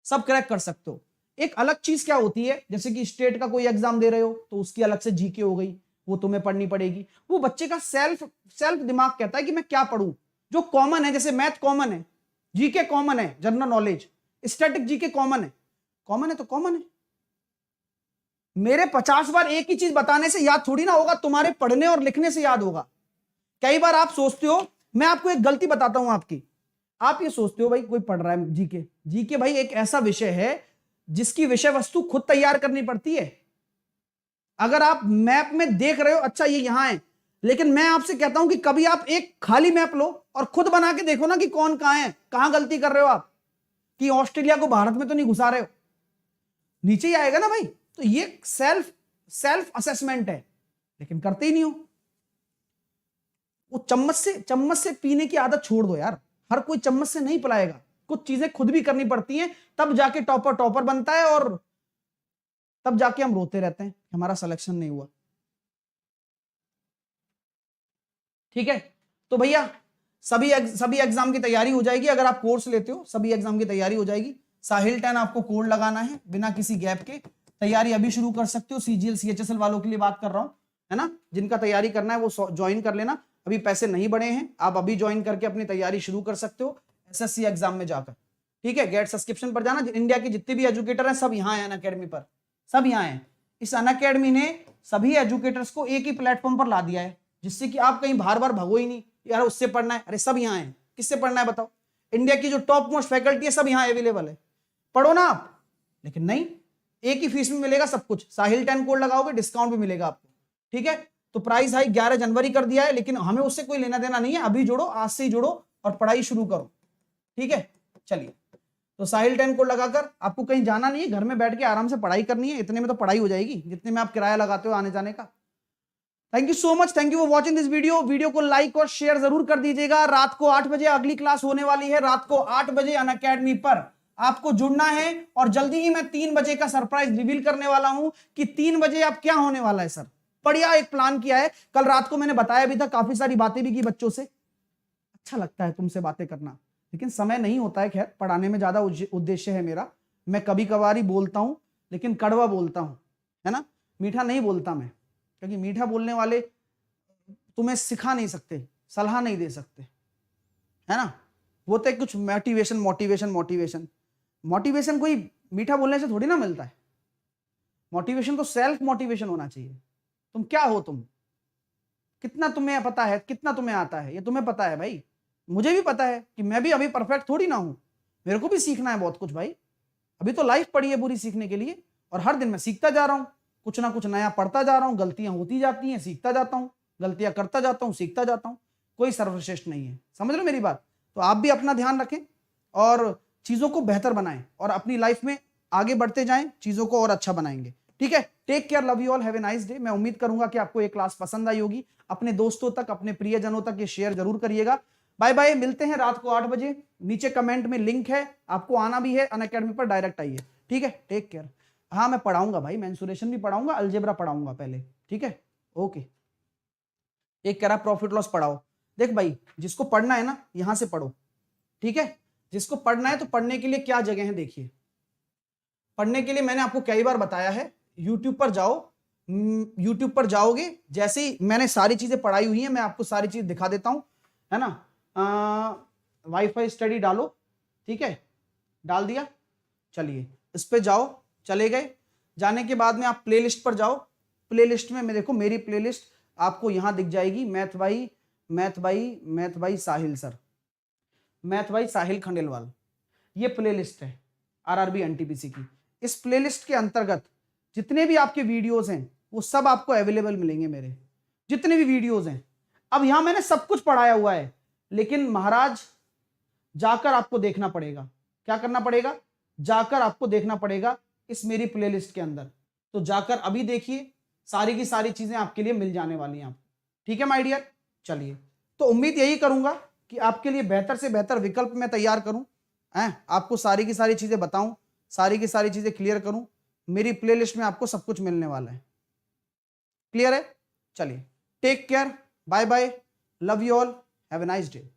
सब क्रैक कर सकते हो। एक अलग चीज क्या होती है, जैसे कि स्टेट का कोई एग्जाम दे रहे हो तो उसकी अलग से जीके हो गई, वो तुम्हें पढ़नी पड़ेगी। वो बच्चे का सेल्फ दिमाग कहता है कि मैं क्या पढ़ूं। जो कॉमन है, जैसे मैथ कॉमन है, जीके कॉमन है, general knowledge static GK common है तो कॉमन है। मेरे 50 बार एक ही चीज बताने से याद थोड़ी ना होगा, तुम्हारे पढ़ने और लिखने से याद होगा। कई बार आप सोचते हो, मैं आपको एक गलती बताता हूं आपकी, आप ये सोचते हो भाई कोई पढ़ रहा है जीके भाई एक ऐसा विषय है जिसकी विषय वस्तु खुद तैयार करनी पड़ती है। अगर आप मैप में देख रहे हो अच्छा ये यहां है, लेकिन मैं आपसे कहता हूं कि कभी आप एक खाली मैप लो और खुद बना के देखो ना कि कौन कहां है, कहां गलती कर रहे हो आप, कि ऑस्ट्रेलिया को भारत में तो नहीं घुसा रहे हो, नीचे ही आएगा ना भाई। तो ये सेल्फ असेसमेंट है, लेकिन करते ही नहीं हो। वो चम्मच से पीने की आदत छोड़ दो यार, हर कोई चम्मच से नहीं पिलाएगा, कुछ चीजें खुद भी करनी पड़ती हैं, तब जाके टॉपर बनता है और तब जाके हम रोते रहते हैं हमारा सिलेक्शन नहीं हुआ। ठीक है, तो भैया सभी एग्जाम की तैयारी हो जाएगी, अगर आप कोर्स लेते हो सभी एग्जाम की तैयारी हो जाएगी। साहिल 10 आपको कोड लगाना है, बिना किसी गैप के तैयारी अभी शुरू कर सकते हो। सीजीएल सीएचएसएल वालों के लिए बात कर रहा हूं, है ना, जिनका तैयारी करना है वो ज्वाइन कर लेना, अभी पैसे नहीं बढ़े हैं, आप अभी ज्वाइन करके अपनी तैयारी शुरू कर सकते हो एसएससी एग्जाम में जाकर। ठीक है, गेट सब्सक्रिप्शन पर जाना, इंडिया के जितने भी एजुकेटर हैं सब यहाँ हैं अनअकैडमी पर, सब यहाँ हैं। इस अनअकैडमी ने सभी एजुकेटर्स को एक ही प्लेटफॉर्म पर ला दिया है, जिससे कि आप कहीं बार बार भगो ही नहीं यार उससे पढ़ना है, अरे सब यहाँ है, किससे पढ़ना है बताओ। इंडिया की जो टॉप मोस्ट फैकल्टी है सब यहाँ अवेलेबल है, पढ़ो ना आप। लेकिन नहीं, एक ही फीस में मिलेगा सब कुछ, साहिल 10 कोड लगाओगे डिस्काउंट भी मिलेगा आपको। ठीक है, तो प्राइस हाई 11 जनवरी कर दिया है, लेकिन हमें उससे कोई लेना देना नहीं है, अभी जोड़ो, आज से ही जोड़ो और पढ़ाई शुरू करो। ठीक है, चलिए, तो साहिल 10 कोड लगाकर आपको कहीं जाना नहीं है, घर में बैठ के आराम से पढ़ाई करनी है, इतने में तो पढ़ाई हो जाएगी जितने में आप किराया लगाते हो आने जाने का। Thank you so much, thank you for watching this video को लाइक और शेयर जरूर कर दीजिएगा। रात को 8 बजे अगली क्लास होने वाली है, रात को 8 बजे अनअकैडमी पर आपको जुड़ना है, और जल्दी ही मैं 3 बजे का सरप्राइज रिवील करने वाला हूं कि 3 बजे अब क्या होने वाला है। सर बढ़िया एक प्लान किया है, कल रात को मैंने बताया भी था, काफी सारी बातें भी की बच्चों से। अच्छा लगता है तुमसे बातें करना, लेकिन समय नहीं होता है, खैर पढ़ाने में ज्यादा उद्देश्य है मेरा। मैं कभी कभार ही बोलता हूं, लेकिन कड़वा बोलता हूं, है ना, मीठा नहीं बोलता मैं, क्योंकि मीठा बोलने वाले तुम्हें सिखा नहीं सकते, सलाह नहीं दे सकते, है ना। वो तो कुछ मोटिवेशन कोई मीठा बोलने से थोड़ी ना मिलता है। मोटिवेशन तो सेल्फ मोटिवेशन होना चाहिए। तुम क्या हो, तुम कितना तुम्हें पता है, कितना तुम्हें आता है, ये तुम्हें पता है भाई, मुझे भी पता है कि मैं भी अभी परफेक्ट थोड़ी ना हूं, मेरे को भी सीखना है बहुत कुछ भाई। अभी तो लाइफ पड़ी है पूरी सीखने के लिए, और हर दिन मैं सीखता जा रहा हूं, कुछ ना कुछ नया पढ़ता जा रहा हूं, गलतियां होती जाती हैं, सीखता जाता हूं, गलतियां करता जाता हूं, सीखता जाता हूं, कोई सर्वश्रेष्ठ नहीं है, समझ लो मेरी बात। तो आप भी अपना ध्यान रखें और चीजों को बेहतर बनाएं, और अपनी लाइफ में आगे बढ़ते जाएं, चीजों को और अच्छा बनाएंगे। ठीक है, take care, love you all, have a nice day. मैं उम्मीद करूंगा कि आपको ये क्लास पसंद आई होगी, अपने दोस्तों तक, अपने प्रियजनों तक ये शेयर जरूर करिएगा। बाय बाय, मिलते हैं रात को 8 बजे, नीचे कमेंट में लिंक है, आपको आना भी है अनअकैडमी पर, डायरेक्ट आइए। ठीक है, टेक केयर। हाँ मैं पढ़ाऊंगा भाई, मेंसुरेशन भी पढ़ाऊंगा, अलजेब्रा पढ़ाऊंगा पहले। ठीक है, ओके। एक कह रहा प्रॉफिट लॉस पढ़ाओ। देख भाई, जिसको पढ़ना है ना यहां से पढ़ो, ठीक है। जिसको पढ़ना है तो पढ़ने के लिए क्या जगह है देखिए। पढ़ने के लिए मैंने आपको कई बार बताया है, यूट्यूब पर जाओ। यूट्यूब पर जाओगे, जैसे ही मैंने सारी चीजें पढ़ाई हुई हैं, मैं आपको सारी चीज दिखा देता हूं, है ना। वाईफाई स्टडी डालो, ठीक है, डाल दिया। चलिए इस पे जाओ, चले गए। जाने के बाद में आप प्लेलिस्ट पर जाओ। प्लेलिस्ट में मैं देखो, मेरी प्लेलिस्ट आपको यहां दिख जाएगी, math by Sahil sir, math by Sahil Khandelwal, ये प्लेलिस्ट है आरआरबी एनटीपीसी की। इस प्लेलिस्ट के अंतर्गत जितने भी आपके वीडियोस हैं वो सब आपको अवेलेबल मिलेंगे, मेरे जितने भी वीडियोस हैं। अब यहां मैंने सब कुछ पढ़ाया हुआ है, लेकिन महाराज जाकर आपको देखना पड़ेगा। क्या करना पड़ेगा? जाकर आपको देखना पड़ेगा इस मेरी प्लेलिस्ट के अंदर। तो जाकर अभी देखिए, सारी की सारी चीजें आपके लिए मिल जाने वाली हैं आपको, ठीक है माय डियर। चलिए, तो उम्मीद यही करूंगा कि आपके लिए बेहतर से बेहतर विकल्प मैं तैयार करूं, आपको सारी की सारी चीजें बताऊं, सारी की सारी चीजें क्लियर करूं। मेरी प्लेलिस्ट में आपको सब कुछ मिलने वाला है, क्लियर है। चलिए, take care, bye bye, love you all, have a nice day.